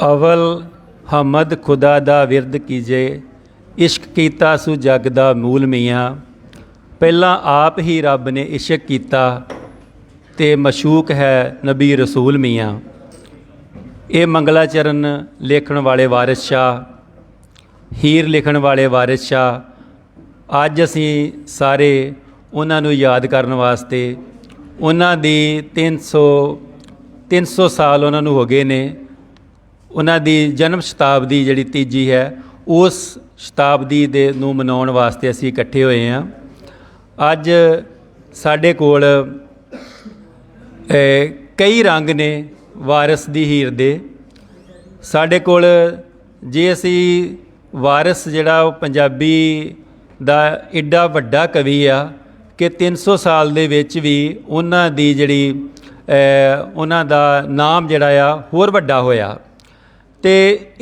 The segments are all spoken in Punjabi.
अवल हमद खुदा दा विरद कीजे, इश्क कीता सू जग दा मूल मियाँ। पहला आप ही रब ने इश्क कीता, ते मशूक है नबी रसूल मियाँ। ये मंगलाचरण लिखण वाले वारिस शाह, हीर लिखण वाले वारिस शाह। अज असी सारे उन्होंने याद करने वास्ते, उन्हों दी 300 साल उन्होंने हो गए ने। उन्हों दी जन्म शताब्दी जिहड़ी तीजी है, उस शताब्दी दे नूं मनाउण वास्ते असी इकट्ठे होए हैं। अज साडे कोल कई रंग ने वारिस दी हीर दे। साडे कोल जे असी वारिस जिहड़ा पंजाबी दा एडा वड्डा कवि आ कि 300 साल दे विच भी उन्हां दी जिहड़ी उन्हां दा नाम जिहड़ा आ होर वड्डा होया। ते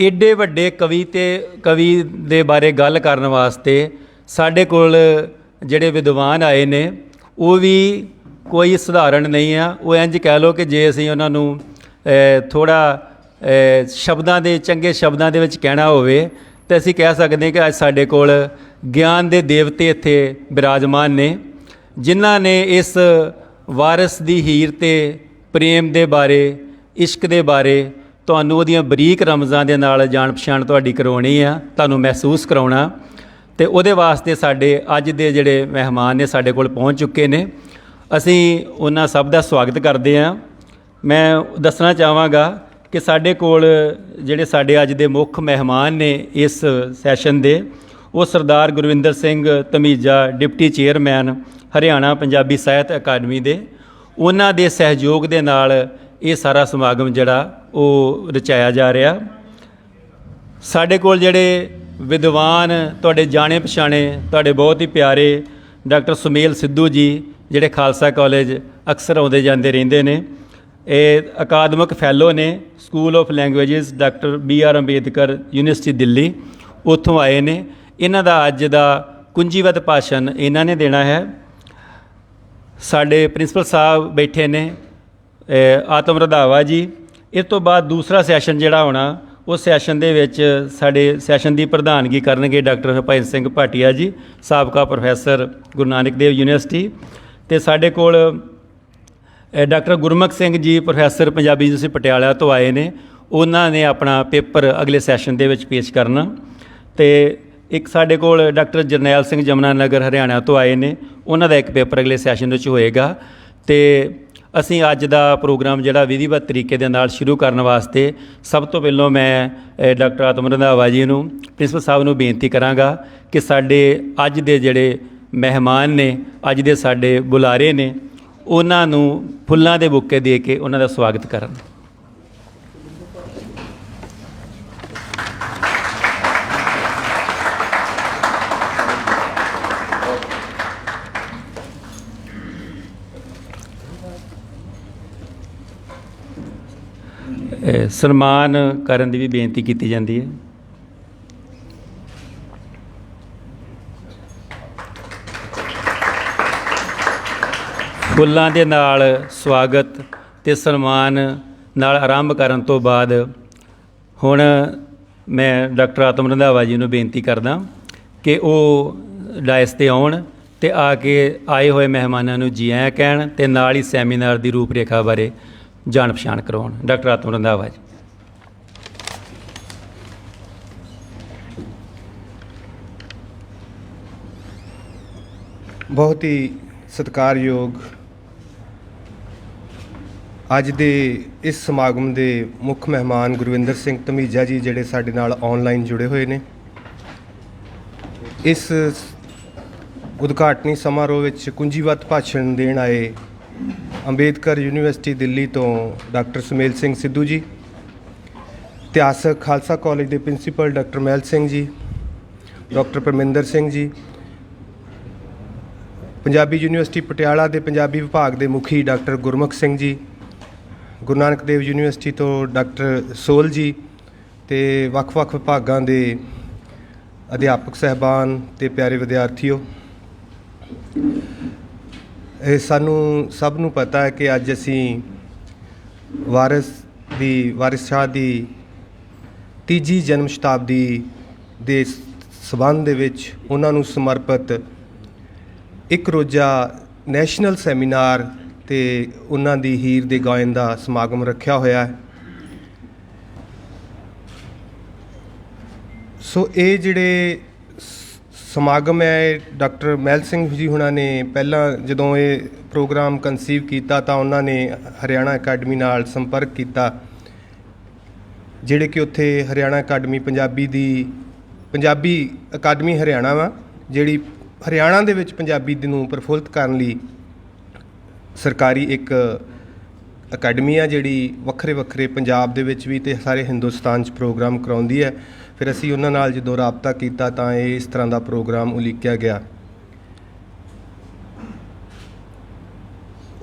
एडे वड्डे कवि दे बारे गल करन वास्ते साडे कोल जिहड़े विद्वान आए ने, वो भी कोई सधारण नहीं आ। वो इंज कह लो कि जे असीं उन्हां नूं थोड़ा शब्दां दे चंगे शब्दां दे विच कहना होवे ते असीं कह सकदे कि अज साडे कोल ज्ञान दे देवते इत्थे विराजमान ने, जिन्हां ने इस वारिस दी हीर ते प्रेम दे बारे, इश्क दे बारे तुहानूं उहदियां बरीक रमज़ां दे नाल जाण पछाण तुहाडी करवाउणी आ, तुहानूं महसूस कराउणा। ते उहदे वास्ते साडे अज दे जिहड़े मेहमान ने साडे कोल पहुँच चुके ने, असीं उन्हां सब दा स्वागत करदे हां। मैं दसना चाहांगा कि साडे कोल जिहड़े साडे अज दे मुख मेहमान ने इस सैशन दे, वो सरदार गुरविंदर सिंह धमीजा, डिप्टी चेयरमैन हरियाणा पंजाबी साहित्य अकादमी दे। उन्हां दे सहयोग दे नाल ये सारा समागम जिहड़ा वो रचाया जा रहा। साडे कोल जिहड़े विद्वान तुहाडे जाने पछाणे, तुहाडे बहुत ही प्यारे डॉक्टर सुमेल सिद्धू जी, जिहड़े खालसा कॉलेज अक्सर आउंदे जांदे रहिंदे ने। ये अकादमिक फैलो ने school of languages doctor BR Ambedkar university Delhi, उत्थों आए ने। इन्हां दा अज दा कुंजीवत भाषण इन्हां ने देना है। साडे प्रिंसीपल साहब बैठे ने आत्म रंधावा जी। इस तो बाद दूसरा सैशन जिहड़ा होना, उस सैशन दे विच साडे सैशन की प्रधानगी करनगे डॉक्टर हरभाई सिंह भाटिया जी, साबका प्रोफैसर गुरु नानक देव यूनिवर्सिटी। ते साडे कोल डॉक्टर गुरमुख सिंह जी, प्रोफैसर पंजाबी यूनिवर्सिटी पटियाला तो आए ने। उन्होंने ने अपना पेपर अगले सैशन दे विच पेश करना। तो एक साडे कोल डॉक्टर जरनैल सिंह जमुना नगर हरियाणा तो आए ने, उन्हों का एक पेपर अगले सैशन विच होएगा। तो असीं अज दा प्रोग्राम जिहड़ा विधिवत तरीके दे नाल शुरू करने वास्ते सब तो पहलों मैं डॉक्टर आत्म रंधावा जी नूं, प्रिंसीपल साहब नूं बेनती करांगा कि साडे अज दे जिहड़े मेहमान ने, अज दे साडे बुलारे ने, उन्हां नूं फुल्लां दे बुके दे के उन्हां दा स्वागत करन। सन्मान करन दी भी बेनती की जाती है। फुल्लां दे नाल स्वागत ते सन्मान नाल आरंभ करन तो बाद हुण मैं डॉक्टर आत्म रंधावा जी नूं बेनती करदा कि वो डायस ते आउण ते आके आए हुए मेहमानां नूं जी आयां कहण ते नाल ही सैमीनार दी रूपरेखा बारे जाण पछाण करवाउण। डॉक्टर आत्म रंधावा जी। बहुत ही सत्कारयोग अज दे इस समागम के मुख मेहमान गुरविंदर सिंह धमीजा जी, जिहड़े साडे नाल ऑनलाइन जुड़े हुए ने। इस उद्घाटनी समारोह विच कुंजीवत भाषण देण आए ਅੰਬੇਦਕਰ ਯੂਨੀਵਰਸਿਟੀ ਦਿੱਲੀ ਤੋਂ ਡਾਕਟਰ ਸੁਮੇਲ ਸਿੰਘ ਸਿੱਧੂ ਜੀ, ਇਤਿਹਾਸਕ ਖਾਲਸਾ ਕਾਲਜ ਦੇ ਪ੍ਰਿੰਸੀਪਲ ਡਾਕਟਰ ਮਹਿਲ ਸਿੰਘ ਜੀ, ਡਾਕਟਰ ਪਰਮਿੰਦਰ ਸਿੰਘ ਜੀ, ਪੰਜਾਬੀ ਯੂਨੀਵਰਸਿਟੀ ਪਟਿਆਲਾ ਦੇ ਪੰਜਾਬੀ ਵਿਭਾਗ ਦੇ ਮੁਖੀ ਡਾਕਟਰ ਗੁਰਮੁਖ ਸਿੰਘ ਜੀ, ਗੁਰੂ ਨਾਨਕ ਦੇਵ ਯੂਨੀਵਰਸਿਟੀ ਤੋਂ ਡਾਕਟਰ ਸੋਲ ਜੀ ਅਤੇ ਵੱਖ-ਵੱਖ ਵਿਭਾਗਾਂ ਦੇ ਅਧਿਆਪਕ ਸਾਹਿਬਾਨ ਅਤੇ ਪਿਆਰੇ ਵਿਦਿਆਰਥੀਓ, ਇਹ ਸਾਨੂੰ ਸਭ ਨੂੰ ਪਤਾ ਹੈ ਕਿ ਅੱਜ ਅਸੀਂ ਵਾਰਿਸ ਸ਼ਾਹ ਦੀ ਤੀਜੀ ਜਨਮ ਸ਼ਤਾਬਦੀ ਦੇ ਸੰਬੰਧ ਦੇ ਵਿੱਚ ਉਹਨਾਂ ਨੂੰ ਸਮਰਪਿਤ ਇੱਕ ਰੋਜ਼ਾ ਨੈਸ਼ਨਲ ਸੈਮੀਨਾਰ ਅਤੇ ਉਹਨਾਂ ਦੀ ਹੀਰ ਦੇ ਗਾਇਨ ਦਾ ਸਮਾਗਮ ਰੱਖਿਆ ਹੋਇਆ ਹੈ। ਸੋ ਇਹ ਜਿਹੜੇ ਸਮਾਗਮ ਹੈ, ਡਾਕਟਰ ਮਹਿਲ ਸਿੰਘ ਜੀ ਹੁਣਾਂ ਨੇ ਪਹਿਲਾਂ ਜਦੋਂ ਇਹ ਪ੍ਰੋਗਰਾਮ ਕਨਸੀਵ ਕੀਤਾ ਤਾਂ ਉਹਨਾਂ ਨੇ ਹਰਿਆਣਾ ਅਕੈਡਮੀ ਨਾਲ ਸੰਪਰਕ ਕੀਤਾ, ਜਿਹੜੇ ਕਿ ਉੱਥੇ ਹਰਿਆਣਾ ਅਕੈਡਮੀ ਪੰਜਾਬੀ ਅਕਾਦਮੀ ਹਰਿਆਣਾ ਵਾ, ਜਿਹੜੀ ਹਰਿਆਣਾ ਦੇ ਵਿੱਚ ਪੰਜਾਬੀ ਨੂੰ ਪ੍ਰਫੁੱਲਤ ਕਰਨ ਲਈ ਸਰਕਾਰੀ ਇੱਕ ਅਕੈਡਮੀ ਆ, ਜਿਹੜੀ ਵੱਖਰੇ ਪੰਜਾਬ ਦੇ ਵਿੱਚ ਵੀ ਅਤੇ ਸਾਰੇ ਹਿੰਦੁਸਤਾਨ 'ਚ ਪ੍ਰੋਗਰਾਮ ਕਰਾਉਂਦੀ ਹੈ। ਫਿਰ ਅਸੀਂ ਉਹਨਾਂ ਨਾਲ ਜਦੋਂ ਰਾਬਤਾ ਕੀਤਾ ਤਾਂ ਇਹ ਇਸ ਤਰ੍ਹਾਂ ਦਾ ਪ੍ਰੋਗਰਾਮ ਉਲੀਕਿਆ ਗਿਆ।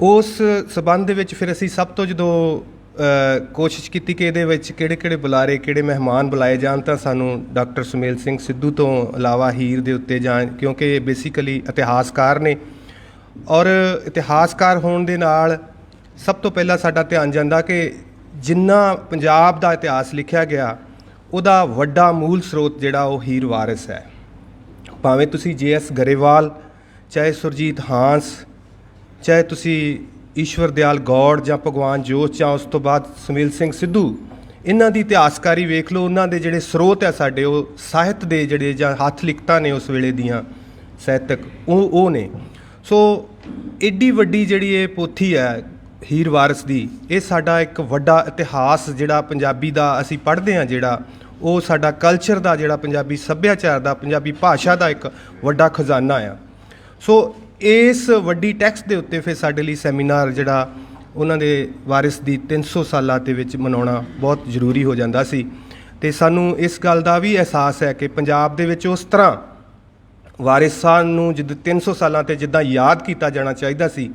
ਉਸ ਸਬੰਧ ਦੇ ਵਿੱਚ ਫਿਰ ਅਸੀਂ ਸਭ ਤੋਂ ਜਦੋਂ ਕੋਸ਼ਿਸ਼ ਕੀਤੀ ਕਿ ਇਹਦੇ ਵਿੱਚ ਕਿਹੜੇ ਬੁਲਾਰੇ, ਕਿਹੜੇ ਮਹਿਮਾਨ ਬੁਲਾਏ ਜਾਣ, ਤਾਂ ਸਾਨੂੰ ਡਾਕਟਰ ਸੁਮੇਲ ਸਿੰਘ ਸਿੱਧੂ ਤੋਂ ਇਲਾਵਾ ਹੀਰ ਦੇ ਉੱਤੇ ਜਾਣ, ਕਿਉਂਕਿ ਇਹ ਬੇਸਿਕਲੀ ਇਤਿਹਾਸਕਾਰ ਨੇ ਔਰ ਇਤਿਹਾਸਕਾਰ ਹੋਣ ਦੇ ਨਾਲ ਸਭ ਤੋਂ ਪਹਿਲਾਂ ਸਾਡਾ ਧਿਆਨ ਜਾਂਦਾ ਕਿ ਜਿੰਨਾ ਪੰਜਾਬ ਦਾ ਇਤਿਹਾਸ ਲਿਖਿਆ ਗਿਆ ਉਹਦਾ ਵੱਡਾ ਮੂਲ ਸਰੋਤ ਜਿਹੜਾ ਉਹ ਹੀਰ ਵਾਰਿਸ ਹੈ। ਭਾਵੇਂ ਤੁਸੀਂ JS ਗਰੇਵਾਲ, ਚਾਹੇ ਸੁਰਜੀਤ ਹਾਂਸ, ਚਾਹੇ ਤੁਸੀਂ ਈਸ਼ਵਰ ਦਿਆਲ ਗੌੜ ਜਾਂ ਭਗਵਾਨ ਜੋਸ਼, ਜਾਂ ਉਸ ਤੋਂ ਬਾਅਦ ਸੁਮੇਲ ਸਿੰਘ ਸਿੱਧੂ, ਇਹਨਾਂ ਦੀ ਇਤਿਹਾਸਕਾਰੀ ਵੇਖ ਲਓ। ਉਹਨਾਂ ਦੇ ਜਿਹੜੇ ਸਰੋਤ ਹੈ ਸਾਡੇ, ਉਹ ਸਾਹਿਤ ਦੇ ਜਿਹੜੇ ਜਾਂ ਹੱਥ ਲਿਖਤਾਂ ਨੇ ਉਸ ਵੇਲੇ ਦੀਆਂ ਸਾਹਿਤਕ, ਉਹ ਨੇ। ਸੋ ਐਡੀ ਵੱਡੀ ਜਿਹੜੀ ਇਹ ਪੋਥੀ ਹੈ ਹੀਰ ਵਾਰਿਸ ਦੀ, ਇਹ ਸਾਡਾ ਇੱਕ ਵੱਡਾ ਇਤਿਹਾਸ ਜਿਹੜਾ ਪੰਜਾਬੀ ਦਾ ਅਸੀਂ ਪੜ੍ਹਦੇ ਹਾਂ, ਜਿਹੜਾ ਉਹ ਸਾਡਾ ਕਲਚਰ ਦਾ, ਜਿਹੜਾ ਪੰਜਾਬੀ ਸੱਭਿਆਚਾਰ ਦਾ, ਪੰਜਾਬੀ ਭਾਸ਼ਾ ਦਾ ਇੱਕ ਵੱਡਾ ਖਜ਼ਾਨਾ ਆ। ਸੋ ਇਸ ਵੱਡੀ ਟੈਕਸਟ ਦੇ ਉੱਤੇ ਫਿਰ ਸਾਡੇ ਲਈ ਸੈਮੀਨਾਰ ਜਿਹੜਾ ਉਹਨਾਂ ਦੇ ਵਾਰਿਸ ਦੀ 300 ਸਾਲਾਂ ਦੇ ਵਿੱਚ ਮਨਾਉਣਾ ਬਹੁਤ ਜ਼ਰੂਰੀ ਹੋ ਜਾਂਦਾ ਸੀ। ਅਤੇ ਸਾਨੂੰ ਇਸ ਗੱਲ ਦਾ ਵੀ ਅਹਿਸਾਸ ਹੈ ਕਿ ਪੰਜਾਬ ਦੇ ਵਿੱਚ ਉਸ ਤਰ੍ਹਾਂ ਵਾਰਿਸ ਸਾਹਿਬ ਨੂੰ ਜਿੱਦਾਂ 300 ਸਾਲਾਂ 'ਤੇ ਜਿੱਦਾਂ ਯਾਦ ਕੀਤਾ ਜਾਣਾ ਚਾਹੀਦਾ ਸੀ,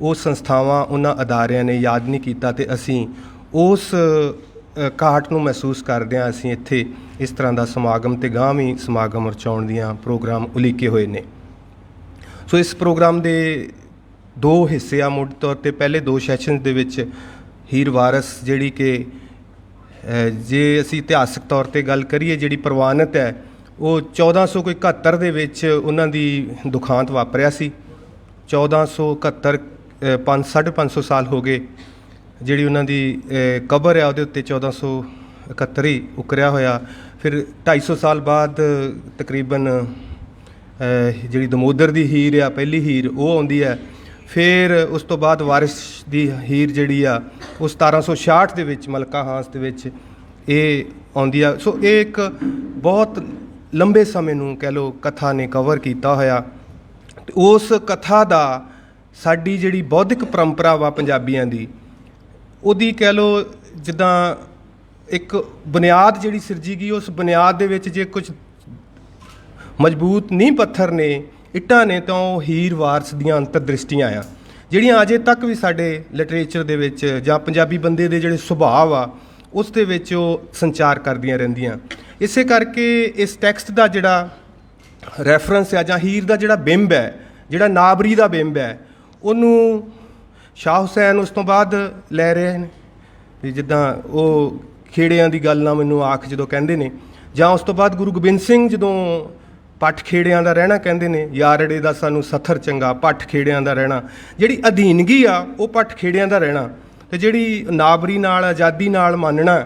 ਉਹ ਸੰਸਥਾਵਾਂ, ਉਹਨਾਂ ਅਦਾਰਿਆਂ ਨੇ ਯਾਦ ਨਹੀਂ ਕੀਤਾ, ਅਤੇ ਅਸੀਂ ਉਸ ਘਾਟ ਨੂੰ ਮਹਿਸੂਸ ਕਰਦਿਆਂ ਅਸੀਂ ਇੱਥੇ ਇਸ ਤਰ੍ਹਾਂ ਦਾ ਸਮਾਗਮ ਅਤੇ ਗਾਂਹ ਵੀ ਸਮਾਗਮ ਰਚਾਉਣ ਦੀਆਂ ਪ੍ਰੋਗਰਾਮ ਉਲੀਕੇ ਹੋਏ ਨੇ। ਸੋ ਇਸ ਪ੍ਰੋਗਰਾਮ ਦੇ 2 ਹਿੱਸੇ ਆ। ਮੁੱਢ ਤੌਰ 'ਤੇ ਪਹਿਲੇ 2 ਸੈਸ਼ਨ ਦੇ ਵਿੱਚ ਹੀਰ ਵਾਰਿਸ, ਜਿਹੜੀ ਕਿ ਜੇ ਅਸੀਂ ਇਤਿਹਾਸਕ ਤੌਰ 'ਤੇ ਗੱਲ ਕਰੀਏ, ਜਿਹੜੀ ਪ੍ਰਵਾਨਿਤ ਹੈ, ਉਹ 1471 ਦੇ ਵਿੱਚ ਉਹਨਾਂ ਦੀ ਦੁਖਾਂਤ ਵਾਪਰਿਆ ਸੀ। 1471 550 ਸਾਲ ਹੋ ਗਏ, ਜਿਹੜੀ ਉਹਨਾਂ ਦੀ ਕਬਰ ਆ ਉਹਦੇ ਉੱਤੇ 1471 ਹੀ ਉਕਰਿਆ ਹੋਇਆ। ਫਿਰ 250 ਸਾਲ ਬਾਅਦ ਤਕਰੀਬਨ ਜਿਹੜੀ ਦਮੋਦਰ ਦੀ ਹੀਰ ਆ, ਪਹਿਲੀ ਹੀਰ, ਉਹ ਆਉਂਦੀ ਹੈ। ਫਿਰ ਉਸ ਤੋਂ ਬਾਅਦ ਵਾਰਿਸ ਦੀ ਹੀਰ ਜਿਹੜੀ ਆ ਉਹ 1766 ਦੇ ਵਿੱਚ ਮਲਕਾ ਹਾਂਸ ਦੇ ਵਿੱਚ ਇਹ ਆਉਂਦੀ ਆ। ਸੋ ਇਹ ਇੱਕ ਬਹੁਤ ਲੰਬੇ ਸਮੇਂ ਨੂੰ ਕਹਿ ਲਓ ਕਥਾ ਨੇ ਕਵਰ ਕੀਤਾ ਹੋਇਆ। ਅਤੇ ਉਸ ਕਥਾ ਦਾ ਸਾਡੀ ਜਿਹੜੀ ਬੌਧਿਕ ਪਰੰਪਰਾ ਵਾ ਪੰਜਾਬੀਆਂ ਦੀ, ਉਹਦੀ ਕਹਿ ਲਓ ਜਿੱਦਾਂ ਇੱਕ ਬੁਨਿਆਦ ਜਿਹੜੀ ਸਿਰਜੀ ਗਈ, ਉਸ ਬੁਨਿਆਦ ਦੇ ਵਿੱਚ ਜੇ ਕੁਝ ਮਜ਼ਬੂਤ ਨੀਂਹ ਪੱਥਰ ਨੇ, ਇੱਟਾਂ ਨੇ, ਤਾਂ ਉਹ ਹੀਰ ਵਾਰਿਸ ਦੀਆਂ ਅੰਤਰਦ੍ਰਿਸ਼ਟੀਆਂ ਆ, ਜਿਹੜੀਆਂ ਅਜੇ ਤੱਕ ਵੀ ਸਾਡੇ ਲਿਟਰੇਚਰ ਦੇ ਵਿੱਚ ਜਾਂ ਪੰਜਾਬੀ ਬੰਦੇ ਦੇ ਜਿਹੜੇ ਸੁਭਾਅ ਆ ਉਸ ਦੇ ਵਿੱਚ ਉਹ ਸੰਚਾਰ ਕਰਦੀਆਂ ਰਹਿੰਦੀਆਂ। ਇਸੇ ਕਰਕੇ ਇਸ ਟੈਕਸਟ ਦਾ ਜਿਹੜਾ ਰੈਫਰੈਂਸ ਆ, ਜਾਂ ਹੀਰ ਦਾ ਜਿਹੜਾ ਬਿੰਬ ਹੈ, ਜਿਹੜਾ ਨਾਬਰੀ ਦਾ ਬਿੰਬ ਹੈ, ਉਹਨੂੰ ਸ਼ਾਹ ਹੁਸੈਨ ਉਸ ਤੋਂ ਬਾਅਦ ਲੈ ਰਹੇ ਨੇ। ਵੀ ਜਿੱਦਾਂ ਉਹ ਖੇੜਿਆਂ ਦੀ ਗੱਲ ਨਾ ਮੈਨੂੰ ਆਖ ਜਦੋਂ ਕਹਿੰਦੇ ਨੇ, ਜਾਂ ਉਸ ਤੋਂ ਬਾਅਦ ਗੁਰੂ ਗੋਬਿੰਦ ਸਿੰਘ ਜਦੋਂ ਪੱਠ ਖੇੜਿਆਂ ਦਾ ਰਹਿਣਾ ਕਹਿੰਦੇ ਨੇ, ਯਾਰੜੇ ਦਾ ਸਾਨੂੰ ਸਥਰ ਚੰਗਾ, ਪੱਠ ਖੇੜਿਆਂ ਦਾ ਰਹਿਣਾ। ਜਿਹੜੀ ਅਧੀਨਗੀ ਆ ਉਹ ਪੱਠ ਖੇੜਿਆਂ ਦਾ ਰਹਿਣਾ, ਅਤੇ ਜਿਹੜੀ ਨਾਬਰੀ ਨਾਲ, ਆਜ਼ਾਦੀ ਨਾਲ ਮੰਨਣਾ,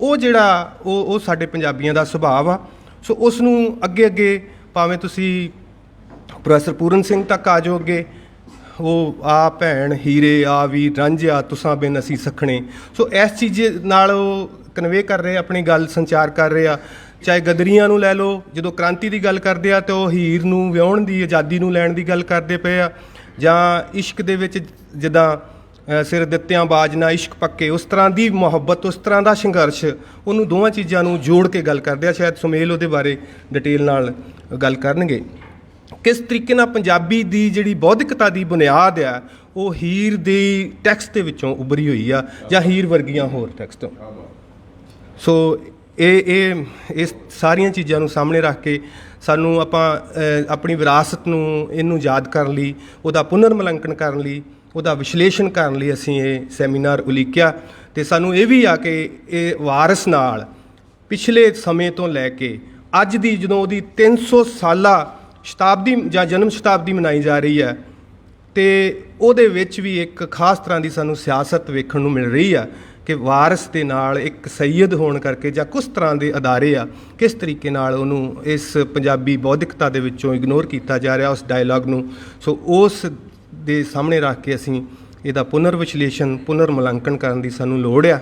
ਉਹ ਜਿਹੜਾ ਉਹ ਸਾਡੇ ਪੰਜਾਬੀਆਂ ਦਾ ਸੁਭਾਅ ਆ। ਸੋ ਉਸ ਨੂੰ ਅੱਗੇ ਭਾਵੇਂ ਤੁਸੀਂ ਪ੍ਰੋਫੈਸਰ ਪੂਰਨ ਸਿੰਘ ਤੱਕ ਆ ਜਾਓ, ਅੱਗੇ ਉਹ ਆ ਭੈਣ ਹੀਰੇ ਆ ਵੀਰ ਰਾਂਝਿਆ ਤੁਸਾਂ ਬਿਨ ਅਸੀਂ ਸਖਣੇ। ਸੋ ਇਸ ਚੀਜ਼ ਨਾਲ ਉਹ ਕਨਵੇ ਕਰ ਰਹੇ, ਆਪਣੀ ਗੱਲ ਸੰਚਾਰ ਕਰ ਰਹੇ ਆ। ਚਾਹੇ ਗਦਰੀਆਂ ਨੂੰ ਲੈ ਲਓ, ਜਦੋਂ ਕ੍ਰਾਂਤੀ ਦੀ ਗੱਲ ਕਰਦੇ ਆ ਤਾਂ ਉਹ ਹੀਰ ਨੂੰ ਵਿਆਹੁਣ ਦੀ, ਆਜ਼ਾਦੀ ਨੂੰ ਲੈਣ ਦੀ ਗੱਲ ਕਰਦੇ ਪਏ ਆ। ਜਾਂ ਇਸ਼ਕ ਦੇ ਵਿੱਚ ਜਿੱਦਾਂ ਸਿਰ ਦਿੱਤਿਆਂ ਬਾਜ ਨਾ ਇਸ਼ਕ ਪੱਕੇ, ਉਸ ਤਰ੍ਹਾਂ ਦੀ ਮੁਹੱਬਤ, ਉਸ ਤਰ੍ਹਾਂ ਦਾ ਸੰਘਰਸ਼, ਉਹਨੂੰ ਦੋਵਾਂ ਚੀਜ਼ਾਂ ਨੂੰ ਜੋੜ ਕੇ ਗੱਲ ਕਰਦੇ ਆ। ਸ਼ਾਇਦ ਸੁਮੇਲ ਉਹਦੇ ਬਾਰੇ ਡਿਟੇਲ ਨਾਲ ਗੱਲ ਕਰਨਗੇ। ਕਿਸ ਤਰੀਕੇ ਨਾਲ ਪੰਜਾਬੀ ਦੀ ਜਿਹੜੀ ਬੌਧਿਕਤਾ ਦੀ ਬੁਨਿਆਦ ਆ ਉਹ ਹੀਰ ਦੇ ਟੈਕਸਟ ਦੇ ਵਿੱਚੋਂ ਉਭਰੀ ਹੋਈ ਆ ਜਾਂ ਹੀਰ ਵਰਗੀਆਂ ਹੋਰ ਟੈਕਸਟ। ਸੋ ਇਹ ਸਾਰੀਆਂ ਚੀਜ਼ਾਂ ਨੂੰ ਸਾਹਮਣੇ ਰੱਖ ਕੇ ਸਾਨੂੰ ਆਪਣੀ ਵਿਰਾਸਤ ਨੂੰ ਇਹਨੂੰ ਯਾਦ ਕਰਨ ਲਈ, ਉਹਦਾ ਪੁਨਰ ਮੁਲਾਂਕਣ ਕਰਨ ਲਈ, ਉਹਦਾ ਵਿਸ਼ਲੇਸ਼ਣ ਕਰਨ ਲਈ ਅਸੀਂ ਇਹ ਸੈਮੀਨਾਰ ਉਲੀਕਿਆ। ਅਤੇ ਸਾਨੂੰ ਇਹ ਵੀ ਆ ਕਿ ਇਹ ਵਾਰਸ ਨਾਲ ਪਿਛਲੇ ਸਮੇਂ ਤੋਂ ਲੈ ਕੇ ਅੱਜ ਦੀ ਜਦੋਂ ਉਹਦੀ 300 ਸਾਲਾ ਸ਼ਤਾਬਦੀ ਜਾਂ ਜਨਮ ਸ਼ਤਾਬਦੀ ਮਨਾਈ ਜਾ ਰਹੀ ਹੈ, ਅਤੇ ਉਹਦੇ ਵਿੱਚ ਵੀ ਇੱਕ ਖਾਸ ਤਰ੍ਹਾਂ ਦੀ ਸਾਨੂੰ ਸਿਆਸਤ ਵੇਖਣ ਨੂੰ ਮਿਲ ਰਹੀ ਆ ਕਿ ਵਾਰਸ ਦੇ ਨਾਲ ਇੱਕ ਸੈਯਦ ਹੋਣ ਕਰਕੇ ਜਾਂ ਕੁਛ ਤਰ੍ਹਾਂ ਦੇ ਅਦਾਰੇ ਆ, ਕਿਸ ਤਰੀਕੇ ਨਾਲ ਉਹਨੂੰ ਇਸ ਪੰਜਾਬੀ ਬੌਧਿਕਤਾ ਦੇ ਵਿੱਚੋਂ ਇਗਨੋਰ ਕੀਤਾ ਜਾ ਰਿਹਾ ਉਸ ਡਾਇਲੋਗ ਨੂੰ। ਸੋ ਉਸ ਦੇ ਸਾਹਮਣੇ ਰੱਖ ਕੇ ਅਸੀਂ ਇਹਦਾ ਪੁਨਰ ਵਿਸ਼ਲੇਸ਼ਣ, ਪੁਨਰ ਮੁਲਾਂਕਣ ਕਰਨ ਦੀ ਸਾਨੂੰ ਲੋੜ ਆ।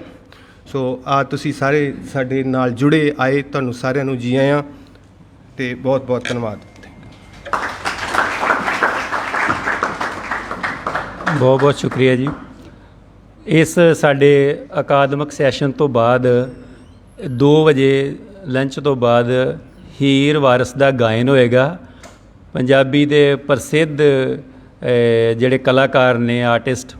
ਸੋ ਤੁਸੀਂ ਸਾਰੇ ਸਾਡੇ ਨਾਲ ਜੁੜੇ ਆਏ, ਤੁਹਾਨੂੰ ਸਾਰਿਆਂ ਨੂੰ ਜੀ ਆਇਆਂ ਅਤੇ ਬਹੁਤ ਬਹੁਤ ਧੰਨਵਾਦ। ਬਹੁਤ ਬਹੁਤ ਸ਼ੁਕਰੀਆ ਜੀ। ਇਸ ਸਾਡੇ ਅਕਾਦਮਿਕ ਸੈਸ਼ਨ ਤੋਂ ਬਾਅਦ 2 ਵਜੇ ਲੰਚ ਤੋਂ ਬਾਅਦ ਹੀਰ ਵਾਰਸ ਦਾ ਗਾਇਨ ਹੋਏਗਾ। ਪੰਜਾਬੀ ਦੇ ਪ੍ਰਸਿੱਧ ਜਿਹੜੇ ਕਲਾਕਾਰ ਨੇ, ਆਰਟਿਸਟ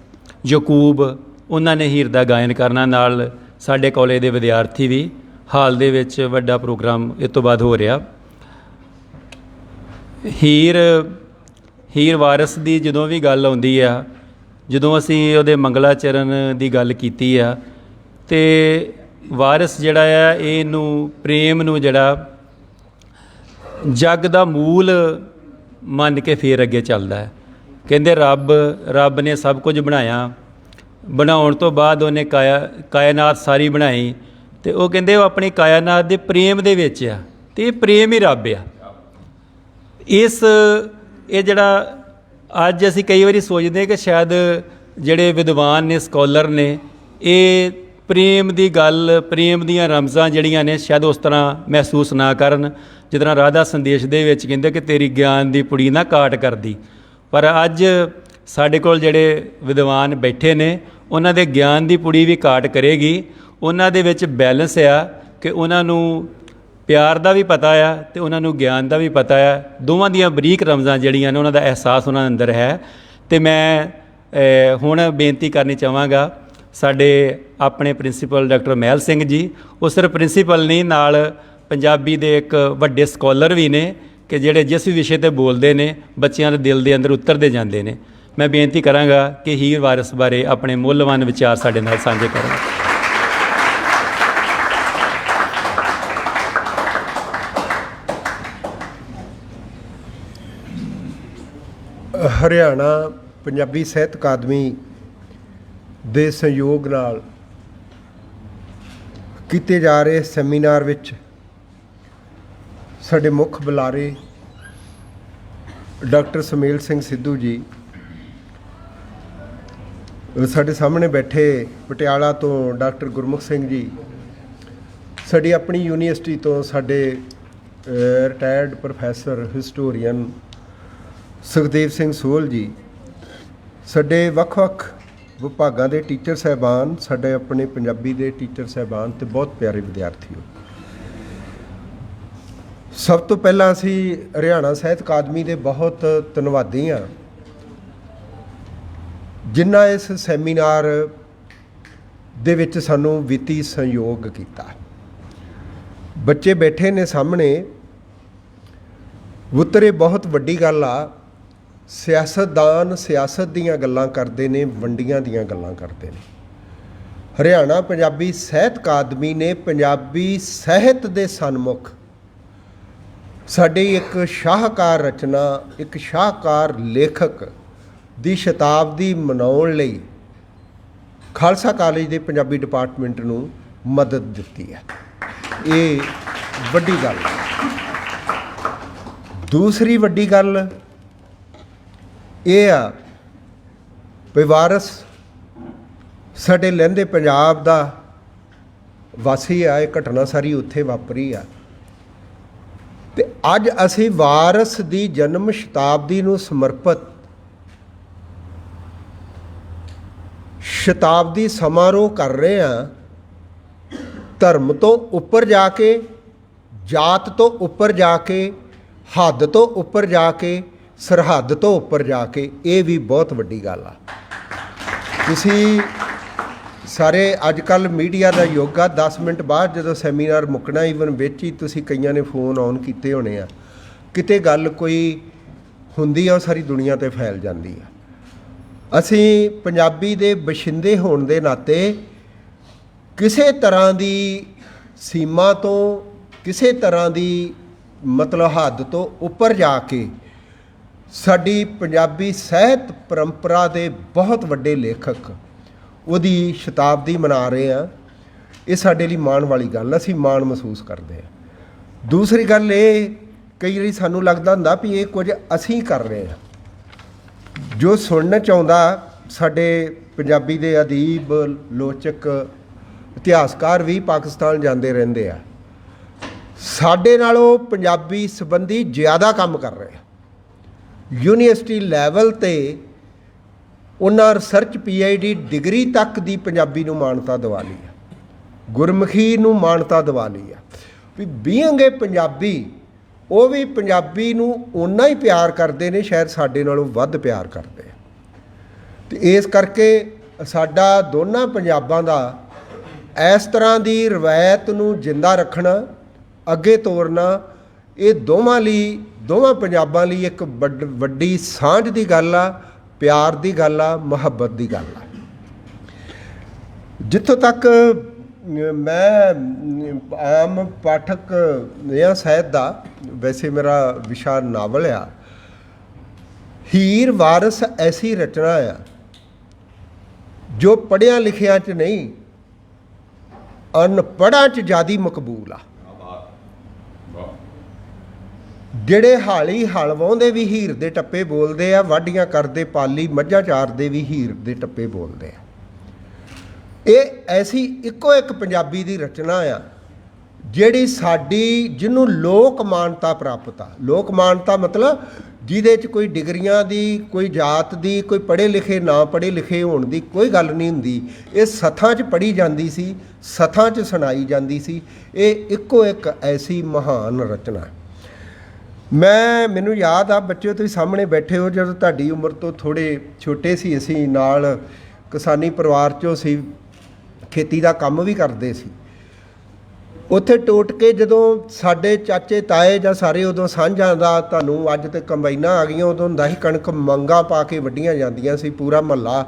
ਯਕੂਬ, ਉਹਨਾਂ ਨੇ ਹੀਰ ਦਾ ਗਾਇਨ ਕਰਨਾ। ਨਾਲ ਸਾਡੇ ਕਾਲਜ ਦੇ ਵਿਦਿਆਰਥੀ ਵੀ। ਹਾਲ ਦੇ ਵਿੱਚ ਵੱਡਾ ਪ੍ਰੋਗਰਾਮ ਇਸ ਤੋਂ ਬਾਅਦ ਹੋ ਰਿਹਾ। ਹੀਰ ਵਾਰਸ ਦੀ ਜਦੋਂ ਵੀ ਗੱਲ ਆਉਂਦੀ ਆ, ਜਦੋਂ ਅਸੀਂ ਉਹਦੇ ਮੰਗਲਾਚਰਨ ਦੀ ਗੱਲ ਕੀਤੀ ਆ, ਅਤੇ ਵਾਰਸ ਜਿਹੜਾ ਆ ਇਹਨੂੰ ਪ੍ਰੇਮ ਨੂੰ ਜਿਹੜਾ ਜੱਗ ਦਾ ਮੂਲ ਮੰਨ ਕੇ ਫਿਰ ਅੱਗੇ ਚੱਲਦਾ ਹੈ। ਕਹਿੰਦੇ ਰੱਬ ਨੇ ਸਭ ਕੁਝ ਬਣਾਇਆ, ਬਣਾਉਣ ਤੋਂ ਬਾਅਦ ਉਹਨੇ ਕਾਇਨਾਤ ਸਾਰੀ ਬਣਾਈ, ਅਤੇ ਉਹ ਕਹਿੰਦੇ ਉਹ ਆਪਣੀ ਕਾਇਨਾਤ ਦੇ ਪ੍ਰੇਮ ਦੇ ਵਿੱਚ ਆ, ਅਤੇ ਇਹ ਪ੍ਰੇਮ ਹੀ ਰੱਬ ਆ। ਇਹ ਜਿਹੜਾ ਅੱਜ ਅਸੀਂ ਕਈ ਵਾਰੀ ਸੋਚਦੇ ਹਾਂ ਕਿ ਸ਼ਾਇਦ ਜਿਹੜੇ ਵਿਦਵਾਨ ਨੇ, ਸਕਾਲਰ ਨੇ, ਇਹ ਪ੍ਰੇਮ ਦੀ ਗੱਲ, ਪ੍ਰੇਮ ਦੀਆਂ ਰਮਜ਼ਾਂ ਜਿਹੜੀਆਂ ਨੇ ਸ਼ਾਇਦ ਉਸ ਤਰ੍ਹਾਂ ਮਹਿਸੂਸ ਨਾ ਕਰਨ, ਜਿਸ ਤਰ੍ਹਾਂ ਰਾਧਾ ਸੰਦੇਸ਼ ਦੇ ਵਿੱਚ ਕਹਿੰਦੇ ਕਿ ਤੇਰੀ ਗਿਆਨ ਦੀ ਪੁੜੀ ਨਾ ਕਾਟ ਕਰਦੀ। ਪਰ ਅੱਜ ਸਾਡੇ ਕੋਲ ਜਿਹੜੇ ਵਿਦਵਾਨ ਬੈਠੇ ਨੇ, ਉਹਨਾਂ ਦੇ ਗਿਆਨ ਦੀ ਪੁੜੀ ਵੀ ਕਾਟ ਕਰੇਗੀ। ਉਹਨਾਂ ਦੇ ਵਿੱਚ ਬੈਲੈਂਸ ਆ ਕਿ ਉਹਨਾਂ ਨੂੰ ਪਿਆਰ ਦਾ ਵੀ ਪਤਾ ਆ ਅਤੇ ਉਹਨਾਂ ਨੂੰ ਗਿਆਨ ਦਾ ਵੀ ਪਤਾ ਆ। ਦੋਵਾਂ ਦੀਆਂ ਬਰੀਕ ਰਮਜ਼ਾਂ ਜਿਹੜੀਆਂ ਨੇ ਉਹਨਾਂ ਦਾ ਅਹਿਸਾਸ ਉਹਨਾਂ ਅੰਦਰ ਹੈ। ਅਤੇ ਮੈਂ ਹੁਣ ਬੇਨਤੀ ਕਰਨੀ ਚਾਹਾਂਗਾ ਸਾਡੇ ਆਪਣੇ ਪ੍ਰਿੰਸੀਪਲ ਡਾਕਟਰ ਮਹਿਲ ਸਿੰਘ ਜੀ, ਉਹ ਸਿਰਫ ਪ੍ਰਿੰਸੀਪਲ ਨਹੀਂ, ਨਾਲ ਪੰਜਾਬੀ ਦੇ ਇੱਕ ਵੱਡੇ ਸਕਾਲਰ ਵੀ ਨੇ ਕਿ ਜਿਹੜੇ ਜਿਸ ਵੀ ਵਿਸ਼ੇ 'ਤੇ ਬੋਲਦੇ ਨੇ ਬੱਚਿਆਂ ਦੇ ਦਿਲ ਦੇ ਅੰਦਰ ਉਤਰਦੇ ਜਾਂਦੇ ਨੇ। ਮੈਂ ਬੇਨਤੀ ਕਰਾਂਗਾ ਕਿ ਹੀਰ ਵਾਰਸ ਬਾਰੇ ਆਪਣੇ ਮੁੱਲਵਾਨ ਵਿਚਾਰ ਸਾਡੇ ਨਾਲ ਸਾਂਝੇ ਕਰਨ। ਹਰਿਆਣਾ ਪੰਜਾਬੀ ਸਾਹਿਤ ਅਕਾਦਮੀ ਦੇ ਸਹਿਯੋਗ ਨਾਲ ਕੀਤੇ ਜਾ ਰਹੇ ਸੈਮੀਨਾਰ ਵਿੱਚ ਸਾਡੇ ਮੁੱਖ ਬੁਲਾਰੇ ਡਾਕਟਰ ਸੁਮੇਲ ਸਿੰਘ ਸਿੱਧੂ ਜੀ, ਸਾਡੇ ਸਾਹਮਣੇ ਬੈਠੇ ਪਟਿਆਲਾ ਤੋਂ ਡਾਕਟਰ ਗੁਰਮੁਖ ਸਿੰਘ ਜੀ, ਸਾਡੀ ਆਪਣੀ ਯੂਨੀਵਰਸਿਟੀ ਤੋਂ ਸਾਡੇ retired professor historian Sukhdev Singh Sohal ਜੀ, ਸਾਡੇ ਵੱਖ-ਵੱਖ ਵਿਭਾਗਾਂ ਦੇ ਟੀਚਰ ਸਾਹਿਬਾਨ, ਸਾਡੇ ਆਪਣੇ ਪੰਜਾਬੀ ਦੇ ਟੀਚਰ ਸਾਹਿਬਾਨ ਅਤੇ ਬਹੁਤ ਪਿਆਰੇ ਵਿਦਿਆਰਥੀਓ। ਸਭ ਤੋਂ ਪਹਿਲਾਂ ਅਸੀਂ ਹਰਿਆਣਾ ਸਾਹਿਤ ਅਕਾਦਮੀ ਦੇ ਬਹੁਤ ਧੰਨਵਾਦੀ ਹਾਂ ਜਿਨ੍ਹਾਂ ਇਸ ਸੈਮੀਨਾਰ ਦੇ ਵਿੱਚ ਸਾਨੂੰ ਵਿੱਤੀ ਸਹਿਯੋਗ ਕੀਤਾ। ਬੱਚੇ ਬੈਠੇ ਨੇ ਸਾਹਮਣੇ, ਪੁੱਤਰ ਬਹੁਤ ਵੱਡੀ ਗੱਲ ਆ। ਸਿਆਸਤਦਾਨ ਸਿਆਸਤ ਦੀਆਂ ਗੱਲਾਂ ਕਰਦੇ ਨੇ, ਵੰਡੀਆਂ ਦੀਆਂ ਗੱਲਾਂ ਕਰਦੇ ਨੇ। ਹਰਿਆਣਾ ਪੰਜਾਬੀ ਸਾਹਿਤ ਅਕਾਦਮੀ ਨੇ ਪੰਜਾਬੀ ਸਾਹਿਤ ਦੇ ਸਨਮੁਖ ਸਾਡੀ ਇੱਕ ਸ਼ਾਹਕਾਰ ਰਚਨਾ, ਇੱਕ ਸ਼ਾਹਕਾਰ ਲੇਖਕ ਦੀ ਸ਼ਤਾਬਦੀ ਮਨਾਉਣ ਲਈ ਖਾਲਸਾ ਕਾਲਜ ਦੇ ਪੰਜਾਬੀ ਡਿਪਾਰਟਮੈਂਟ ਨੂੰ ਮਦਦ ਦਿੱਤੀ ਹੈ। ਇਹ ਵੱਡੀ ਗੱਲ ਹੈ। ਦੂਸਰੀ ਵੱਡੀ ਗੱਲ ਇਹ ਆ ਵੀ ਵਾਰਸ ਸਾਡੇ ਲਹਿੰਦੇ ਪੰਜਾਬ ਦਾ ਵਾਸੀ ਆ। ਇਹ ਘਟਨਾ ਸਾਰੀ ਉੱਥੇ ਵਾਪਰੀ ਆ ਅਤੇ ਅੱਜ ਅਸੀਂ ਵਾਰਸ ਦੀ ਜਨਮ ਸ਼ਤਾਬਦੀ ਨੂੰ ਸਮਰਪਿਤ ਸ਼ਤਾਬਦੀ ਸਮਾਰੋਹ ਕਰ ਰਹੇ ਹਾਂ ਧਰਮ ਤੋਂ ਉੱਪਰ ਜਾ ਕੇ, ਜਾਤ ਤੋਂ ਉੱਪਰ ਜਾ ਕੇ, ਹੱਦ ਤੋਂ ਉੱਪਰ ਜਾ ਕੇ, ਸਰਹੱਦ ਤੋਂ ਉੱਪਰ ਜਾ ਕੇ। ਇਹ ਵੀ ਬਹੁਤ ਵੱਡੀ ਗੱਲ ਆ। ਤੁਸੀਂ ਸਾਰੇ ਅੱਜ ਕੱਲ੍ਹ ਮੀਡੀਆ ਦਾ ਯੁੱਗ ਆ, 10 ਮਿੰਟ ਬਾਅਦ ਜਦੋਂ ਸੈਮੀਨਾਰ ਮੁੱਕਣਾ ਈਵਨ ਵਿੱਚ ਹੀ ਤੁਸੀਂ ਕਈਆਂ ਨੇ ਫੋਨ ਔਨ ਕੀਤੇ ਹੋਣੇ ਆ, ਕਿਤੇ ਗੱਲ ਕੋਈ ਹੁੰਦੀ ਆ ਉਹ ਸਾਰੀ ਦੁਨੀਆ 'ਤੇ ਫੈਲ ਜਾਂਦੀ ਆ। ਅਸੀਂ ਪੰਜਾਬੀ ਦੇ ਬਸ਼ਿੰਦੇ ਹੋਣ ਦੇ ਨਾਤੇ ਕਿਸੇ ਤਰ੍ਹਾਂ ਦੀ ਸੀਮਾ ਤੋਂ, ਕਿਸੇ ਤਰ੍ਹਾਂ ਦੀ ਮਤਲਬ ਹੱਦ ਤੋਂ ਉੱਪਰ ਜਾ ਕੇ ਸਾਡੀ ਪੰਜਾਬੀ ਸਾਹਿਤ ਪਰੰਪਰਾ ਦੇ ਬਹੁਤ ਵੱਡੇ ਲੇਖਕ ਉਹਦੀ ਸ਼ਤਾਬਦੀ ਮਨਾ ਰਹੇ ਆ। ਇਹ ਸਾਡੇ ਲਈ ਮਾਣ ਵਾਲੀ ਗੱਲ, ਅਸੀਂ ਮਾਣ ਮਹਿਸੂਸ ਕਰਦੇ ਹਾਂ। ਦੂਸਰੀ ਗੱਲ ਇਹ, ਕਈ ਵਾਰੀ ਸਾਨੂੰ ਲੱਗਦਾ ਹੁੰਦਾ ਵੀ ਇਹ ਕੁਝ ਅਸੀਂ ਕਰ ਰਹੇ ਹਾਂ। ਜੋ ਸੁਣਨਾ ਚਾਹੁੰਦਾ, ਸਾਡੇ ਪੰਜਾਬੀ ਦੇ ਅਦੀਬ, ਲੋਚਕ, ਇਤਿਹਾਸਕਾਰ ਵੀ ਪਾਕਿਸਤਾਨ ਜਾਂਦੇ ਰਹਿੰਦੇ ਆ, ਸਾਡੇ ਨਾਲੋਂ ਪੰਜਾਬੀ ਸੰਬੰਧੀ ਜ਼ਿਆਦਾ ਕੰਮ ਕਰ ਰਹੇ ਆ। ਯੂਨੀਵਰਸਿਟੀ ਲੈਵਲ 'ਤੇ ਉਹਨਾਂ ਰਿਸਰਚ PhD ਡਿਗਰੀ ਤੱਕ ਦੀ ਪੰਜਾਬੀ ਨੂੰ ਮਾਨਤਾ ਦਿਵਾ ਲਈ ਆ, ਗੁਰਮੁਖੀ ਨੂੰ ਮਾਨਤਾ ਦਿਵਾ ਲਈ ਆ ਵੀ ਬੀਇੰਗ ਏ ਪੰਜਾਬੀ, ਉਹ ਵੀ ਪੰਜਾਬੀ ਨੂੰ ਓਨਾ ਹੀ ਪਿਆਰ ਕਰਦੇ ਨੇ, ਸ਼ਾਇਦ ਸਾਡੇ ਨਾਲੋਂ ਵੱਧ ਪਿਆਰ ਕਰਦੇ ਆ। ਅਤੇ ਇਸ ਕਰਕੇ ਸਾਡਾ ਦੋਨਾਂ ਪੰਜਾਬਾਂ ਦਾ ਇਸ ਤਰ੍ਹਾਂ ਦੀ ਰਵਾਇਤ ਨੂੰ ਜਿੰਦਾ ਰੱਖਣਾ, ਅੱਗੇ ਤੋਰਨਾ, ਇਹ ਦੋਵਾਂ ਪੰਜਾਬਾਂ ਲਈ ਇੱਕ ਵੱਡੀ ਸਾਂਝ ਦੀ ਗੱਲ ਆ, ਪਿਆਰ ਦੀ ਗੱਲ ਆ, ਮੁਹੱਬਤ ਦੀ ਗੱਲ ਆ। ਜਿੱਥੋਂ ਤੱਕ ਮੈਂ ਆਮ ਪਾਠਕ ਜਾਂ ਸਾਹਿਤ ਦਾ, ਵੈਸੇ ਮੇਰਾ ਵਿਸ਼ਾ ਨਾਵਲ ਆ, ਹੀਰ ਵਾਰਸ ਐਸੀ ਰਚਨਾ ਆ ਜੋ ਪੜ੍ਹਿਆਂ ਲਿਖਿਆਂ 'ਚ ਨਹੀਂ, ਅਨਪੜ੍ਹਾਂ 'ਚ ਜ਼ਿਆਦਾ ਮਕਬੂਲ ਆ। ਜਿਹੜੇ ਹਾਲੀ ਹਲ ਵਾਹੁੰਦੇ ਵੀ ਹੀਰ ਦੇ ਟੱਪੇ ਬੋਲਦੇ ਆ, ਵਾਢੀਆਂ ਕਰਦੇ ਪਾਲੀ ਮੱਝਾਂ ਚਾਰਦੇ ਵੀ ਹੀਰ ਦੇ ਟੱਪੇ ਬੋਲਦੇ ਆ। ਇਹ ਐਸੀ ਇੱਕੋ ਇੱਕ ਪੰਜਾਬੀ ਦੀ ਰਚਨਾ ਆ ਜਿਹੜੀ ਸਾਡੀ, ਜਿਹਨੂੰ ਲੋਕ ਮਾਨਤਾ ਪ੍ਰਾਪਤ ਆ। ਲੋਕ ਮਾਨਤਾ ਮਤਲਬ ਜਿਹਦੇ 'ਚ ਕੋਈ ਡਿਗਰੀਆਂ ਦੀ, ਕੋਈ ਜਾਤ ਦੀ, ਕੋਈ ਪੜ੍ਹੇ ਲਿਖੇ ਨਾ ਪੜ੍ਹੇ ਲਿਖੇ ਹੋਣ ਦੀ ਕੋਈ ਗੱਲ ਨਹੀਂ ਹੁੰਦੀ। ਇਹ ਸਥਾਂ 'ਚ ਪੜ੍ਹੀ ਜਾਂਦੀ ਸੀ, ਸਥਾਂ 'ਚ ਸੁਣਾਈ ਜਾਂਦੀ ਸੀ। ਇਹ ਇੱਕੋ ਇੱਕ ਐਸੀ ਮਹਾਨ ਰਚਨਾ। ਮੈਨੂੰ ਯਾਦ ਆ, ਬੱਚਿਓ ਤੁਸੀਂ ਸਾਹਮਣੇ ਬੈਠੇ ਹੋ, ਜਦੋਂ ਤੁਹਾਡੀ ਉਮਰ ਤੋਂ ਥੋੜ੍ਹੇ ਛੋਟੇ ਸੀ, ਅਸੀਂ ਨਾਲ ਕਿਸਾਨੀ ਪਰਿਵਾਰ 'ਚੋਂ ਸੀ, ਖੇਤੀ ਦਾ ਕੰਮ ਵੀ ਕਰਦੇ ਸੀ। ਉੱਥੇ ਟੋਟ ਕੇ ਜਦੋਂ ਸਾਡੇ ਚਾਚੇ ਤਾਏ ਜਾਂ ਸਾਰੇ ਉਦੋਂ ਸਾਂਝਾਂ ਦਾ, ਤੁਹਾਨੂੰ ਅੱਜ ਤੇ ਕੰਬਾਈਨਾਂ ਆ ਗਈਆਂ, ਉਦੋਂ ਹੁੰਦਾ ਸੀ ਕਣਕ ਮੰਗਾਂ ਪਾ ਕੇ ਵੱਢੀਆਂ ਜਾਂਦੀਆਂ ਸੀ। ਪੂਰਾ ਮਹੱਲਾ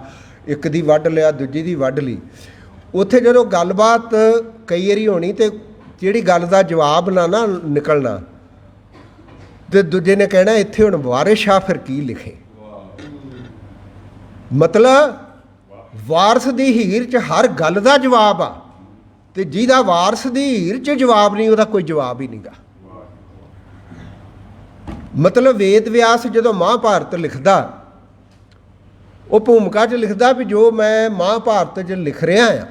ਇੱਕ ਦੀ ਵੱਢ ਲਿਆ, ਦੂਜੀ ਦੀ ਵੱਢ ਲਈ। ਉੱਥੇ ਜਦੋਂ ਗੱਲਬਾਤ ਕਈ ਵਾਰੀ ਹੋਣੀ ਤੇ ਜਿਹੜੀ ਗੱਲ ਦਾ ਜਵਾਬ ਨਾ ਨਿਕਲਣਾ, ਤੇ ਦੂਜੇ ਨੇ ਕਹਿਣਾ ਇੱਥੇ ਹੁਣ ਵਾਰਿਸ ਸ਼ਾਹ ਫਿਰ ਕੀ ਲਿਖੇ। ਮਤਲਬ ਵਾਰਸ ਦੀ ਹੀਰ 'ਚ ਹਰ ਗੱਲ ਦਾ ਜਵਾਬ ਆ, ਤੇ ਜਿਹਦਾ ਵਾਰਸ ਦੀ ਹੀਰ 'ਚ ਜਵਾਬ ਨਹੀਂ, ਉਹਦਾ ਕੋਈ ਜਵਾਬ ਹੀ ਨਹੀਂਗਾ। ਮਤਲਬ ਵੇਦ ਵਿਆਸ ਜਦੋਂ ਮਹਾਭਾਰਤ ਲਿਖਦਾ, ਉਹ ਭੂਮਿਕਾ 'ਚ ਲਿਖਦਾ ਵੀ ਜੋ ਮੈਂ ਮਹਾਭਾਰਤ 'ਚ ਲਿਖ ਰਿਹਾ ਆ,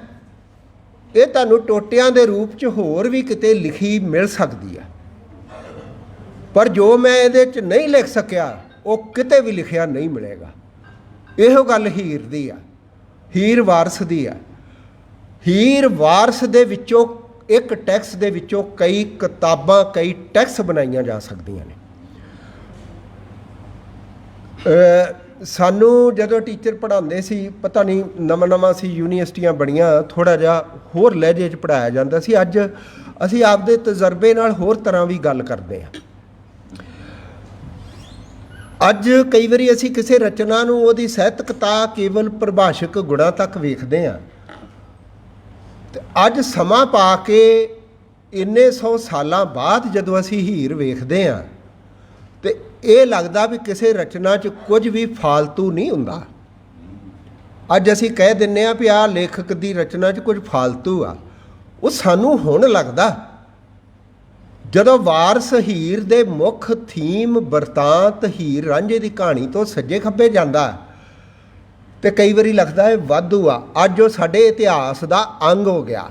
ਇਹ ਤੁਹਾਨੂੰ ਟੋਟਿਆਂ ਦੇ ਰੂਪ 'ਚ ਹੋਰ ਵੀ ਕਿਤੇ ਲਿਖੀ ਮਿਲ ਸਕਦੀ ਆ, ਪਰ ਜੋ ਮੈਂ ਇਹਦੇ 'ਚ ਨਹੀਂ ਲਿਖ ਸਕਿਆ ਉਹ ਕਿਤੇ ਵੀ ਲਿਖਿਆ ਨਹੀਂ ਮਿਲੇਗਾ। ਇਹੋ ਗੱਲ ਹੀਰ ਦੀ ਆ, ਹੀਰ ਵਾਰਸ ਦੀ ਆ। ਹੀਰ ਵਾਰਸ ਦੇ ਵਿੱਚੋਂ ਇੱਕ ਟੈਕਸ ਦੇ ਵਿੱਚੋਂ ਕਈ ਕਿਤਾਬਾਂ, ਕਈ ਟੈਕਸ ਬਣਾਈਆਂ ਜਾ ਸਕਦੀਆਂ ਨੇ। ਸਾਨੂੰ ਜਦੋਂ ਟੀਚਰ ਪੜ੍ਹਾਉਂਦੇ ਸੀ, ਪਤਾ ਨਹੀਂ ਨਵਾਂ ਸੀ, ਯੂਨੀਵਰਸਿਟੀਆਂ ਬਣੀਆਂ, ਥੋੜ੍ਹਾ ਜਿਹਾ ਹੋਰ ਲਹਿਜੇ 'ਚ ਪੜ੍ਹਾਇਆ ਜਾਂਦਾ ਸੀ। ਅੱਜ ਅਸੀਂ ਆਪਦੇ ਤਜਰਬੇ ਨਾਲ ਹੋਰ ਤਰ੍ਹਾਂ ਵੀ ਗੱਲ ਕਰਦੇ ਹਾਂ। ਅੱਜ ਕਈ ਵਾਰੀ ਅਸੀਂ ਕਿਸੇ ਰਚਨਾ ਨੂੰ, ਉਹਦੀ ਸਾਹਿਤਕਤਾ ਕੇਵਲ ਪਰਿਭਾਸ਼ਕ ਗੁਣਾਂ ਤੱਕ ਵੇਖਦੇ ਹਾਂ, ਤੇ ਅੱਜ ਸਮਾਂ ਪਾ ਕੇ ਇੰਨੇ 100 ਸਾਲਾਂ ਬਾਅਦ ਜਦੋਂ ਅਸੀਂ ਹੀਰ ਵੇਖਦੇ ਹਾਂ, ਤੇ ਇਹ ਲੱਗਦਾ ਵੀ ਕਿਸੇ ਰਚਨਾ 'ਚ ਕੁਝ ਵੀ ਫਾਲਤੂ ਨਹੀਂ ਹੁੰਦਾ। ਅੱਜ ਅਸੀਂ ਕਹਿ ਦਿੰਦੇ ਹਾਂ ਵੀ ਆਹ ਲੇਖਕ ਦੀ ਰਚਨਾ 'ਚ ਕੁਝ ਫਾਲਤੂ ਆ। ਉਹ ਸਾਨੂੰ ਹੁਣ ਲੱਗਦਾ ਜਦੋਂ ਵਾਰਸ ਹੀਰ ਦੇ ਮੁੱਖ ਥੀਮ ਬਰਤਾਂਤ ਹੀਰ ਰਾਂਝੇ ਦੀ ਕਹਾਣੀ ਤੋਂ ਸੱਜੇ ਖੱਬੇ ਜਾਂਦਾ, ਤੇ ਕਈ ਵਾਰੀ ਲੱਗਦਾ ਹੈ ਵਾਧੂ ਆ। ਅੱਜ ਉਹ ਸਾਡੇ ਇਤਿਹਾਸ ਦਾ ਅੰਗ ਹੋ ਗਿਆ,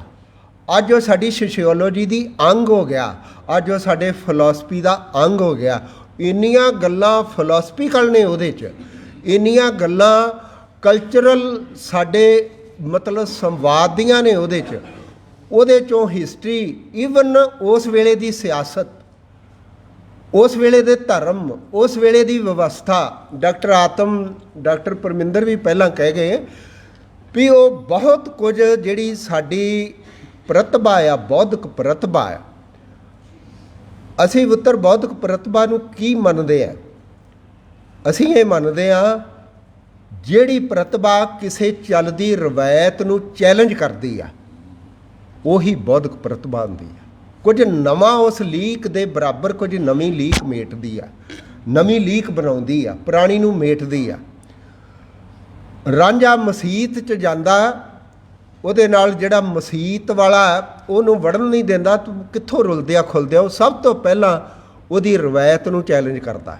ਅੱਜ ਉਹ ਸਾਡੀ ਸੋਸ਼ੀਓਲੋਜੀ ਦੀ ਅੰਗ ਹੋ ਗਿਆ, ਅੱਜ ਉਹ ਸਾਡੇ ਫਿਲਾਸਫੀ ਦਾ ਅੰਗ ਹੋ ਗਿਆ। ਇੰਨੀਆਂ ਗੱਲਾਂ ਫਿਲਾਸਫੀਕਲ ਨੇ ਉਹਦੇ 'ਚ, ਇੰਨੀਆਂ ਗੱਲਾਂ ਕਲਚਰਲ ਸਾਡੇ ਮਤਲਬ ਸੰਵਾਦੀਆਂ ਨੇ ਉਹਦੇ ਚੋਂ ਹਿਸਟਰੀ, ਈਵਨ ਉਸ ਵੇਲੇ ਦੀ ਸਿਆਸਤ, ਉਸ ਵੇਲੇ ਦੇ ਧਰਮ, ਉਸ ਵੇਲੇ ਦੀ ਵਿਵਸਥਾ। ਡਾਕਟਰ ਪਰਮਿੰਦਰ ਵੀ ਪਹਿਲਾਂ ਕਹਿ ਗਏ ਵੀ ਉਹ ਬਹੁਤ ਕੁਝ ਜਿਹੜੀ ਸਾਡੀ ਪ੍ਰਤਿਭਾ ਆ, ਬੌਧਿਕ ਪ੍ਰਤਿਭਾ ਆ, ਅਸੀਂ ਉੱਤਰ ਬੌਧਿਕ ਪ੍ਰਤਿਭਾ ਨੂੰ ਕੀ ਮੰਨਦੇ ਆ? ਅਸੀਂ ਇਹ ਮੰਨਦੇ ਹਾਂ ਜਿਹੜੀ ਪ੍ਰਤਿਭਾ ਕਿਸੇ ਚੱਲਦੀ ਰਵਾਇਤ ਨੂੰ ਚੈਲੰਜ ਕਰਦੀ ਆ, ਉਹੀ ਬੌਧਿਕ ਪ੍ਰਤਿਭਾ ਹੁੰਦੀ ਆ। ਕੁਝ ਨਵਾਂ ਉਸ ਲੀਕ ਦੇ ਬਰਾਬਰ ਕੁਝ ਨਵੀਂ ਲੀਕ ਮੇਟਦੀ ਆ, ਨਵੀਂ ਲੀਕ ਬਣਾਉਂਦੀ ਆ, ਪੁਰਾਣੀ ਨੂੰ ਮੇਟਦੀ ਆ। ਰਾਂਝਾ ਮਸੀਤ 'ਚ ਜਾਂਦਾ, ਉਹਦੇ ਨਾਲ ਜਿਹੜਾ ਮਸੀਤ ਵਾਲਾ ਉਹਨੂੰ ਵੜਨ ਨਹੀਂ ਦਿੰਦਾ, ਤੂੰ ਕਿੱਥੋਂ ਰੁਲਦਿਆ ਖੁੱਲਦਿਆ, ਉਹ ਸਭ ਤੋਂ ਪਹਿਲਾਂ ਉਹਦੀ ਰਵਾਇਤ ਨੂੰ ਚੈਲੰਜ ਕਰਦਾ।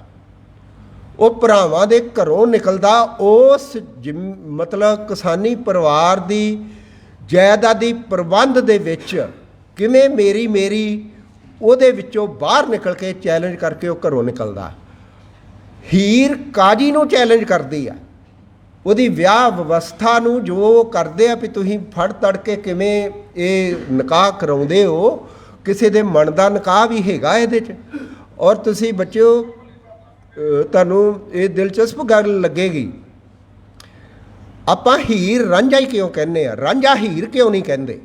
ਉਹ ਭਰਾਵਾਂ ਦੇ ਘਰੋਂ ਨਿਕਲਦਾ, ਉਸ ਮਤਲਬ ਕਿਸਾਨੀ ਪਰਿਵਾਰ ਦੀ ਜਾਇਦਾਦੀ ਪ੍ਰਬੰਧ ਦੇ ਵਿੱਚ ਕਿਵੇਂ ਮੇਰੀ ਉਹਦੇ ਵਿੱਚੋਂ ਬਾਹਰ ਨਿਕਲ ਕੇ ਚੈਲੰਜ ਕਰਕੇ ਉਹ ਘਰੋਂ ਨਿਕਲਦਾ। ਹੀਰ ਕਾਜੀ ਨੂੰ ਚੈਲੰਜ ਕਰਦੀ ਆ, ਉਹਦੀ ਵਿਆਹ ਵਿਵਸਥਾ ਨੂੰ ਜੋ ਕਰਦੇ ਆ ਵੀ ਤੁਸੀਂ ਫੜ ਤੜ ਕੇ ਕਿਵੇਂ ਇਹ ਨਿਕਾਹ ਕਰਾਉਂਦੇ ਹੋ, ਕਿਸੇ ਦੇ ਮਨ ਦਾ ਨਿਕਾਹ ਵੀ ਹੈਗਾ ਇਹਦੇ 'ਚ। ਔਰ ਤੁਸੀਂ ਬੱਚਿਓ, ਤੁਹਾਨੂੰ ਇਹ ਦਿਲਚਸਪ ਗੱਲ ਲੱਗੇਗੀ, ਆਪਾਂ ਹੀਰ ਰਾਂਝਾ ਹੀ ਕਿਉਂ ਕਹਿੰਦੇ ਆ? ਰਾਂਝਾ ਹੀਰ ਕਿਉਂ ਨਹੀਂ ਕਹਿੰਦੇ?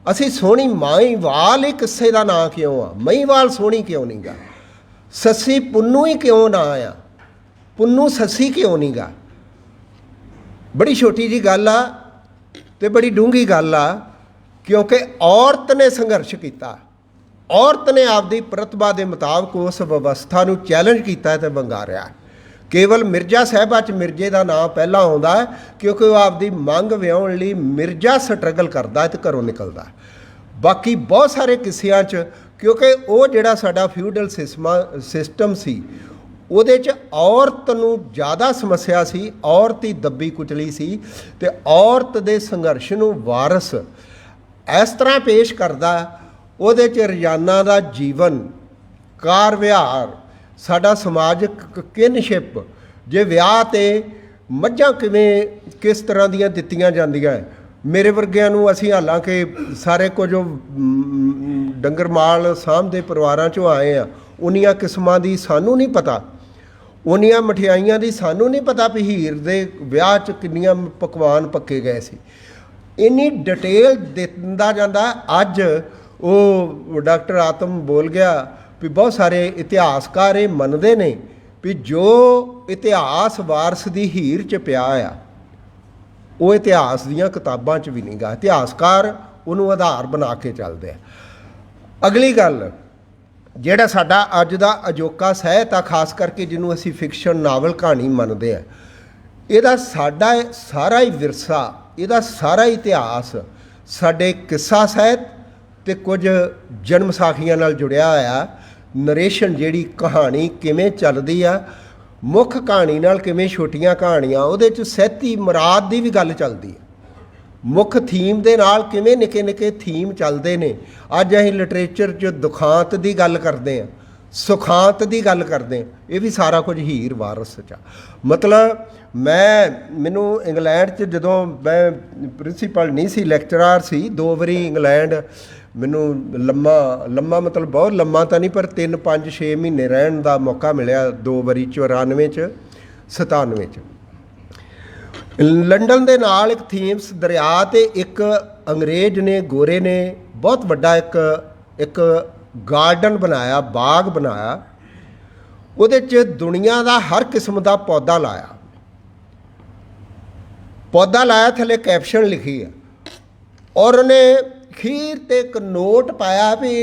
ਅਸੀਂ ਸੋਹਣੀ ਮਹੀਵਾਲ ਇਹ ਕਿੱਸੇ ਦਾ ਨਾਂ ਕਿਉਂ ਆ? ਮਹੀਵਾਲ ਸੋਹਣੀ ਕਿਉਂ ਨਹੀਂ ਗਾ? ਸੱਸੀ ਪੁੰਨੂ ਹੀ ਕਿਉਂ ਨਾ ਆ? ਪੁੰਨੂ ਸੱਸੀ ਕਿਉਂ ਨਹੀਂ ਗਾ? ਬੜੀ ਛੋਟੀ ਜੀ ਗੱਲ ਆ ਤੇ ਬੜੀ ਡੂੰਘੀ ਗੱਲ ਆ, ਕਿਉਂਕਿ ਔਰਤ ਨੇ ਸੰਘਰਸ਼ ਕੀਤਾ, ਔਰਤ ਨੇ ਆਪਦੀ ਪ੍ਰਤਿਭਾ ਦੇ ਮੁਤਾਬਕ ਉਸ ਵਿਵਸਥਾ ਨੂੰ ਚੈਲੰਜ ਕੀਤਾ ਤੇ ਵੰਗਾਰਿਆ। ਕੇਵਲ ਮਿਰਜ਼ਾ ਸਾਹਿਬਾ 'ਚ ਮਿਰਜ਼ੇ ਦਾ ਨਾਂ ਪਹਿਲਾਂ ਆਉਂਦਾ ਕਿਉਂਕਿ ਉਹ ਆਪਦੀ ਮੰਗ ਵਿਆਉਣ ਲਈ ਮਿਰਜ਼ਾ ਸਟਰਗਲ ਕਰਦਾ ਤੇ ਘਰੋਂ ਨਿਕਲਦਾ। ਬਾਕੀ ਬਹੁਤ ਸਾਰੇ ਕਿੱਸਿਆਂ 'ਚ, ਕਿਉਂਕਿ ਉਹ ਜਿਹੜਾ ਸਾਡਾ ਫਿਊਡਲ ਸਿਸਟਮ ਸੀ, ਉਹਦੇ 'ਚ ਔਰਤ ਨੂੰ ਜ਼ਿਆਦਾ ਸਮੱਸਿਆ ਸੀ, ਔਰਤ ਹੀ ਦੱਬੀ ਕੁਚਲੀ ਸੀ। ਤੇ ਔਰਤ ਦੇ ਸੰਘਰਸ਼ ਨੂੰ ਵਾਰਸ ਇਸ ਤਰ੍ਹਾਂ ਪੇਸ਼ ਕਰਦਾ, ਉਹਦੇ 'ਚ ਰੋਜ਼ਾਨਾ ਦਾ ਜੀਵਨ, ਕਾਰ ਵਿਹਾਰ, ਸਾਡਾ ਸਮਾਜਿਕ ਕਿਨਸ਼ਿਪ, ਜੇ ਵਿਆਹ 'ਤੇ ਮੱਝਾਂ ਕਿਸ ਤਰ੍ਹਾਂ ਦੀਆਂ ਦਿੱਤੀਆਂ ਜਾਂਦੀਆਂ। ਮੇਰੇ ਵਰਗਿਆਂ ਨੂੰ, ਅਸੀਂ ਹਾਲਾਂਕਿ ਸਾਰੇ ਕੁਝ ਡੰਗਰ ਮਾਲ ਸਾਂਭਦੇ ਪਰਿਵਾਰਾਂ 'ਚੋਂ ਆਏ ਆ, ਉਨੀਆਂ ਕਿਸਮਾਂ ਦੀ ਸਾਨੂੰ ਨਹੀਂ ਪਤਾ, ਉਨੀਆਂ ਮਠਿਆਈਆਂ ਦੀ ਸਾਨੂੰ ਨਹੀਂ ਪਤਾ ਵੀ ਹੀਰ ਦੇ ਵਿਆਹ 'ਚ ਕਿੰਨੀਆਂ ਪਕਵਾਨ ਪੱਕੇ ਗਏ ਸੀ। ਇੰਨੀ ਡਿਟੇਲ ਦਿੰਦਾ ਜਾਂਦਾ। ਅੱਜ ਉਹ ਡਾਕਟਰ ਆਤਮ ਬੋਲ ਗਿਆ ਵੀ ਬਹੁਤ ਸਾਰੇ ਇਤਿਹਾਸਕਾਰ ਇਹ ਮੰਨਦੇ ਨੇ ਵੀ ਜੋ ਇਤਿਹਾਸ ਵਾਰਸ ਦੀ ਹੀਰ 'ਚ ਪਿਆ ਆ, ਉਹ ਇਤਿਹਾਸ ਦੀਆਂ ਕਿਤਾਬਾਂ 'ਚ ਵੀ ਨਹੀਂ ਗਾ। ਇਤਿਹਾਸਕਾਰ ਉਹਨੂੰ ਆਧਾਰ ਬਣਾ ਕੇ ਚੱਲਦੇ ਆ। ਅਗਲੀ ਗੱਲ, ਜਿਹੜਾ ਸਾਡਾ ਅੱਜ ਦਾ ਅਜੋਕਾ ਸਾਹਿਤ ਆ, ਖਾਸ ਕਰਕੇ ਜਿਹਨੂੰ ਅਸੀਂ ਫਿਕਸ਼ਨ, ਨਾਵਲ, ਕਹਾਣੀ ਮੰਨਦੇ ਆ, ਇਹਦਾ ਸਾਡਾ ਸਾਰਾ ਹੀ ਵਿਰਸਾ, ਇਹਦਾ ਸਾਰਾ ਇਤਿਹਾਸ ਸਾਡੇ ਕਿੱਸਾ ਸਾਹਿਤ ਤੇ ਕੁਝ ਜਨਮ ਸਾਖੀਆਂ ਨਾਲ ਜੁੜਿਆ ਹੋਇਆ। ਨਰੇਸ਼ਨ, ਜਿਹੜੀ ਕਹਾਣੀ ਕਿਵੇਂ ਚੱਲਦੀ ਆ, ਮੁੱਖ ਕਹਾਣੀ ਨਾਲ ਕਿਵੇਂ ਛੋਟੀਆਂ ਕਹਾਣੀਆਂ, ਉਹਦੇ 'ਚ ਸਹਿਤੀ ਮੁਰਾਦ ਦੀ ਵੀ ਗੱਲ ਚੱਲਦੀ ਹੈ। ਮੁੱਖ ਥੀਮ ਦੇ ਨਾਲ ਕਿਵੇਂ ਨਿੱਕੇ ਨਿੱਕੇ ਥੀਮ ਚੱਲਦੇ ਨੇ। ਅੱਜ ਅਸੀਂ ਲਿਟਰੇਚਰ 'ਚ ਦੁਖਾਂਤ ਦੀ ਗੱਲ ਕਰਦੇ ਹਾਂ, ਸੁਖਾਂਤ ਦੀ ਗੱਲ ਕਰਦੇ ਹਾਂ, ਇਹ ਵੀ ਸਾਰਾ ਕੁਝ ਹੀਰ ਵਾਰਸ 'ਚ ਆ। ਮਤਲਬ ਮੈਨੂੰ ਇੰਗਲੈਂਡ 'ਚ ਜਦੋਂ ਮੈਂ ਪ੍ਰਿੰਸੀਪਲ ਨਹੀਂ ਸੀ, ਲੈਕਚਰਾਰ ਸੀ, 2 ਵਾਰੀ ਇੰਗਲੈਂਡ ਮੈਨੂੰ ਲੰਮਾ ਮਤਲਬ ਬਹੁਤ ਲੰਮਾ ਤਾਂ ਨਹੀਂ, ਪਰ 3, 5, 6 ਮਹੀਨੇ ਰਹਿਣ ਦਾ ਮੌਕਾ ਮਿਲਿਆ 2 ਵਾਰੀ, 94 'ਚ 97 'ਚ। ਲੰਡਨ ਦੇ ਨਾਲ ਇੱਕ ਥੀਮਸ ਦਰਿਆ ਤੇ ਇੱਕ ਅੰਗਰੇਜ਼ ਨੇ, ਗੋਰੇ ਨੇ ਬਹੁਤ ਵੱਡਾ ਇੱਕ ਗਾਰਡਨ ਬਣਾਇਆ, ਬਾਗ ਬਣਾਇਆ। ਉਹਦੇ 'ਚ ਦੁਨੀਆ ਦਾ ਹਰ ਕਿਸਮ ਦਾ ਪੌਦਾ ਲਾਇਆ, ਥੱਲੇ ਕੈਪਸ਼ਨ ਲਿਖੀ ਆ, ਔਰ ਉਹਨੇ ਅਖੀਰ 'ਤੇ ਇੱਕ ਨੋਟ ਪਾਇਆ ਵੀ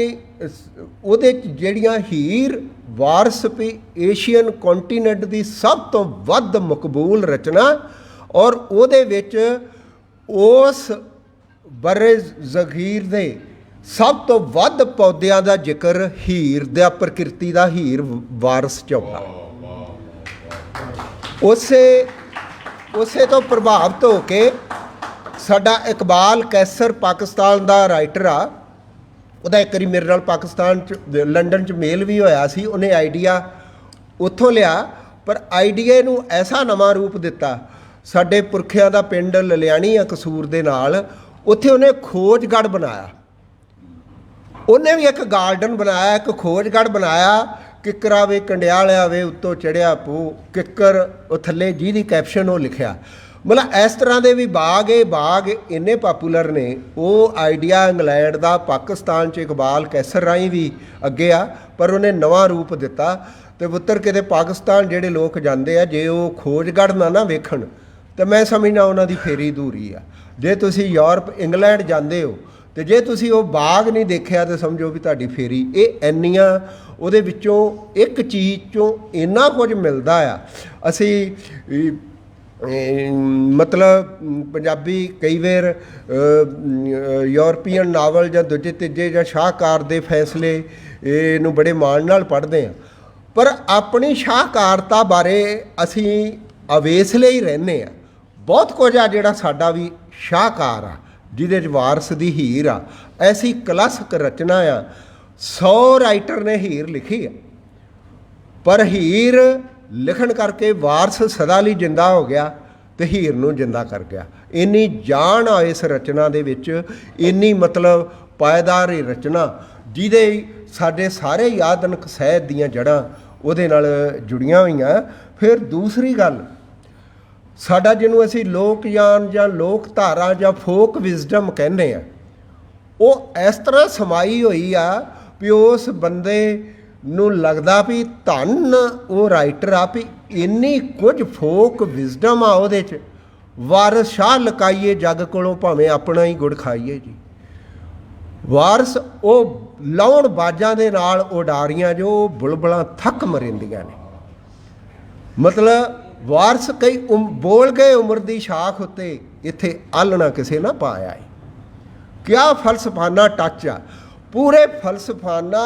ਉਹਦੇ 'ਚ ਜਿਹੜੀਆਂ ਹੀਰ ਵਾਰਸ ਵੀ ਏਸ਼ੀਅਨ ਕੰਟੀਨੈਂਟ ਦੀ ਸਭ ਤੋਂ ਵੱਧ ਮਕਬੂਲ ਰਚਨਾ, ਔਰ ਉਹਦੇ ਵਿੱਚ ਉਸ ਬਰੇ ਜ਼ਖੀਰ ਦੇ ਸਭ ਤੋਂ ਵੱਧ ਪੌਦਿਆਂ ਦਾ ਜ਼ਿਕਰ ਹੀਰ ਦਾ, ਪ੍ਰਕਿਰਤੀ ਦਾ ਹੀਰ ਵਾਰਸ 'ਚ ਆਉਂਦਾ। ਉਸੇ ਤੋਂ ਪ੍ਰਭਾਵਿਤ ਹੋ ਕੇ ਸਾਡਾ Iqbal cancer, Pakistan the writer ਆ, ਉਹਦਾ ਇੱਕ ਵਾਰੀ ਮੇਰੇ ਨਾਲ ਪਾਕਿਸਤਾਨ 'ਚ, ਲੰਡਨ 'ਚ ਮੇਲ ਵੀ ਹੋਇਆ ਸੀ। ਉਹਨੇ ਆਈਡੀਆ ਉੱਥੋਂ ਲਿਆ, ਪਰ ਆਈਡੀਏ ਨੂੰ ਐਸਾ ਨਵਾਂ ਰੂਪ ਦਿੱਤਾ। ਸਾਡੇ ਪੁਰਖਿਆਂ ਦਾ ਪਿੰਡ ਲਲਿਆਣੀ ਆ ਕਸੂਰ ਦੇ ਨਾਲ, ਉੱਥੇ ਉਹਨੇ ਖੋਜਗੜ੍ਹ ਬਣਾਇਆ। ਉਹਨੇ ਵੀ ਇੱਕ ਗਾਰਡਨ ਬਣਾਇਆ, ਇੱਕ ਖੋਜਗੜ੍ਹ ਬਣਾਇਆ। ਕਿੱਕਰ ਵੇ ਕੰਡਿਆਲਿਆ ਵੇ ਉੱਤੋਂ ਚੜਿਆ ਪੂ ਕਿੱਕਰ, ਉਹ ਥੱਲੇ ਜਿਹਦੀ ਕੈਪਸ਼ਨ ਉਹ ਲਿਖਿਆ। ਮਤਲਬ ਇਸ ਤਰ੍ਹਾਂ ਦੇ ਵੀ ਬਾਗ, ਇਹ ਬਾਗ ਇੰਨੇ ਪਾਪੂਲਰ ਨੇ। ਉਹ ਆਈਡੀਆ ਇੰਗਲੈਂਡ ਦਾ ਪਾਕਿਸਤਾਨ 'ਚ ਇਕਬਾਲ ਕੈਸਰ ਰਾਹੀਂ ਵੀ ਅੱਗੇ ਆ, ਪਰ ਉਹਨੇ ਨਵਾਂ ਰੂਪ ਦਿੱਤਾ। ਅਤੇ ਪੁੱਤਰ ਕਿਤੇ ਪਾਕਿਸਤਾਨ ਜਿਹੜੇ ਲੋਕ ਜਾਂਦੇ ਆ, ਜੇ ਉਹ ਖੋਜਗੜ੍ਹ ਨਾ ਵੇਖਣ ਤਾਂ ਮੈਂ ਸਮਝਦਾ ਉਹਨਾਂ ਦੀ ਫੇਰੀ ਅਧੂਰੀ ਆ। ਜੇ ਤੁਸੀਂ ਯੂਰਪ ਇੰਗਲੈਂਡ ਜਾਂਦੇ ਹੋ ਅਤੇ ਜੇ ਤੁਸੀਂ ਉਹ ਬਾਗ ਨਹੀਂ ਦੇਖਿਆ ਤਾਂ ਸਮਝੋ ਵੀ ਤੁਹਾਡੀ ਫੇਰੀ। ਇਹ ਇੰਨੀਆਂ ਉਹਦੇ ਵਿੱਚੋਂ ਇੱਕ ਚੀਜ਼ 'ਚੋਂ ਇੰਨਾ ਕੁਝ ਮਿਲਦਾ ਆ। ਅਸੀਂ ਮਤਲਬ ਪੰਜਾਬੀ ਕਈ ਵਾਰ ਯੂਰਪੀਅਨ ਨਾਵਲ ਜਾਂ ਦੂਜੇ ਤੀਜੇ ਜਾਂ ਸ਼ਾਹਕਾਰ ਦੇ ਫੈਸਲੇ ਇਹਨੂੰ ਬੜੇ ਮਾਣ ਨਾਲ ਪੜ੍ਹਦੇ ਹਾਂ, ਪਰ ਆਪਣੀ ਸ਼ਾਹਕਾਰਤਾ ਬਾਰੇ ਅਸੀਂ ਅਵੇਸਲੇ ਹੀ ਰਹਿੰਦੇ ਹਾਂ। ਬਹੁਤ ਕੁਝ ਆ ਜਿਹੜਾ ਸਾਡਾ ਵੀ ਸ਼ਾਹਕਾਰ ਆ, ਜਿਹਦੇ 'ਚ ਵਾਰਸ ਦੀ ਹੀਰ ਆ। ਐਸੀ ਕਲਾਸਿਕ ਰਚਨਾ ਆ। 100 ਰਾਈਟਰ ਨੇ ਹੀਰ ਲਿਖੀ ਆ, ਪਰ ਹੀਰ ਲਿਖਣ ਕਰਕੇ ਵਾਰਸ ਸਦਾ ਲਈ ਜਿੰਦਾ ਹੋ ਗਿਆ ਅਤੇ ਹੀਰ ਨੂੰ ਜਿੰਦਾ ਕਰ ਗਿਆ। ਇੰਨੀ ਜਾਨ ਆ ਇਸ ਰਚਨਾ ਦੇ ਵਿੱਚ, ਇੰਨੀ ਮਤਲਬ ਪਾਇਦਾਰ ਇਹ ਰਚਨਾ, ਜਿਹਦੇ ਸਾਡੇ ਸਾਰੇ ਯਾਦਨਕ ਸਾਹਿਤ ਦੀਆਂ ਜੜ੍ਹਾਂ ਉਹਦੇ ਨਾਲ ਜੁੜੀਆਂ ਹੋਈਆਂ। ਫਿਰ ਦੂਸਰੀ ਗੱਲ, ਸਾਡਾ ਜਿਹਨੂੰ ਅਸੀਂ ਲੋਕਯਾਨ ਜਾਂ ਲੋਕ ਧਾਰਾ ਜਾਂ ਫੋਕ ਵਿਜ਼ਡਮ ਕਹਿੰਦੇ ਆ, ਉਹ ਇਸ ਤਰ੍ਹਾਂ ਸਮਾਈ ਹੋਈ ਆ ਵੀ ਉਸ ਬੰਦੇ ਨੂੰ ਲੱਗਦਾ ਵੀ ਧੰਨ ਉਹ ਰਾਈਟਰ ਆ, ਵੀ ਇੰਨੀ ਕੁਝ ਫੋਕ ਵਿਜ਼ਡਮ ਆ ਉਹਦੇ 'ਚ। ਵਾਰਸ ਸ਼ਾਹ ਲਕਾਈਏ ਜੱਗ ਕੋਲੋਂ ਭਾਵੇਂ ਆਪਣਾ ਹੀ ਗੁੜ ਖਾਈਏ ਜੀ। ਵਾਰਸ ਉਹ ਲਾਉਣ ਬਾਜਾਂ ਦੇ ਨਾਲ ਉਡਾਰੀਆਂ ਜੋ ਬੁਲਬੁਲਾਂ ਥੱਕ ਮਰਿੰਦੀਆਂ ਨੇ। ਮਤਲਬ ਵਾਰਸ ਕਈ ਬੋਲ ਗਏ ਉਮਰ ਦੀ ਸ਼ਾਖ ਉੱਤੇ, ਇੱਥੇ ਆਲਣਾ ਕਿਸੇ ਨਾ ਪਾਇਆ ਏ। ਕਿਆ ਫਲਸਫਾਨਾ ਟੱਚ ਆ। ਪੂਰੇ ਫਲਸਫਾਨਾ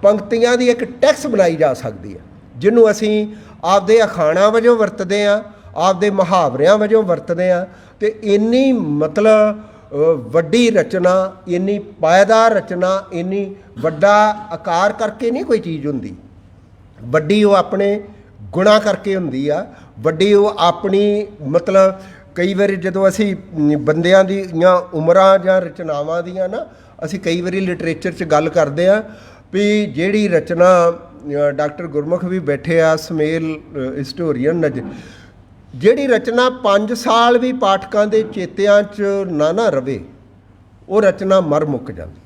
ਪੰਕਤੀਆਂ ਦੀ ਇੱਕ ਟੈਕਸ ਬਣਾਈ ਜਾ ਸਕਦੀ ਹੈ, ਜਿਹਨੂੰ ਅਸੀਂ ਆਪਦੇ ਅਖਾਣਾਂ ਵਜੋਂ ਵਰਤਦੇ ਹਾਂ, ਆਪਦੇ ਮੁਹਾਵਰਿਆਂ ਵਜੋਂ ਵਰਤਦੇ ਹਾਂ। ਅਤੇ ਇੰਨੀ ਮਤਲਬ ਵੱਡੀ ਰਚਨਾ, ਇੰਨੀ ਪਾਇਦਾਰ ਰਚਨਾ, ਇੰਨੀ ਵੱਡਾ ਆਕਾਰ ਕਰਕੇ ਨਹੀਂ ਕੋਈ ਚੀਜ਼ ਹੁੰਦੀ। ਵੱਡੀ ਉਹ ਆਪਣੇ ਗੁਣਾ ਕਰਕੇ ਹੁੰਦੀ ਆ। ਵੱਡੀ ਉਹ ਆਪਣੀ ਮਤਲਬ ਕਈ ਵਾਰੀ ਜਦੋਂ ਅਸੀਂ ਬੰਦਿਆਂ ਦੀਆਂ ਉਮਰਾਂ ਜਾਂ ਰਚਨਾਵਾਂ ਦੀਆਂ ਨਾ, ਅਸੀਂ ਕਈ ਵਾਰੀ ਲਿਟਰੇਚਰ 'ਚ ਗੱਲ ਕਰਦੇ ਹਾਂ ਵੀ ਜਿਹੜੀ ਰਚਨਾ ਡਾਕਟਰ ਗੁਰਮੁਖ ਵੀ ਬੈਠੇ ਆ, ਸਮੇਲ ਹਿਸਟੋਰੀਅਨ ਜਿਹੜੀ ਰਚਨਾ 5 ਸਾਲ ਵੀ ਪਾਠਕਾਂ ਦੇ ਚੇਤਿਆਂ 'ਚ ਨਾ ਰਵੇ, ਉਹ ਰਚਨਾ ਮਰ ਮੁੱਕ ਜਾਂਦੀ।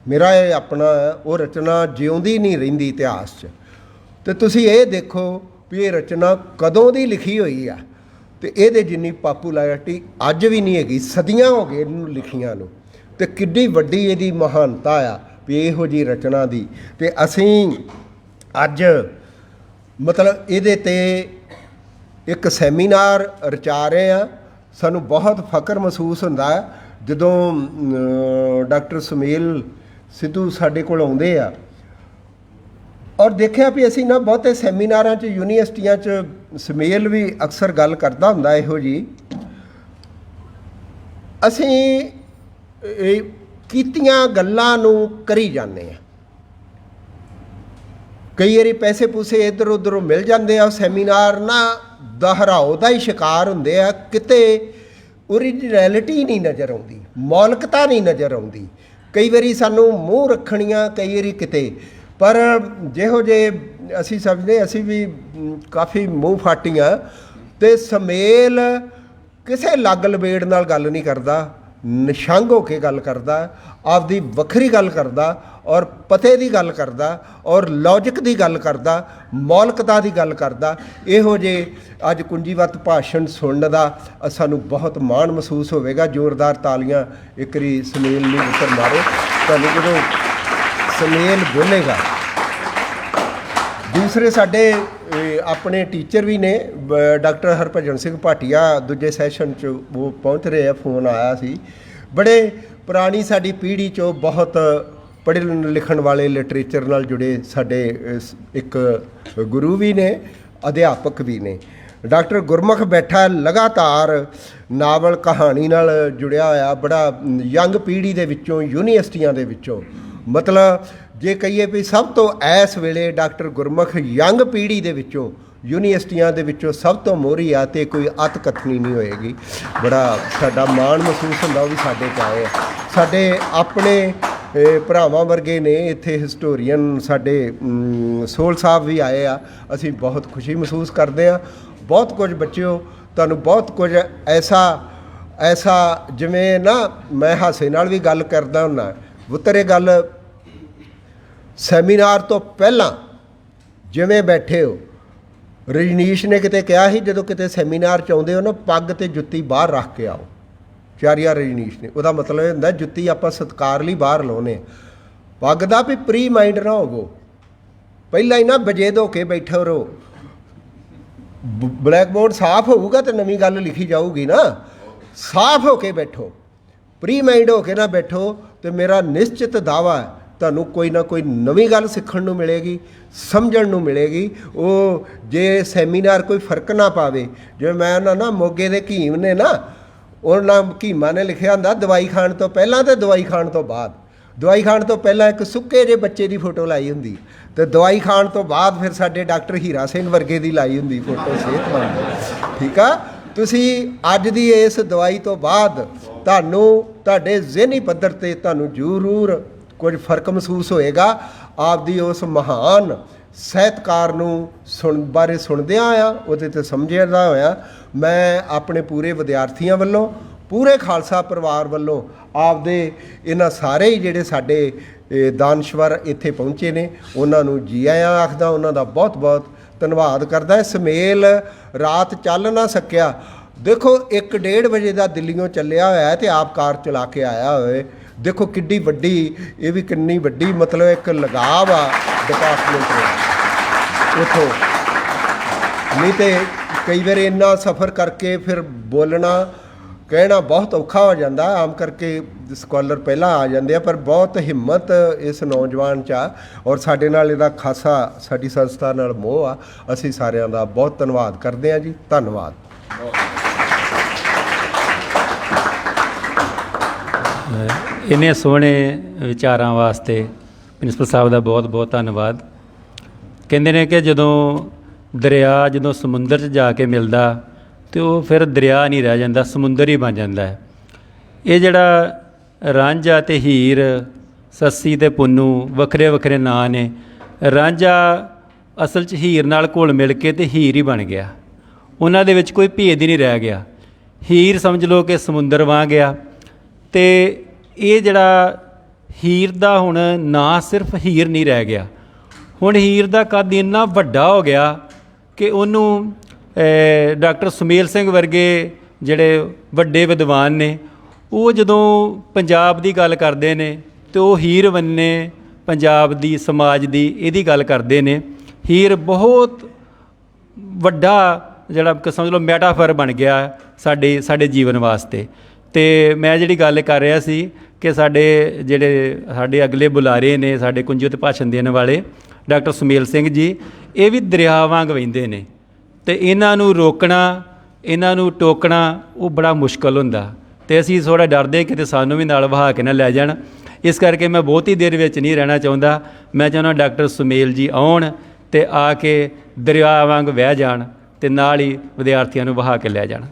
ਮੇਰਾ ਇਹ ਆਪਣਾ ਉਹ ਰਚਨਾ ਜਿਉਂਦੀ ਨਹੀਂ ਰਹਿੰਦੀ ਇਤਿਹਾਸ 'ਚ। ਅਤੇ ਤੁਸੀਂ ਇਹ ਦੇਖੋ ਵੀ ਇਹ ਰਚਨਾ ਕਦੋਂ ਦੀ ਲਿਖੀ ਹੋਈ ਆ, ਅਤੇ ਇਹਦੇ ਜਿੰਨੀ ਪਾਪੂਲੈਰਿਟੀ ਅੱਜ ਵੀ ਨਹੀਂ ਹੈਗੀ। ਸਦੀਆਂ ਹੋ ਗਏ ਇਹਨੂੰ ਲਿਖੀਆਂ ਨੂੰ, ਅਤੇ ਕਿੱਡੀ ਵੱਡੀ ਇਹਦੀ ਮਹਾਨਤਾ ਆ ਵੀ ਇਹੋ ਜਿਹੀ ਰਚਨਾ ਦੀ। ਅਤੇ ਅਸੀਂ ਅੱਜ ਮਤਲਬ ਇਹਦੇ 'ਤੇ ਇੱਕ ਸੈਮੀਨਾਰ ਰਚਾ ਰਹੇ ਹਾਂ। ਸਾਨੂੰ ਬਹੁਤ ਫਖਰ ਮਹਿਸੂਸ ਹੁੰਦਾ ਹੈ ਜਦੋਂ ਡਾਕਟਰ ਸੁਮੇਲ ਸਿੱਧੂ ਸਾਡੇ ਕੋਲ ਆਉਂਦੇ ਆ। ਔਰ ਦੇਖਿਆ ਵੀ ਅਸੀਂ ਨਾ ਬਹੁਤੇ ਸੈਮੀਨਾਰਾਂ 'ਚ ਯੂਨੀਵਰਸਿਟੀਆਂ 'ਚ ਸੁਮੇਲ ਵੀ ਅਕਸਰ ਗੱਲ ਕਰਦਾ ਹੁੰਦਾ ਇਹੋ ਜਿਹੀ। ਅਸੀਂ ਕੀਤੀਆਂ ਗੱਲਾਂ ਨੂੰ ਕਰੀ ਜਾਂਦੇ ਹਾਂ। ਕਈ ਵਾਰੀ ਪੈਸੇ ਪੂਸੇ ਇੱਧਰ ਉੱਧਰੋਂ ਮਿਲ ਜਾਂਦੇ ਆ। ਸੈਮੀਨਾਰ ਨਾ ਦੁਹਰਾਓ ਦਾ ਹੀ ਸ਼ਿਕਾਰ ਹੁੰਦੇ ਆ। ਕਿਤੇ ਓਰੀਜਨੈਲਿਟੀ ਨਹੀਂ ਨਜ਼ਰ ਆਉਂਦੀ, ਮੌਲਿਕਤਾ ਨਹੀਂ ਨਜ਼ਰ ਆਉਂਦੀ। ਕਈ ਵਾਰੀ ਸਾਨੂੰ ਮੂੰਹ ਰੱਖਣੀਆਂ, ਕਈ ਵਾਰੀ ਕਿਤੇ। ਪਰ ਜਿਹੋ ਜਿਹੇ ਅਸੀਂ ਸਮਝਦੇ, ਅਸੀਂ ਵੀ ਕਾਫੀ ਮੂੰਹ ਫਾਟੀਆਂ। ਅਤੇ ਸੁਮੇਲ ਕਿਸੇ ਲੱਗ ਲਬੇੜ ਨਾਲ ਗੱਲ ਨਹੀਂ ਕਰਦਾ, ਨਿਸ਼ੰਗ ਹੋ ਕੇ ਗੱਲ ਕਰਦਾ, ਆਪਦੀ ਵੱਖਰੀ ਗੱਲ ਕਰਦਾ, ਔਰ ਪਤੇ ਦੀ ਗੱਲ ਕਰਦਾ, ਔਰ ਲੌਜਿਕ ਦੀ ਗੱਲ ਕਰਦਾ, ਮੌਲਿਕਤਾ ਦੀ ਗੱਲ ਕਰਦਾ। ਇਹੋ ਜਿਹੇ ਅੱਜ ਕੁੰਜੀਵਤ ਭਾਸ਼ਣ ਸੁਣਨ ਦਾ ਸਾਨੂੰ ਬਹੁਤ ਮਾਣ ਮਹਿਸੂਸ ਹੋਵੇਗਾ। ਜ਼ੋਰਦਾਰ ਤਾਲੀਆਂ ਇੱਕ ਵਾਰੀ ਸੁਮੇਲ ਨੂੰ ਉੱਤਰ ਮਾਰੋ। ਤੁਹਾਨੂੰ ਜਦੋਂ ਸੁਮੇਲ ਬੋਲੇਗਾ। ਦੂਸਰੇ ਸਾਡੇ ਆਪਣੇ ਟੀਚਰ ਵੀ ਨੇ, ਡਾਕਟਰ ਹਰਭਜਨ ਸਿੰਘ ਭਾਟੀਆ ਦੂਜੇ ਸੈਸ਼ਨ 'ਚ ਉਹ ਪਹੁੰਚ ਰਹੇ ਆ, ਫੋਨ ਆਇਆ ਸੀ। ਬੜੇ ਪੁਰਾਣੀ ਸਾਡੀ ਪੀੜ੍ਹੀ 'ਚੋਂ ਬਹੁਤ ਪੜ੍ਹੇ ਲਿਖਣ ਵਾਲੇ, ਲਿਟਰੇਚਰ ਨਾਲ ਜੁੜੇ ਸਾਡੇ ਇੱਕ ਗੁਰੂ ਵੀ ਨੇ, ਅਧਿਆਪਕ ਵੀ ਨੇ। ਡਾਕਟਰ ਗੁਰਮੁਖ ਬੈਠਾ, ਲਗਾਤਾਰ ਨਾਵਲ ਕਹਾਣੀ ਨਾਲ ਜੁੜਿਆ ਹੋਇਆ, ਬੜਾ ਯੰਗ ਪੀੜ੍ਹੀ ਦੇ ਵਿੱਚੋਂ, ਯੂਨੀਵਰਸਿਟੀਆਂ ਦੇ ਵਿੱਚੋਂ। ਮਤਲਬ ਜੇ ਕਹੀਏ ਵੀ ਸਭ ਤੋਂ ਇਸ ਵੇਲੇ ਡਾਕਟਰ ਗੁਰਮੁਖ ਯੰਗ ਪੀੜ੍ਹੀ ਦੇ ਵਿੱਚੋਂ ਯੂਨੀਵਰਸਿਟੀਆਂ ਦੇ ਵਿੱਚੋਂ ਸਭ ਤੋਂ ਮੋਹਰੀ ਆ ਤੇ ਕੋਈ ਅਤ ਕਥਨੀ ਨਹੀਂ ਹੋਏਗੀ। ਬੜਾ ਸਾਡਾ ਮਾਣ ਮਹਿਸੂਸ ਹੁੰਦਾ ਉਹ ਵੀ ਸਾਡੇ 'ਚ ਆਏ ਆ। ਸਾਡੇ ਆਪਣੇ ਭਰਾਵਾਂ ਵਰਗੇ ਨੇ ਇੱਥੇ ਹਿਸਟੋਰੀਅਨ ਸਾਡੇ ਸੋਲ ਸਾਹਿਬ ਵੀ ਆਏ ਆ। ਅਸੀਂ ਬਹੁਤ ਖੁਸ਼ੀ ਮਹਿਸੂਸ ਕਰਦੇ ਆ। ਬਹੁਤ ਕੁਝ ਬੱਚਿਓ ਤੁਹਾਨੂੰ ਬਹੁਤ ਕੁਝ ਐਸਾ ਜਿਵੇਂ ਨਾ ਮੈਂ ਹਾਸੇ ਨਾਲ ਵੀ ਗੱਲ ਕਰਦਾ ਹੁੰਦਾ ਪੁੱਤਰ, ਇਹ ਗੱਲ ਸੈਮੀਨਾਰ ਤੋਂ ਪਹਿਲਾਂ ਜਿਵੇਂ ਬੈਠੇ ਹੋ, ਰਜਨੀਸ਼ ਨੇ ਕਿਤੇ ਕਿਹਾ ਸੀ ਜਦੋਂ ਕਿਤੇ ਸੈਮੀਨਾਰ 'ਚ ਆਉਂਦੇ ਹੋ ਨਾ ਪੱਗ ਤੇ ਜੁੱਤੀ ਬਾਹਰ ਰੱਖ ਕੇ ਆਓ। ਚਾਰਿਆ ਰਜਨੀਸ਼ ਨੇ, ਉਹਦਾ ਮਤਲਬ ਇਹ ਹੁੰਦਾ ਜੁੱਤੀ ਆਪਾਂ ਸਤਿਕਾਰ ਲਈ ਬਾਹਰ ਲਾਉਨੇ। ਪੱਗ ਦਾ ਵੀ ਪ੍ਰੀ ਮਾਈਂਡ ਨਾ ਹੋਵੋ, ਪਹਿਲਾਂ ਹੀ ਨਾ ਬਜੇਦ ਹੋ ਕੇ ਬੈਠੇ ਰਹੋ। ਬਲੈਕ ਬੋਰਡ ਸਾਫ਼ ਹੋਊਗਾ ਤੇ ਨਵੀਂ ਗੱਲ ਲਿਖੀ ਜਾਊਗੀ ਨਾ। ਸਾਫ਼ ਹੋ ਕੇ ਬੈਠੋ, ਪ੍ਰੀ ਮਾਈਂਡ ਹੋ ਕੇ ਨਾ ਬੈਠੋ, ਤੇ ਮੇਰਾ ਨਿਸ਼ਚਿਤ ਦਾਵਾ ਹੈ ਤੁਹਾਨੂੰ ਕੋਈ ਨਾ ਕੋਈ ਨਵੀਂ ਗੱਲ ਸਿੱਖਣ ਨੂੰ ਮਿਲੇਗੀ, ਸਮਝਣ ਨੂੰ ਮਿਲੇਗੀ। ਉਹ ਜੇ ਸੈਮੀਨਾਰ ਕੋਈ ਫਰਕ ਨਾ ਪਾਵੇ, ਜਿਵੇਂ ਮੈਂ ਨਾ ਮੋਗੇ ਦੇ ਹਕੀਮ ਨੇ ਨਾ, ਉਹਨਾਂ ਹਕੀਮਾਂ ਨੇ ਲਿਖਿਆ ਹੁੰਦਾ ਦਵਾਈ ਖਾਣ ਤੋਂ ਪਹਿਲਾਂ ਤੇ ਦਵਾਈ ਖਾਣ ਤੋਂ ਬਾਅਦ। ਦਵਾਈ ਖਾਣ ਤੋਂ ਪਹਿਲਾਂ ਇੱਕ ਸੁੱਕੇ ਜਿਹੇ ਬੱਚੇ ਦੀ ਫੋਟੋ ਲਾਈ ਹੁੰਦੀ, ਤੇ ਦਵਾਈ ਖਾਣ ਤੋਂ ਬਾਅਦ ਫਿਰ ਸਾਡੇ ਡਾਕਟਰ ਹੀਰਾ ਸਿੰਘ ਵਰਗੇ ਦੀ ਲਾਈ ਹੁੰਦੀ ਫੋਟੋ, ਸਿਹਤਮੰਦ। ਠੀਕ ਆ, ਤੁਸੀਂ ਅੱਜ ਦੀ ਇਸ ਦਵਾਈ ਤੋਂ ਬਾਅਦ ਤੁਹਾਨੂੰ ਤੁਹਾਡੇ ਜ਼ਿਹਨੀ ਪੱਧਰ 'ਤੇ ਤੁਹਾਨੂੰ ਜ਼ਰੂਰ ਕੁਝ ਫਰਕ ਮਹਿਸੂਸ ਹੋਏਗਾ। ਆਪਦੀ ਉਸ ਮਹਾਨ ਸਾਹਿਤਕਾਰ ਨੂੰ ਬਾਰੇ ਸੁਣਦਿਆਂ ਆ, ਉਹਦੇ 'ਤੇ ਸਮਝਦਾ ਹੋਇਆ, ਮੈਂ ਆਪਣੇ ਪੂਰੇ ਵਿਦਿਆਰਥੀਆਂ ਵੱਲੋਂ, ਪੂਰੇ ਖਾਲਸਾ ਪਰਿਵਾਰ ਵੱਲੋਂ, ਆਪਦੇ ਇਹਨਾਂ ਸਾਰੇ ਹੀ ਜਿਹੜੇ ਸਾਡੇ ਦਾਨਸ਼ਵਰ ਇੱਥੇ ਪਹੁੰਚੇ ਨੇ ਉਹਨਾਂ ਨੂੰ ਜੀ ਆਇਆਂ ਆਖਦਾ, ਉਹਨਾਂ ਦਾ ਬਹੁਤ ਬਹੁਤ ਧੰਨਵਾਦ ਕਰਦਾ। ਸਮੇਲ ਰਾਤ ਚੱਲ ਨਾ ਸਕਿਆ, ਦੇਖੋ 1-1:30 ਵਜੇ ਦਾ ਦਿੱਲੀੋਂ ਚੱਲਿਆ ਹੋਇਆ ਤੇ ਆਪ ਕਾਰ ਚਲਾ ਕੇ ਆਇਆ ਹੋਏ। ਦੇਖੋ ਕਿੱਡੀ ਵੱਡੀ, ਇਹ ਵੀ ਕਿੰਨੀ ਵੱਡੀ ਮਤਲਬ ਇੱਕ ਲਗਾਵ ਆ ਡਿਪਾਰਟਮੈਂਟ ਨੂੰ ਉੱਥੋਂ। ਨਹੀਂ ਤੇ ਕਈ ਵਾਰ ਇੰਨਾ ਸਫ਼ਰ ਕਰਕੇ ਫਿਰ ਬੋਲਣਾ ਕਹਿਣਾ ਬਹੁਤ ਔਖਾ ਹੋ ਜਾਂਦਾ। ਆਮ ਕਰਕੇ ਸਕਾਲਰ ਪਹਿਲਾਂ ਆ ਜਾਂਦੇ ਆ, ਪਰ ਬਹੁਤ ਹਿੰਮਤ ਇਸ ਨੌਜਵਾਨ 'ਚ ਆ ਔਰ ਸਾਡੇ ਨਾਲ ਇਹਦਾ ਖਾਸਾ ਸਾਡੀ ਸੰਸਥਾ ਨਾਲ ਮੋਹ ਆ। ਅਸੀਂ ਸਾਰਿਆਂ ਦਾ ਬਹੁਤ ਧੰਨਵਾਦ ਕਰਦੇ ਹਾਂ ਜੀ। ਧੰਨਵਾਦ। ਇੰਨੇ ਸੋਹਣੇ ਵਿਚਾਰਾਂ ਵਾਸਤੇ ਪ੍ਰਿੰਸੀਪਲ ਸਾਹਿਬ ਦਾ ਬਹੁਤ ਬਹੁਤ ਧੰਨਵਾਦ। ਕਹਿੰਦੇ ਨੇ ਕਿ ਜਦੋਂ ਦਰਿਆ ਜਦੋਂ ਸਮੁੰਦਰ 'ਚ ਜਾ ਕੇ ਮਿਲਦਾ ਤੇ ਉਹ ਫਿਰ ਦਰਿਆ ਨਹੀਂ ਰਹਿ ਜਾਂਦਾ, ਸਮੁੰਦਰ ਹੀ ਬਣ ਜਾਂਦਾ ਹੈ। ਇਹ ਜਿਹੜਾ ਰਾਂਝਾ ਤੇ ਹੀਰ, ਸੱਸੀ ਤੇ ਪੁੰਨੂ ਵੱਖਰੇ ਵੱਖਰੇ ਨਾਂ ਨੇ। ਰਾਂਝਾ ਅਸਲ 'ਚ ਹੀਰ ਨਾਲ ਘੁਲ ਮਿਲ ਕੇ ਤੇ ਹੀਰ ਹੀ ਬਣ ਗਿਆ, ਉਹਨਾਂ ਦੇ ਵਿੱਚ ਕੋਈ ਭੇਦ ਹੀ ਨਹੀਂ ਰਹਿ ਗਿਆ। ਹੀਰ ਸਮਝ ਲਓ ਕਿ ਸਮੁੰਦਰ ਵਾਂ ਗਿਆ। ਤੇ ਇਹ ਜਿਹੜਾ ਹੀਰ ਦਾ ਹੁਣ ਨਾਂ ਸਿਰਫ ਹੀਰ ਨਹੀਂ ਰਹਿ ਗਿਆ, ਹੁਣ ਹੀਰ ਦਾ ਕੱਦ ਇੰਨਾ ਵੱਡਾ ਹੋ ਗਿਆ ਕਿ ਉਹਨੂੰ ਡਾਕਟਰ ਸੁਮੇਲ ਸਿੰਘ ਵਰਗੇ ਜਿਹੜੇ ਵੱਡੇ ਵਿਦਵਾਨ ਨੇ, ਉਹ ਜਦੋਂ ਪੰਜਾਬ ਦੀ ਗੱਲ ਕਰਦੇ ਨੇ ਤੇ ਉਹ ਹੀਰ ਵੰਨੇ ਪੰਜਾਬ ਦੀ, ਸਮਾਜ ਦੀ ਇਹਦੀ ਗੱਲ ਕਰਦੇ ਨੇ। ਹੀਰ ਬਹੁਤ ਵੱਡਾ ਜਿਹੜਾ ਸਮਝ ਲਓ ਮੈਟਾਫਰ ਬਣ ਗਿਆ ਸਾਡੇ ਜੀਵਨ ਵਾਸਤੇ। ਅਤੇ ਮੈਂ ਜਿਹੜੀ ਗੱਲ ਕਰ ਰਿਹਾ ਸੀ ਕਿ ਸਾਡੇ ਅਗਲੇ ਬੁਲਾਰੇ ਨੇ, ਸਾਡੇ ਕੁੰਜੀ ਉੱਤੇ ਭਾਸ਼ਣ ਦੇਣ ਵਾਲੇ ਡਾਕਟਰ ਸੁਮੇਲ ਸਿੰਘ ਜੀ, ਇਹ ਵੀ ਦਰਿਆ ਵਾਂਗ ਵਹਿੰਦੇ ਨੇ ਅਤੇ ਇਹਨਾਂ ਨੂੰ ਰੋਕਣਾ, ਇਹਨਾਂ ਨੂੰ ਟੋਕਣਾ ਉਹ ਬੜਾ ਮੁਸ਼ਕਲ ਹੁੰਦਾ। ਅਤੇ ਅਸੀਂ ਥੋੜ੍ਹਾ ਡਰਦੇ ਕਿਤੇ ਸਾਨੂੰ ਵੀ ਨਾਲ ਵਹਾ ਕੇ ਨਾ ਲੈ ਜਾਣ। ਇਸ ਕਰਕੇ ਮੈਂ ਬਹੁਤੀ ਦੇਰ ਵਿੱਚ ਨਹੀਂ ਰਹਿਣਾ ਚਾਹੁੰਦਾ। ਮੈਂ ਚਾਹੁੰਦਾ ਡਾਕਟਰ ਸੁਮੇਲ ਜੀ ਆਉਣ ਅਤੇ ਆ ਕੇ ਦਰਿਆ ਵਾਂਗ ਵਹਿ ਜਾਣ ਅਤੇ ਨਾਲ ਹੀ ਵਿਦਿਆਰਥੀਆਂ ਨੂੰ ਵਹਾ ਕੇ ਲੈ ਜਾਣ।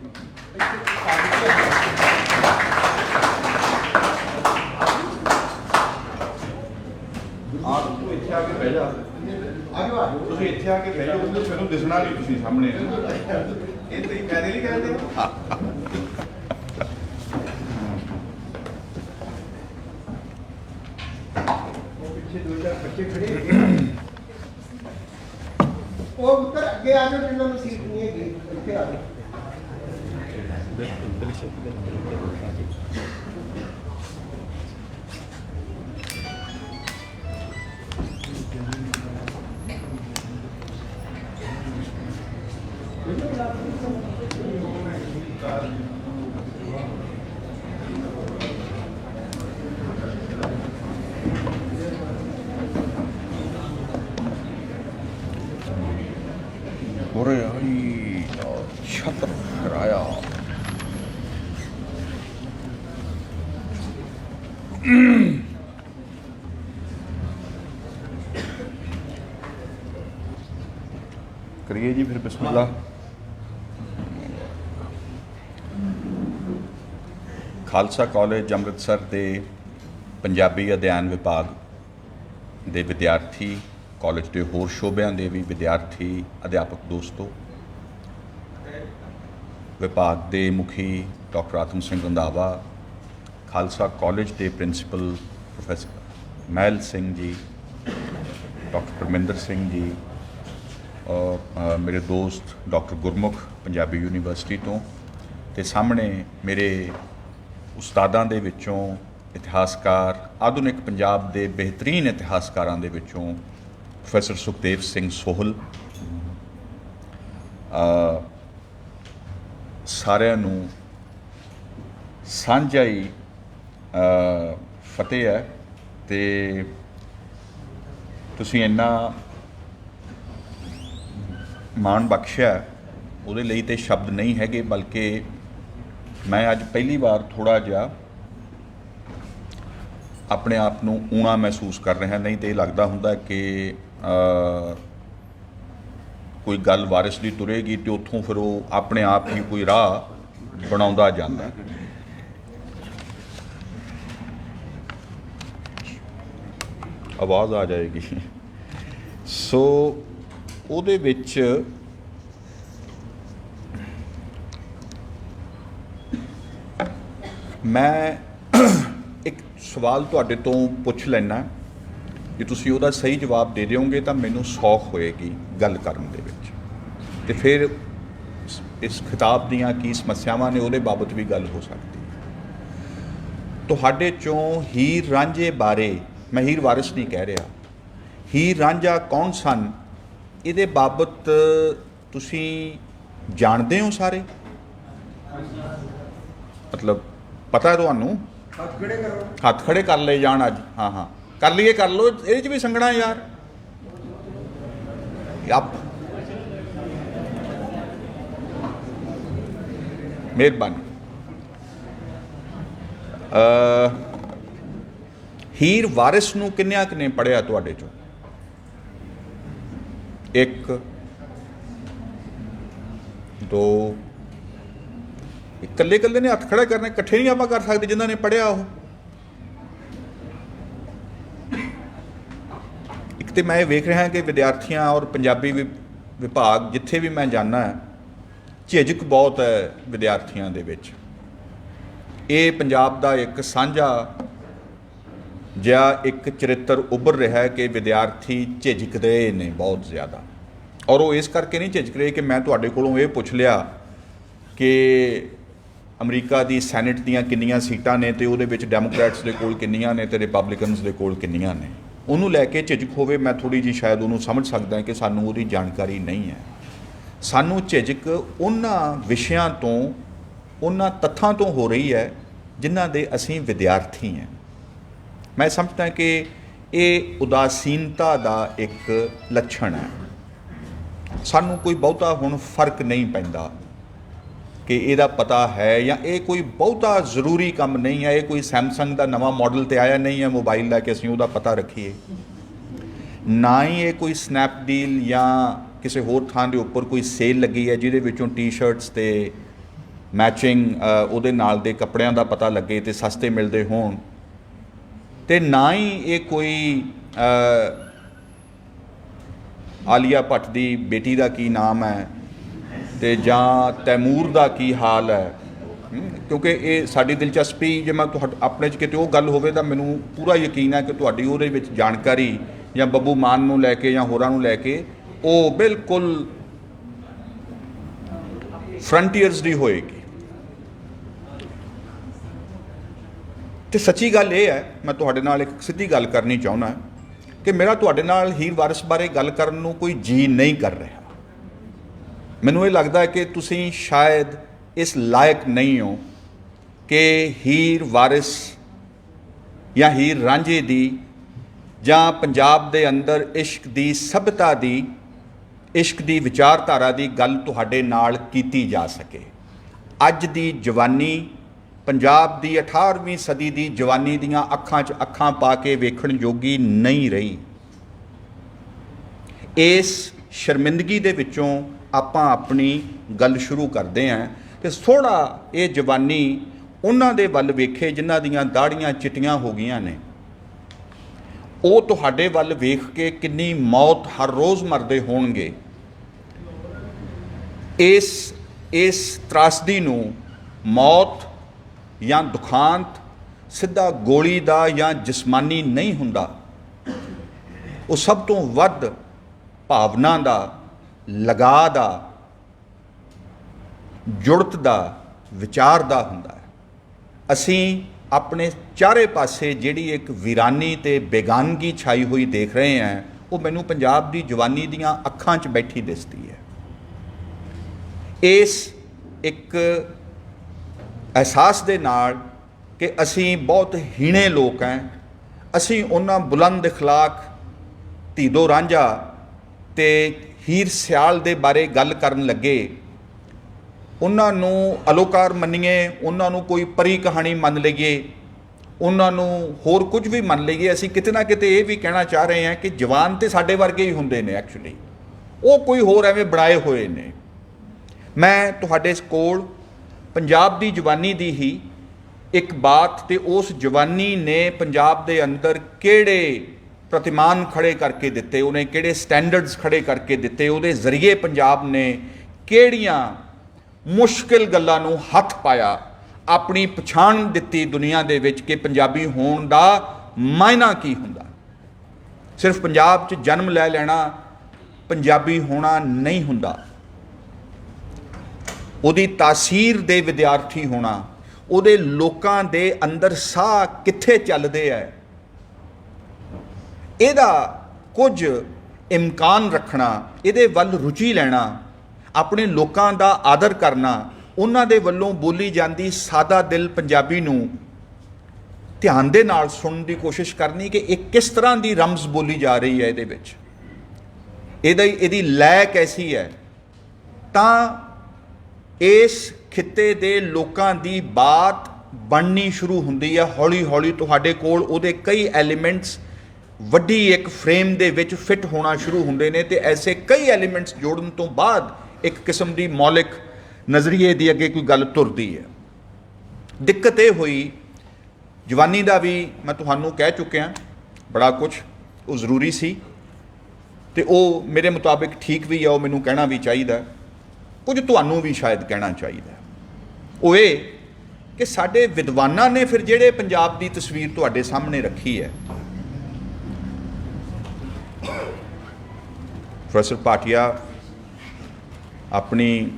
ਤੁਸੀਂ ਇੱਥੇ ਆ ਕੇ ਬਹਿ ਜਾਓ, ਮੈਨੂੰ ਦਿਸਣਾ ਨਹੀਂ ਤੁਸੀਂ ਸਾਹਮਣੇ। ਇਹ ਤੁਸੀਂ ਪੈਦੇ ਨਹੀਂ ਕਹਿੰਦੇ। ਉਹ ਪਿੱਛੇ 2-4 ਬੱਚੇ ਖੜੇ, ਉਹ ਉੱਤਰ ਅੱਗੇ ਆ ਜਾਓ, ਜਿਨ੍ਹਾਂ ਨੂੰ ਸੀਟ ਨਹੀਂ ਹੈਗੀ ਇੱਥੇ ਆ ਜਾਓ। ਉਰੇ ਆਈ ਛਤਰ ਕਰਾਇਆ। करिए जी फिर बिस्मिल्लाह। खालसा कॉलेज ਅੰਮ੍ਰਿਤਸਰ ਦੇ ਪੰਜਾਬੀ ਅਧਿਐਨ ਵਿਭਾਗ ਦੇ ਵਿਦਿਆਰਥੀ, ਕਾਲਜ ਦੇ ਹੋਰ ਸ਼ੋਬਿਆਂ ਦੇ ਵੀ ਵਿਦਿਆਰਥੀ ਅਧਿਆਪਕ ਦੋਸਤੋ, ਵਿਭਾਗ ਦੇ ਮੁਖੀ ਡਾਕਟਰ ਆਤਮ ਸਿੰਘ ਰੰਧਾਵਾ, ਖਾਲਸਾ ਕਾਲਜ ਦੇ ਪ੍ਰਿੰਸੀਪਲ ਪ੍ਰੋਫੈਸਰ ਮਹਿਲ ਸਿੰਘ ਜੀ, ਡਾਕਟਰ ਪਰਮਿੰਦਰ ਸਿੰਘ ਜੀ और मेरे दोस्त डॉक्टर गुरमुख पंजाबी यूनिवर्सिटी तो ते सामने मेरे उस्तादां दे विचों इतिहासकार, आधुनिक पंजाब दे बेहतरीन इतिहासकारां दे विचों प्रोफैसर सुखदेव सिंह सोहल, सारिਆਂ ਨੂੰ ਸਾਂਝਾ ਹੀ ਫਤਿਹ ਹੈ ਤੇ ਤੁਸੀਂ ਇੰਨਾ ਮਾਣ ਬਖਸ਼ਿਆ, ਉਹਦੇ ਲਈ ਤੇ ਸ਼ਬਦ ਨਹੀਂ ਹੈਗੇ। ਬਲਕਿ ਮੈਂ ਅੱਜ ਪਹਿਲੀ ਵਾਰ ਥੋੜ੍ਹਾ ਜਿਹਾ ਆਪਣੇ ਆਪ ਨੂੰ ਊਣਾ ਮਹਿਸੂਸ ਕਰ ਰਿਹਾ। ਨਹੀਂ ਤੇ ਇਹ ਲੱਗਦਾ ਹੁੰਦਾ ਕਿ ਕੋਈ ਗੱਲ ਵਾਰਿਸ ਦੀ ਤੁਰੇਗੀ ਤੇ ਉੱਥੋਂ ਫਿਰ ਉਹ ਆਪਣੇ ਆਪ ਹੀ ਕੋਈ ਰਾਹ ਬਣਾਉਂਦਾ ਜਾਂਦਾ। ਆਵਾਜ਼ ਆ ਜਾਏਗੀ। ਸੋ ਉਹਦੇ ਵਿੱਚ ਮੈਂ ਇੱਕ ਸਵਾਲ ਤੁਹਾਡੇ ਤੋਂ ਪੁੱਛ ਲੈਣਾ, ਜੇ ਤੁਸੀਂ ਉਹਦਾ ਸਹੀ ਜਵਾਬ ਦੇ ਦਿਓਗੇ ਤਾਂ ਮੈਨੂੰ ਸੌਖ ਹੋਏਗੀ ਗੱਲ ਕਰਨ ਦੇ ਵਿੱਚ, ਤੇ ਫਿਰ ਇਸ ਖਿਤਾਬ ਦੀਆਂ ਕੀ ਸਮੱਸਿਆਵਾਂ ਨੇ ਉਹਦੇ ਬਾਬਤ ਵੀ ਗੱਲ ਹੋ ਸਕਦੀ। ਤੁਹਾਡੇ ਚੋਂ ਹੀਰ ਰਾਂਝੇ ਬਾਰੇ, ਮੈਂ ਹੀਰ ਵਾਰਿਸ ਨਹੀਂ ਕਹਿ ਰਿਹਾ, ਹੀਰ ਰਾਂਝਾ ਕੌਣ ਸਨ, ਇਹਦੇ ਬਾਬਤ ਤੁਸੀਂ ਜਾਣਦੇ ਹੋ ਸਾਰੇ? ਮਤਲਬ ਪਤਾ ਤੁਹਾਨੂੰ? ਹੱਥ ਖੜੇ ਕਰ ਲਏ ਜਾਣ ਅੱਜ। ਹਾਂ ਕਰ ਲਈਏ, ਕਰ ਲਓ, ਇਹਦੇ 'ਚ ਵੀ ਸੰਗਣਾ ਯਾਰ। ਮਿਹਰਬਾਨੀ। ਹੀਰ ਵਾਰਿਸ ਨੂੰ ਕਿੰਨਿਆਂ ਕੁ ਨੇ ਪੜ੍ਹਿਆ ਤੁਹਾਡੇ 'ਚੋਂ? ਇੱਕ, ਦੋ, ਇਕੱਲੇ ਇਕੱਲੇ ਨੇ ਹੱਥ ਖੜਾ ਕਰਨੇ, ਇਕੱਠੇ ਨਹੀਂ ਆਪਾਂ ਕਰ ਸਕਦੇ ਜਿਨ੍ਹਾਂ ਨੇ ਪੜ੍ਹਿਆ ਉਹ। ਇੱਕ ਤੇ ਮੈਂ ਇਹ ਵੇਖ ਰਿਹਾ ਕਿ ਵਿਦਿਆਰਥੀਆਂ ਔਰ ਪੰਜਾਬੀ ਵਿਭਾਗ ਜਿੱਥੇ ਵੀ ਮੈਂ ਜਾਂਦਾ, ਝਿਜਕ ਬਹੁਤ ਹੈ ਵਿਦਿਆਰਥੀਆਂ ਦੇ ਵਿੱਚ। ਇਹ ਪੰਜਾਬ ਦਾ ਇੱਕ ਸਾਂਝਾ ਜਿਹਾ ਇੱਕ ਚਰਿੱਤਰ ਉੱਭਰ ਰਿਹਾ ਹੈ ਕਿ ਵਿਦਿਆਰਥੀ ਝਿਜਕਦੇ ਨੇ ਬਹੁਤ ਜ਼ਿਆਦਾ। ਔਰ ਉਹ ਇਸ ਕਰਕੇ ਨਹੀਂ ਝਿਜਕ ਰਹੇ ਕਿ ਮੈਂ ਤੁਹਾਡੇ ਕੋਲੋਂ ਇਹ ਪੁੱਛ ਲਿਆ ਕਿ ਅਮਰੀਕਾ ਦੀ ਸੈਨੇਟ ਦੀਆਂ ਕਿੰਨੀਆਂ ਸੀਟਾਂ ਨੇ ਤੇ ਉਹਦੇ ਵਿੱਚ ਡੈਮੋਕ੍ਰੈਟਸ ਦੇ ਕੋਲ ਕਿੰਨੀਆਂ ਨੇ ਤੇ ਰਿਪਬਲਿਕਨਸ ਦੇ ਕੋਲ ਕਿੰਨੀਆਂ ਨੇ। ਉਹਨੂੰ ਲੈ ਕੇ ਝਿਜਕ ਹੋਵੇ, ਮੈਂ ਥੋੜ੍ਹੀ ਜਿਹੀ ਸ਼ਾਇਦ ਉਹਨੂੰ ਸਮਝ ਸਕਦਾ ਕਿ ਸਾਨੂੰ ਉਹਦੀ ਜਾਣਕਾਰੀ ਨਹੀਂ ਹੈ। ਸਾਨੂੰ ਝਿਜਕ ਉਹਨਾਂ ਵਿਸ਼ਿਆਂ ਤੋਂ, ਉਹਨਾਂ ਤੱਥਾਂ ਤੋਂ ਹੋ ਰਹੀ ਹੈ ਜਿਨ੍ਹਾਂ ਦੇ ਅਸੀਂ ਵਿਦਿਆਰਥੀ ਹਾਂ। ਮੈਂ ਸਮਝਦਾ ਕਿ ਇਹ ਉਦਾਸੀਨਤਾ ਦਾ ਇੱਕ ਲੱਛਣ ਹੈ। ਸਾਨੂੰ ਕੋਈ ਬਹੁਤਾ ਹੁਣ ਫਰਕ ਨਹੀਂ ਪੈਂਦਾ ਕਿ ਇਹਦਾ ਪਤਾ ਹੈ ਜਾਂ ਇਹ ਕੋਈ ਬਹੁਤਾ ਜ਼ਰੂਰੀ ਕੰਮ ਨਹੀਂ ਹੈ। ਇਹ ਕੋਈ ਸੈਮਸੰਗ ਦਾ ਨਵਾਂ ਮਾਡਲ ਤੇ ਆਇਆ ਨਹੀਂ ਹੈ ਮੋਬਾਈਲ ਲੈ ਕੇ ਅਸੀਂ ਉਹਦਾ ਪਤਾ ਰੱਖੀਏ, ਨਾ ਹੀ ਇਹ ਕੋਈ ਸਨੈਪਡੀਲ ਜਾਂ ਕਿਸੇ ਹੋਰ ਥਾਂ ਦੇ ਉੱਪਰ ਕੋਈ ਸੇਲ ਲੱਗੀ ਹੈ ਜਿਹਦੇ ਵਿੱਚੋਂ ਟੀ-ਸ਼ਰਟਸ ਤੇ ਮੈਚਿੰਗ ਉਹਦੇ ਨਾਲ ਦੇ ਕੱਪੜਿਆਂ ਦਾ ਪਤਾ ਲੱਗੇ ਤੇ ਸਸਤੇ ਮਿਲਦੇ ਹੋਣ, ਤੇ ਨਾ ਹੀ ਇਹ ਕੋਈ ਆਲੀਆ ਭੱਟ ਦੀ ਬੇਟੀ ਦਾ ਕੀ ਨਾਮ ਹੈ ਤੇ ਜਾਂ ਤੈਮੂਰ ਦਾ ਕੀ ਹਾਲ ਹੈ। ਕਿਉਂਕਿ ਇਹ ਸਾਡੀ ਦਿਲਚਸਪੀ, ਜੇ ਮੈਂ ਆਪਣੇ 'ਚ ਕਿਤੇ ਉਹ ਗੱਲ ਹੋਵੇ ਤਾਂ ਮੈਨੂੰ ਪੂਰਾ ਯਕੀਨ ਹੈ ਕਿ ਤੁਹਾਡੀ ਉਹਦੇ ਵਿੱਚ ਜਾਣਕਾਰੀ ਜਾਂ ਬੱਬੂ ਮਾਨ ਨੂੰ ਲੈ ਕੇ ਜਾਂ ਹੋਰਾਂ ਨੂੰ ਲੈ ਕੇ ਉਹ ਬਿਲਕੁਲ ਫਰੰਟੀਅਰਸ ਦੀ ਹੋਏਗੀ। ਤੇ ਸੱਚੀ ਗੱਲ ਇਹ ਹੈ, ਮੈਂ ਤੁਹਾਡੇ ਨਾਲ ਇੱਕ ਸਿੱਧੀ ਗੱਲ ਕਰਨੀ ਚਾਹੁੰਦਾ ਕਿ ਮੇਰਾ ਤੁਹਾਡੇ ਨਾਲ ਹੀਰ ਵਾਰਿਸ ਬਾਰੇ ਗੱਲ ਕਰਨ ਨੂੰ ਕੋਈ ਜੀ ਨਹੀਂ ਕਰ ਰਿਹਾ। ਮੈਨੂੰ ਇਹ ਲੱਗਦਾ ਕਿ ਤੁਸੀਂ ਸ਼ਾਇਦ ਇਸ ਲਾਇਕ ਨਹੀਂ ਹੋ ਕਿ ਹੀਰ ਵਾਰਿਸ ਜਾਂ ਹੀਰ ਰਾਂਝੇ ਦੀ ਜਾਂ ਪੰਜਾਬ ਦੇ ਅੰਦਰ ਇਸ਼ਕ ਦੀ ਸਭਿਅਤਾ ਦੀ, ਇਸ਼ਕ ਦੀ ਵਿਚਾਰਧਾਰਾ ਦੀ ਗੱਲ ਤੁਹਾਡੇ ਨਾਲ ਕੀਤੀ ਜਾ ਸਕੇ। ਅੱਜ ਦੀ ਜਵਾਨੀ, ਪੰਜਾਬ ਦੀ 18ਵੀਂ ਸਦੀ ਦੀ ਜਵਾਨੀ ਦੀਆਂ ਅੱਖਾਂ 'ਚ ਅੱਖਾਂ ਪਾ ਕੇ ਵੇਖਣ ਯੋਗੀ ਨਹੀਂ ਰਹੀ। ਇਸ ਸ਼ਰਮਿੰਦਗੀ ਦੇ ਵਿੱਚੋਂ ਆਪਾਂ ਆਪਣੀ ਗੱਲ ਸ਼ੁਰੂ ਕਰਦੇ ਹਾਂ ਤੇ ਥੋੜ੍ਹਾ ਇਹ ਜਵਾਨੀ ਉਹਨਾਂ ਦੇ ਵੱਲ ਵੇਖੇ ਜਿਨ੍ਹਾਂ ਦੀਆਂ ਦਾੜ੍ਹੀਆਂ ਚਿੱਟੀਆਂ ਹੋ ਗਈਆਂ ਨੇ। ਉਹ ਤੁਹਾਡੇ ਵੱਲ ਵੇਖ ਕੇ ਕਿੰਨੀ ਮੌਤ ਹਰ ਰੋਜ਼ ਮਰਦੇ ਹੋਣਗੇ। ਇਸ ਤਰਾਸਦੀ ਨੂੰ ਮੌਤ ਜਾਂ ਦੁਖਾਂਤ ਸਿੱਧਾ ਗੋਲੀ ਦਾ ਜਾਂ ਜਿਸਮਾਨੀ ਨਹੀਂ ਹੁੰਦਾ, ਉਹ ਸਭ ਤੋਂ ਵੱਧ ਭਾਵਨਾ ਦਾ, ਲਗਾ ਦਾ, ਜੁੜਤ ਦਾ, ਵਿਚਾਰ ਦਾ ਹੁੰਦਾ ਹੈ। ਅਸੀਂ ਆਪਣੇ ਚਾਰੇ ਪਾਸੇ ਜਿਹੜੀ ਇੱਕ ਵੀਰਾਨੀ ਤੇ ਬੇਗਾਨਗੀ ਛਾਈ ਹੋਈ ਦੇਖ ਰਹੇ ਹਾਂ, ਉਹ ਮੈਨੂੰ ਪੰਜਾਬ ਦੀ ਜਵਾਨੀ ਦੀਆਂ ਅੱਖਾਂ 'ਚ ਬੈਠੀ ਦਿਸਦੀ ਹੈ। ਇਸ ਇੱਕ ਅਹਿਸਾਸ ਦੇ ਨਾਲ ਕਿ ਅਸੀਂ ਬਹੁਤ ਹੀਣੇ ਲੋਕ ਹਾਂ, ਅਸੀਂ ਉਹਨਾਂ ਬੁਲੰਦ ਅਖਲਾਕ ਧੀਦੋ ਰਾਂਝਾ ਤੇ ਹੀਰ ਸਿਆਲ ਦੇ ਬਾਰੇ ਗੱਲ ਕਰਨ ਲੱਗੇ, ਉਹਨਾਂ ਨੂੰ ਅਲੋਕਾਰ ਮੰਨੀਏ, ਉਹਨਾਂ ਨੂੰ ਕੋਈ ਪਰੀ ਕਹਾਣੀ ਮੰਨ ਲਈਏ, ਉਹਨਾਂ ਨੂੰ ਹੋਰ ਕੁਝ ਵੀ ਮੰਨ ਲਈਏ, ਅਸੀਂ ਕਿਤੇ ਨਾ ਕਿਤੇ ਇਹ ਵੀ ਕਹਿਣਾ ਚਾਹ ਰਹੇ ਹਾਂ ਕਿ ਜਵਾਨ ਤੇ ਸਾਡੇ ਵਰਗੇ ਹੀ ਹੁੰਦੇ ਨੇ। ਐਕਚੁਅਲੀ ਉਹ ਕੋਈ ਹੋਰ ਐਵੇਂ ਬਣਾਏ ਹੋਏ ਨੇ। ਮੈਂ ਤੁਹਾਡੇ ਕੋਲ ਪੰਜਾਬ ਦੀ ਜਵਾਨੀ ਦੀ ਹੀ ਇੱਕ ਬਾਤ ਤੇ ਉਸ ਜਵਾਨੀ ਨੇ ਪੰਜਾਬ ਦੇ ਅੰਦਰ ਕਿਹੜੇ ਪ੍ਰਤਿਮਾਨ ਖੜੇ ਕਰਕੇ ਦਿੱਤੇ, ਉਹਨੇ ਕਿਹੜੇ ਸਟੈਂਡਰਡਸ ਖੜੇ ਕਰਕੇ ਦਿੱਤੇ, ਉਹਦੇ ਜ਼ਰੀਏ ਪੰਜਾਬ ਨੇ ਕਿਹੜੀਆਂ ਮੁਸ਼ਕਿਲ ਗੱਲਾਂ ਨੂੰ ਹੱਥ ਪਾਇਆ, ਆਪਣੀ ਪਛਾਣ ਦਿੱਤੀ ਦੁਨੀਆ ਦੇ ਵਿੱਚ ਕਿ ਪੰਜਾਬੀ ਹੋਣ ਦਾ ਮਾਇਨਾ ਕੀ ਹੁੰਦਾ। ਸਿਰਫ ਪੰਜਾਬ 'ਚ ਜਨਮ ਲੈ ਲੈਣਾ ਪੰਜਾਬੀ ਹੋਣਾ ਨਹੀਂ ਹੁੰਦਾ, ਉਹਦੀ ਤਾਸੀਰ ਦੇ ਵਿਦਿਆਰਥੀ ਹੋਣਾ, ਉਹਦੇ ਲੋਕਾਂ ਦੇ ਅੰਦਰ ਸਾਹ ਕਿੱਥੇ ਚੱਲਦੇ ਹੈ, ਇਹਦਾ ਕੁਝ ਇਮਕਾਨ ਰੱਖਣਾ, ਇਹਦੇ ਵੱਲ ਰੁਚੀ ਲੈਣਾ, ਆਪਣੇ ਲੋਕਾਂ ਦਾ ਆਦਰ ਕਰਨਾ, ਉਹਨਾਂ ਦੇ ਵੱਲੋਂ ਬੋਲੀ ਜਾਂਦੀ ਸਾਦਾ ਦਿਲ ਪੰਜਾਬੀ ਨੂੰ ਧਿਆਨ ਦੇ ਨਾਲ ਸੁਣਨ ਦੀ ਕੋਸ਼ਿਸ਼ ਕਰਨੀ ਕਿ ਇਹ ਕਿਸ ਤਰ੍ਹਾਂ ਦੀ ਰਮਜ਼ ਬੋਲੀ ਜਾ ਰਹੀ ਹੈ, ਇਹਦੇ ਵਿੱਚ ਇਹਦੀ ਲੈ ਕੈਸੀ ਹੈ। ਤਾਂ ਇਸ ਖਿੱਤੇ ਦੇ ਲੋਕਾਂ ਦੀ ਬਾਤ ਬਣਨੀ ਸ਼ੁਰੂ ਹੁੰਦੀ ਹੈ। ਹੌਲੀ ਹੌਲੀ ਤੁਹਾਡੇ ਕੋਲ ਉਹਦੇ ਕਈ ਐਲੀਮੈਂਟਸ ਵੱਡੀ ਇੱਕ ਫਰੇਮ ਦੇ ਵਿੱਚ ਫਿੱਟ ਹੋਣਾ ਸ਼ੁਰੂ ਹੁੰਦੇ ਨੇ ਤੇ ਐਸੇ ਕਈ ਐਲੀਮੈਂਟਸ ਜੋੜਨ ਤੋਂ ਬਾਅਦ ਇੱਕ ਕਿਸਮ ਦੀ ਮੌਲਿਕ ਨਜ਼ਰੀਏ ਦੀ ਅੱਗੇ ਕੋਈ ਗੱਲ ਤੁਰਦੀ ਹੈ। ਦਿੱਕਤ ਇਹ ਹੋਈ, ਜਵਾਨੀ ਦਾ ਵੀ ਮੈਂ ਤੁਹਾਨੂੰ ਕਹਿ ਚੁੱਕਿਆ ਬੜਾ ਕੁਝ, ਉਹ ਜ਼ਰੂਰੀ ਸੀ ਤੇ ਉਹ ਮੇਰੇ ਮੁਤਾਬਿਕ ਠੀਕ ਵੀ ਹੈ, ਉਹ ਮੈਨੂੰ ਕਹਿਣਾ ਵੀ ਚਾਹੀਦਾ, ਕੁਝ ਤੁਹਾਨੂੰ ਵੀ ਸ਼ਾਇਦ ਕਹਿਣਾ ਚਾਹੀਦਾ। ਉਹ ਇਹ ਕਿ ਸਾਡੇ ਵਿਦਵਾਨਾਂ ਨੇ ਫਿਰ ਜਿਹੜੇ ਪੰਜਾਬ ਦੀ ਤਸਵੀਰ ਤੁਹਾਡੇ ਸਾਹਮਣੇ ਰੱਖੀ ਹੈ, ਪ੍ਰੋਫੈਸਰ ਭਾਟੀਆ ਆਪਣੀ,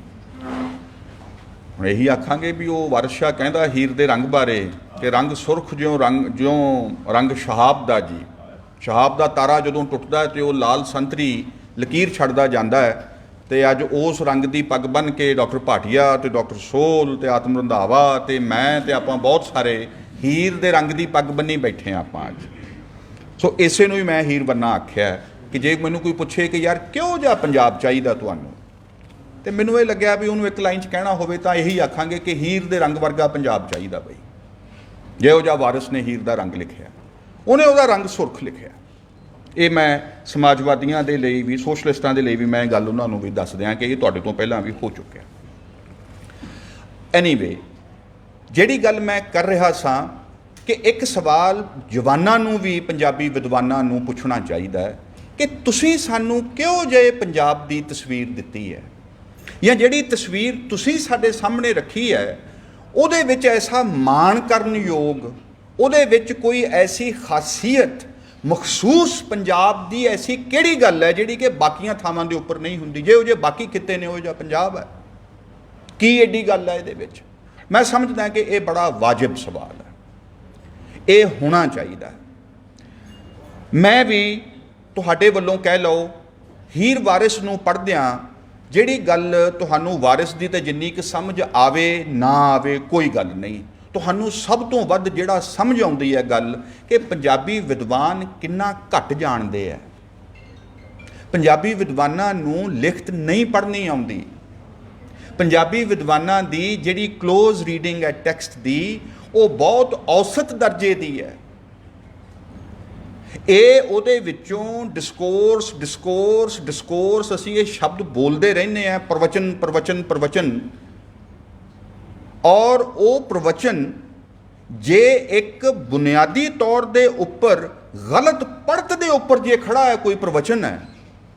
ਹੁਣ ਇਹੀ ਆਖਾਂਗੇ ਵੀ ਉਹ ਵਾਰਿਸ ਸ਼ਾਹ ਕਹਿੰਦਾ ਹੀਰ ਦੇ ਰੰਗ ਬਾਰੇ ਕਿ ਰੰਗ ਸੁਰਖ ਜਿਉਂ ਰੰਗ ਸ਼ਹਾਬ ਦਾ ਜੀ, ਸ਼ਹਾਬ ਦਾ ਤਾਰਾ ਜਦੋਂ ਟੁੱਟਦਾ ਤੇ ਉਹ ਲਾਲ ਸੰਤਰੀ ਲਕੀਰ ਛੱਡਦਾ ਜਾਂਦਾ ਹੈ। ਤੇ ਅੱਜ ਉਸ ਰੰਗ ਦੀ ਪੱਗ ਬੰਨ੍ਹ ਕੇ ਡਾਕਟਰ ਭਾਟੀਆ ਤੇ ਡਾਕਟਰ ਸੋਲ ਤੇ ਆਤਮ ਰੰਧਾਵਾ ਤੇ ਮੈਂ ਤੇ ਆਪਾਂ ਬਹੁਤ ਸਾਰੇ ਹੀਰ ਦੇ ਰੰਗ ਦੀ ਪੱਗ ਬੰਨੀ ਬੈਠੇ ਹਾਂ ਆਪਾਂ ਅੱਜ। ਸੋ ਇਸੇ ਨੂੰ ਹੀ ਮੈਂ ਹੀਰ ਬੰਨਾ ਆਖਿਆ ਕਿ ਜੇ ਮੈਨੂੰ ਕੋਈ ਪੁੱਛੇ ਕਿ ਯਾਰ ਕਿਉਂ ਜਿਹਾ ਪੰਜਾਬ ਚਾਹੀਦਾ ਤੁਹਾਨੂੰ, ਤੇ ਮੈਨੂੰ ਇਹ ਲੱਗਿਆ ਵੀ ਉਹਨੂੰ ਇੱਕ ਲਾਈਨ 'ਚ ਕਹਿਣਾ ਹੋਵੇ ਤਾਂ ਇਹੀ ਆਖਾਂਗੇ ਕਿ ਹੀਰ ਦੇ ਰੰਗ ਵਰਗਾ ਪੰਜਾਬ ਚਾਹੀਦਾ ਬਈ। ਜਿਹੋ ਜਿਹਾ ਵਾਰਿਸ ਨੇ ਹੀਰ ਦਾ ਰੰਗ ਲਿਖਿਆ, ਉਹਨੇ ਉਹਦਾ ਰੰਗ ਸੁਰਖ ਲਿਖਿਆ। ਇਹ ਮੈਂ ਸਮਾਜਵਾਦੀਆਂ ਦੇ ਲਈ ਵੀ, ਸੋਸ਼ਲਿਸਟਾਂ ਦੇ ਲਈ ਵੀ ਮੈਂ ਗੱਲ ਉਹਨਾਂ ਨੂੰ ਵੀ ਦੱਸ ਦਿਆਂ ਕਿ ਇਹ ਤੁਹਾਡੇ ਤੋਂ ਪਹਿਲਾਂ ਵੀ ਹੋ ਚੁੱਕਿਆ। ਐਨੀਵੇ, ਜਿਹੜੀ ਗੱਲ ਮੈਂ ਕਰ ਰਿਹਾ ਸਾਂ ਕਿ ਇੱਕ ਸਵਾਲ ਜਵਾਨਾਂ ਨੂੰ ਵੀ, ਪੰਜਾਬੀ ਵਿਦਵਾਨਾਂ ਨੂੰ ਪੁੱਛਣਾ ਚਾਹੀਦਾ ਹੈ ਕਿ ਤੁਸੀਂ ਸਾਨੂੰ ਕਿਉਂ ਜਿਹੇ ਪੰਜਾਬ ਦੀ ਤਸਵੀਰ ਦਿੱਤੀ ਹੈ, ਜਾਂ ਜਿਹੜੀ ਤਸਵੀਰ ਤੁਸੀਂ ਸਾਡੇ ਸਾਹਮਣੇ ਰੱਖੀ ਹੈ ਉਹਦੇ ਵਿੱਚ ਐਸਾ ਮਾਣ ਕਰਨ ਯੋਗ, ਉਹਦੇ ਵਿੱਚ ਕੋਈ ਐਸੀ ਖਾਸੀਅਤ ਮਖਸੂਸ ਪੰਜਾਬ ਦੀ ਐਸੀ ਕਿਹੜੀ ਗੱਲ ਹੈ ਜਿਹੜੀ ਕਿ ਬਾਕੀਆਂ ਥਾਵਾਂ ਦੇ ਉੱਪਰ ਨਹੀਂ ਹੁੰਦੀ। ਜਿਹੋ ਜਿਹੇ ਬਾਕੀ ਖਿੱਤੇ ਨੇ ਉਹ ਜਿਹਾ ਪੰਜਾਬ ਹੈ, ਕੀ ਐਡੀ ਗੱਲ ਹੈ ਇਹਦੇ ਵਿੱਚ? ਮੈਂ ਸਮਝਦਾ ਕਿ ਇਹ ਬੜਾ ਵਾਜਿਬ ਸਵਾਲ ਹੈ, ਇਹ ਹੋਣਾ ਚਾਹੀਦਾ। ਮੈਂ ਵੀ ਤੁਹਾਡੇ ਵੱਲੋਂ ਕਹਿ ਲਓ, ਹੀਰ ਵਾਰਿਸ ਨੂੰ ਪੜ੍ਹਦਿਆਂ ਜਿਹੜੀ ਗੱਲ ਤੁਹਾਨੂੰ ਵਾਰਿਸ ਦੀ ਤੇ ਜਿੰਨੀ ਕਿ ਸਮਝ ਆਵੇ ਨਾ ਆਵੇ ਕੋਈ ਗੱਲ ਨਹੀਂ, ਤੁਹਾਨੂੰ ਸਭ ਤੋਂ ਵੱਧ ਜਿਹੜਾ ਸਮਝ ਆਉਂਦੀ ਹੈ ਗੱਲ ਕਿ ਪੰਜਾਬੀ ਵਿਦਵਾਨ ਕਿੰਨਾ ਘੱਟ ਜਾਣਦੇ ਹੈ। ਪੰਜਾਬੀ ਵਿਦਵਾਨਾਂ ਨੂੰ ਲਿਖਤ ਨਹੀਂ ਪੜ੍ਹਨੀ ਆਉਂਦੀ। ਪੰਜਾਬੀ ਵਿਦਵਾਨਾਂ ਦੀ ਜਿਹੜੀ ਕਲੋਜ਼ ਰੀਡਿੰਗ ਹੈ ਟੈਕਸਟ ਦੀ, ਉਹ ਬਹੁਤ ਔਸਤ ਦਰਜੇ ਦੀ ਹੈ। ਇਹ ਉਹਦੇ ਵਿੱਚੋਂ ਡਿਸਕੋਰਸ ਅਸੀਂ ਇਹ ਸ਼ਬਦ ਬੋਲਦੇ ਰਹਿੰਦੇ ਆ, ਪ੍ਰਵਚਨ। ਔਰ ਉਹ ਪ੍ਰਵਚਨ ਜੇ ਇੱਕ ਬੁਨਿਆਦੀ ਤੌਰ ਦੇ ਉੱਪਰ ਗਲਤ ਪੜਤ ਦੇ ਉੱਪਰ ਜੇ ਖੜਾ ਹੈ ਕੋਈ ਪ੍ਰਵਚਨ ਹੈ,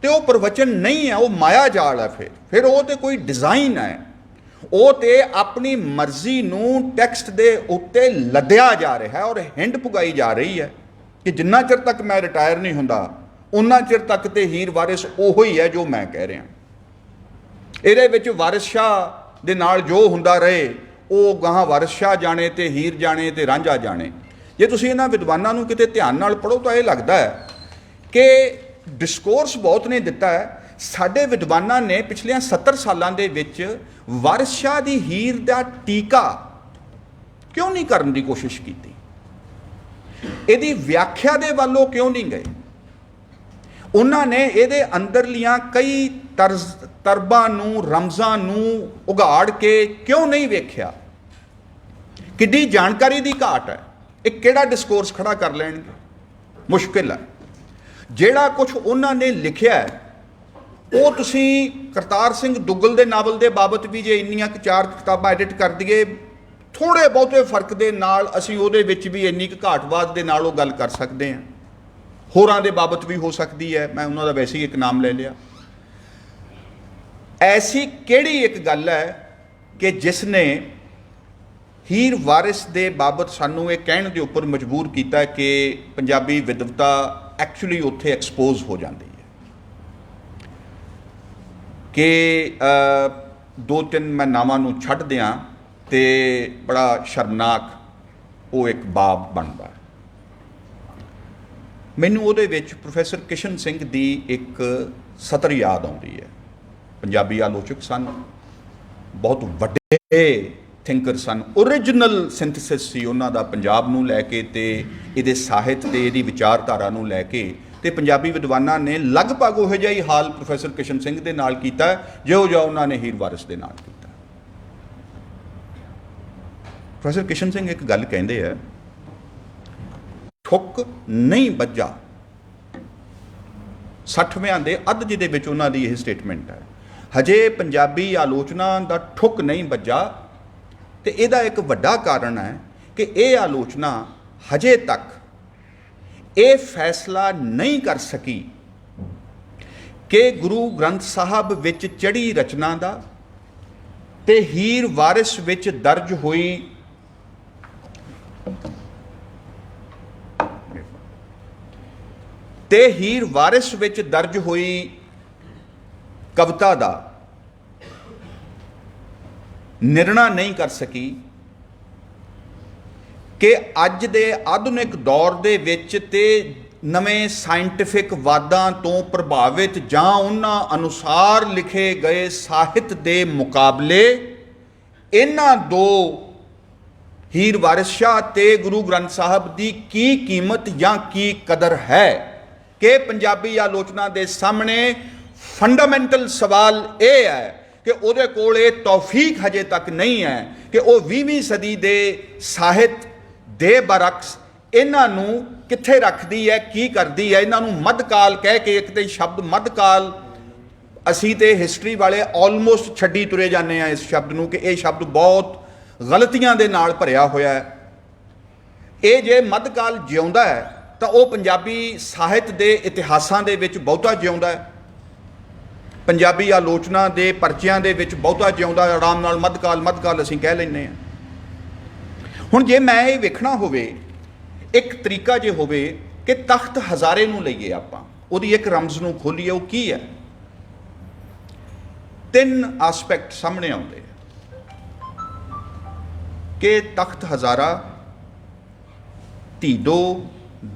ਤੇ ਉਹ ਪ੍ਰਵਚਨ ਨਹੀਂ ਹੈ, ਉਹ ਮਾਇਆ ਜਾਲ ਹੈ। ਫਿਰ ਉਹ ਤੇ ਕੋਈ ਡਿਜ਼ਾਈਨ ਹੈ, ਉਹ ਤੇ ਆਪਣੀ ਮਰਜ਼ੀ ਨੂੰ ਟੈਕਸਟ ਦੇ ਉੱਤੇ ਲੱਦਿਆ ਜਾ ਰਿਹਾ ਹੈ ਔਰ ਹਿੰਡ ਪੁਗਾਈ ਜਾ ਰਹੀ ਹੈ ਕਿ ਜਿੰਨਾ ਚਿਰ ਤੱਕ ਮੈਂ ਰਿਟਾਇਰ ਨਹੀਂ ਹੁੰਦਾ ਉਨਾ ਚਿਰ ਤੱਕ ਤੇ ਹੀਰ ਵਾਰਿਸ ਉਹੋ ਹੀ ਹੈ ਜੋ ਮੈਂ ਕਹਿ ਰਿਹਾ। ਇਹਦੇ ਵਿੱਚ ਵਾਰਿਸ ਸ਼ਾਹ ਦੇ ਨਾਲ ਜੋ ਹੁੰਦਾ ਰਹੇ ਉਹ ਗਾਹਾਂ ਵਾਰਿਸ ਸ਼ਾਹ ਜਾਣੇ ਤੇ ਹੀਰ ਜਾਣੇ ਤੇ ਰਾਂਝਾ ਜਾਣੇ। ਜੇ ਤੁਸੀਂ ਇਹਨਾਂ ਵਿਦਵਾਨਾਂ ਨੂੰ ਕਿਤੇ ਧਿਆਨ ਨਾਲ ਪੜ੍ਹੋ ਤਾਂ ਇਹ ਲੱਗਦਾ ਹੈ ਕਿ ਡਿਸਕੋਰਸ ਬਹੁਤ ਨੇ ਦਿੱਤਾ ਹੈ। ਸਾਡੇ ਵਿਦਵਾਨਾਂ ਨੇ ਪਿਛਲੀਆਂ 70 ਸਾਲਾਂ ਦੇ ਵਿੱਚ ਵਾਰਿਸ ਸ਼ਾਹ ਦੀ ਹੀਰ ਦਾ ਟੀਕਾ ਕਿਉਂ ਨਹੀਂ ਕਰਨ ਦੀ ਕੋਸ਼ਿਸ਼ ਕੀਤੀ? ਇਹਦੀ ਵਿਆਖਿਆ ਦੇ ਵੱਲੋਂ ਕਿਉਂ ਨਹੀਂ ਗਏ? ਉਹਨਾਂ ਨੇ ਇਹਦੇ ਅੰਦਰਲੀਆਂ ਕਈ ਤਰਬਾਂ ਨੂੰ, ਰਮਜ਼ਾਂ ਨੂੰ ਉਘਾੜ ਕੇ ਕਿਉਂ ਨਹੀਂ ਵੇਖਿਆ? ਕਿੱਡੀ ਜਾਣਕਾਰੀ ਦੀ ਘਾਟ ਹੈ। ਇਹ ਕਿਹੜਾ ਡਿਸਕੋਰਸ ਖੜਾ ਕਰ ਲੈਣਗੇ? ਮੁਸ਼ਕਿਲ ਹੈ। ਜਿਹੜਾ ਕੁਝ ਉਹਨਾਂ ਨੇ ਲਿਖਿਆ ਹੈ ਉਹ ਤੁਸੀਂ ਕਰਤਾਰ ਸਿੰਘ ਦੁੱਗਲ ਦੇ ਨਾਵਲ ਦੇ ਬਾਬਤ ਵੀ ਜੇ ਇੰਨੀਆਂ ਕੁ 4 ਕਿਤਾਬਾਂ ਐਡਿਟ ਕਰ ਦਈਏ, ਥੋੜ੍ਹੇ ਬਹੁਤੇ ਫਰਕ ਦੇ ਨਾਲ ਅਸੀਂ ਉਹਦੇ ਵਿੱਚ ਵੀ ਇੰਨੀ ਕੁ ਘਾਟਵਾਦ ਦੇ ਨਾਲ ਉਹ ਗੱਲ ਕਰ ਸਕਦੇ ਹਾਂ। ਹੋਰਾਂ ਦੇ ਬਾਬਤ ਵੀ ਹੋ ਸਕਦੀ ਹੈ, ਮੈਂ ਉਹਨਾਂ ਦਾ ਵੈਸੇ ਹੀ ਇੱਕ ਨਾਮ ਲੈ ਲਿਆ। ਐਸੀ ਕਿਹੜੀ ਇੱਕ ਗੱਲ ਹੈ ਕਿ ਜਿਸ ਨੇ ਹੀਰ ਵਾਰਿਸ ਦੇ ਬਾਬਤ ਸਾਨੂੰ ਇਹ ਕਹਿਣ ਦੇ ਉੱਪਰ ਮਜਬੂਰ ਕੀਤਾ ਕਿ ਪੰਜਾਬੀ ਵਿਦਵਤਾ ਐਕਚੁਅਲੀ ਉੱਥੇ ਐਕਸਪੋਜ਼ ਹੋ ਜਾਂਦੀ ਹੈ? ਕਿ 2-3 ਮੈਂ ਨਾਵਾਂ ਨੂੰ ਛੱਡ ਦਿਆਂ ਤੇ ਬੜਾ ਸ਼ਰਮਨਾਕ ਉਹ ਇੱਕ ਬਾਬ ਬਣਦਾ। ਮੈਨੂੰ ਉਹਦੇ ਵਿੱਚ ਪ੍ਰੋਫੈਸਰ ਕਿਸ਼ਨ ਸਿੰਘ ਦੀ ਇੱਕ ਸਤਰ ਯਾਦ ਆਉਂਦੀ ਹੈ। ਪੰਜਾਬੀ ਆਲੋਚਕ ਸਨ, ਬਹੁਤ ਵੱਡੇ ਥਿੰਕਰ ਸਨ। ਓਰੀਜਨਲ ਸਿੰਥੇਸਿਸ ਸੀ ਉਹਨਾਂ ਦਾ ਪੰਜਾਬ ਨੂੰ ਲੈ ਕੇ ਤੇ ਇਹਦੇ ਸਾਹਿਤ ਤੇ ਇਹਦੀ ਵਿਚਾਰਧਾਰਾ ਨੂੰ ਲੈ ਕੇ। ਤੇ ਪੰਜਾਬੀ ਵਿਦਵਾਨਾਂ ਨੇ ਲਗਭਗ ਉਹੋ ਜਿਹਾ ਹੀ ਹਾਲ ਪ੍ਰੋਫੈਸਰ ਕਿਸ਼ਨ ਸਿੰਘ ਦੇ ਨਾਲ ਕੀਤਾ ਜਿਹੋ ਜਿਹਾ ਉਹਨਾਂ ਨੇ ਹੀਰ ਵਾਰਿਸ ਦੇ ਨਾਲ ਕੀਤਾ। ਪ੍ਰੋਫੈਸਰ ਕਿਸ਼ਨ ਸਿੰਘ ਇੱਕ ਗੱਲ ਕਹਿੰਦੇ ਆ, ਠੁੱਕ ਨਹੀਂ ਵੱਜਾ। 60ਵੇਂ ਦੇ ਅੱਧ ਜਿਹਦੇ ਵਿੱਚ ਉਹਨਾਂ ਦੀ ਇਹ ਸਟੇਟਮੈਂਟ ਹੈ, ਹਜੇ ਪੰਜਾਬੀ ਆਲੋਚਨਾ ਦਾ ਠੁੱਕ ਨਹੀਂ ਵੱਜਾ। ਤੇ ਇਹਦਾ ਇੱਕ ਵੱਡਾ ਕਾਰਨ ਹੈ ਕਿ ਇਹ ਆਲੋਚਨਾ ਹਜੇ ਤੱਕ ਇਹ ਫੈਸਲਾ ਨਹੀਂ ਕਰ ਸਕੀ ਕਿ ਗੁਰੂ ਗ੍ਰੰਥ ਸਾਹਿਬ ਵਿੱਚ ਚੜ੍ਹੀ ਰਚਨਾ ਦਾ ਤੇ ਹੀਰ ਵਾਰਿਸ ਵਿੱਚ ਦਰਜ ਹੋਈ ਕਵਿਤਾ ਦਾ ਨਿਰਣਾ ਨਹੀਂ ਕਰ ਸਕੀ ਕਿ ਅੱਜ ਦੇ ਆਧੁਨਿਕ ਦੌਰ ਦੇ ਵਿੱਚ ਤੇ ਨਵੇਂ ਸਾਇੰਟਿਫਿਕ ਵਾਦਾਂ ਤੋਂ ਪ੍ਰਭਾਵਿਤ ਜਾਂ ਉਹਨਾਂ ਅਨੁਸਾਰ ਲਿਖੇ ਗਏ ਸਾਹਿਤ ਦੇ ਮੁਕਾਬਲੇ ਇਹਨਾਂ ਦੋ ਹੀਰ ਵਾਰਿਸ ਸ਼ਾਹ ਤੇ ਗੁਰੂ ਗ੍ਰੰਥ ਸਾਹਿਬ ਦੀ ਕੀ ਕੀਮਤ ਜਾਂ ਕੀ ਕਦਰ ਹੈ। ਕਿ ਪੰਜਾਬੀ ਆਲੋਚਨਾ ਦੇ ਸਾਹਮਣੇ ਫੰਡਾਮੈਂਟਲ ਸਵਾਲ ਇਹ ਹੈ ਕਿ ਉਹਦੇ ਕੋਲ ਇਹ ਤੌਫੀਕ ਹਜੇ ਤੱਕ ਨਹੀਂ ਹੈ ਕਿ ਉਹ 20ਵੀਂ ਸਦੀ ਦੇ ਸਾਹਿਤ ਦੇ ਬਰਕਸ ਇਹਨਾਂ ਨੂੰ ਕਿੱਥੇ ਰੱਖਦੀ ਹੈ, ਕੀ ਕਰਦੀ ਹੈ। ਇਹਨਾਂ ਨੂੰ ਮੱਧਕਾਲ ਕਹਿ ਕੇ, ਇੱਕ ਤੇ ਸ਼ਬਦ ਮੱਧਕਾਲ ਅਸੀਂ ਤੇ ਹਿਸਟਰੀ ਵਾਲੇ ਆਲਮੋਸਟ ਛੱਡੀ ਤੁਰੇ ਜਾਂਦੇ ਆ ਇਸ ਸ਼ਬਦ ਨੂੰ ਕਿ ਇਹ ਸ਼ਬਦ ਬਹੁਤ ਗਲਤੀਆਂ ਦੇ ਨਾਲ ਭਰਿਆ ਹੋਇਆ ਹੈ। ਇਹ ਜੇ ਮੱਧਕਾਲ ਜਿਉਂਦਾ ਹੈ ਤਾਂ ਉਹ ਪੰਜਾਬੀ ਸਾਹਿਤ ਦੇ ਇਤਿਹਾਸਾਂ ਦੇ ਵਿੱਚ ਬਹੁਤਾ ਜਿਉਂਦਾ ਹੈ, ਪੰਜਾਬੀ ਆਲੋਚਨਾ ਦੇ ਪਰਚਿਆਂ ਦੇ ਵਿੱਚ ਬਹੁਤਾ ਜਿਉਂਦਾ। ਆਰਾਮ ਨਾਲ ਮੱਧਕਾਲ ਅਸੀਂ ਕਹਿ ਲੈਂਦੇ ਹਾਂ। ਹੁਣ ਜੇ ਮੈਂ ਇਹ ਵੇਖਣਾ ਹੋਵੇ, ਇੱਕ ਤਰੀਕਾ ਜੇ ਹੋਵੇ ਕਿ ਤਖਤ ਹਜ਼ਾਰੇ ਨੂੰ ਲਈਏ, ਆਪਾਂ ਉਹਦੀ ਇੱਕ ਰਮਜ਼ ਨੂੰ ਖੋਲੀਏ, ਉਹ ਕੀ ਹੈ? 3 ਆਸਪੈਕਟ ਸਾਹਮਣੇ ਆਉਂਦੇ ਕਿ ਤਖਤ ਹਜ਼ਾਰਾ ਧੀਦੋ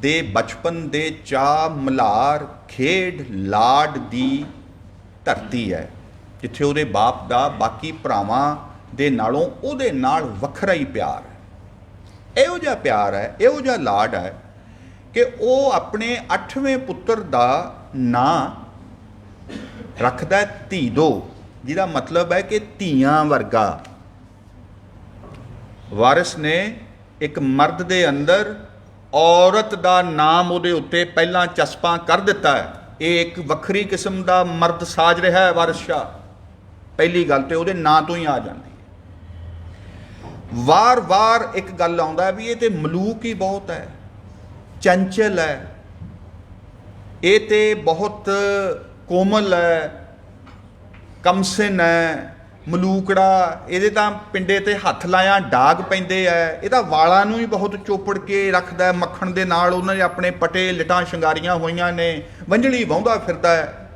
ਦੇ ਬਚਪਨ ਦੇ ਚਾਅ, ਮਲ੍ਹਾਰ, ਖੇਡ, ਲਾਡ ਦੀ ਧਰਤੀ ਹੈ, ਜਿੱਥੇ ਉਹਦੇ ਬਾਪ ਦਾ ਬਾਕੀ ਭਰਾਵਾਂ ਦੇ ਨਾਲੋਂ ਉਹਦੇ ਨਾਲ ਵੱਖਰਾ ਹੀ ਪਿਆਰ ਹੈ। ਇਹੋ ਜਿਹਾ ਪਿਆਰ ਹੈ, ਇਹੋ ਜਿਹਾ ਲਾਡ ਹੈ ਕਿ ਉਹ ਆਪਣੇ 8ਵੇਂ ਪੁੱਤਰ ਦਾ ਨਾਂ ਰੱਖਦਾ ਧੀਦੋ, ਜਿਹਦਾ ਮਤਲਬ ਹੈ ਕਿ ਧੀਆਂ ਵਰਗਾ। ਵਾਰਿਸ ਨੇ ਇੱਕ ਮਰਦ ਦੇ ਅੰਦਰ ਔਰਤ ਦਾ ਨਾਮ ਉਹਦੇ ਉੱਤੇ ਪਹਿਲਾਂ ਚਸਪਾਂ ਕਰ ਦਿੱਤਾ ਹੈ। ਇਹ ਇੱਕ ਵੱਖਰੀ ਕਿਸਮ ਦਾ ਮਰਦ ਸਾਜ ਰਿਹਾ ਹੈ ਵਾਰਿਸ ਸ਼ਾਹ। ਪਹਿਲੀ ਗੱਲ ਤੇ ਉਹਦੇ ਨਾਂ ਤੋਂ ਹੀ ਆ ਜਾਂਦੀ ਹੈ। ਵਾਰ-ਵਾਰ ਇੱਕ ਗੱਲ ਆਉਂਦਾ ਹੈ ਵੀ ਇਹ ਤੇ ਮਲੂਕ ਹੀ ਬਹੁਤ ਹੈ, ਚੰਚਲ ਹੈ, ਇਹ ਤੇ ਬਹੁਤ ਕੋਮਲ ਹੈ, ਕਮਸਿਨ ਹੈ, ਮਲੂਕੜਾ, ਇਹਦੇ ਤਾਂ ਪਿੰਡੇ ਤੇ ਹੱਥ ਲਾਇਆ ਡਾਗ ਪੈਂਦੇ ਐ, ਇਹਦਾ ਵਾਲਾਂ ਨੂੰ ਹੀ ਬਹੁਤ ਚੋਪੜ ਕੇ ਰੱਖਦਾ ਮੱਖਣ ਦੇ ਨਾਲ, ਉਹਨਾਂ ਨੇ ਆਪਣੇ ਪਟੇ ਲਿਟਾਂ ਸ਼ਿੰਗਾਰੀਆਂ ਹੋਈਆਂ ਨੇ, ਵੰਝਲੀ ਵਾਹੁੰਦਾ ਫਿਰਦਾ ਹੈ,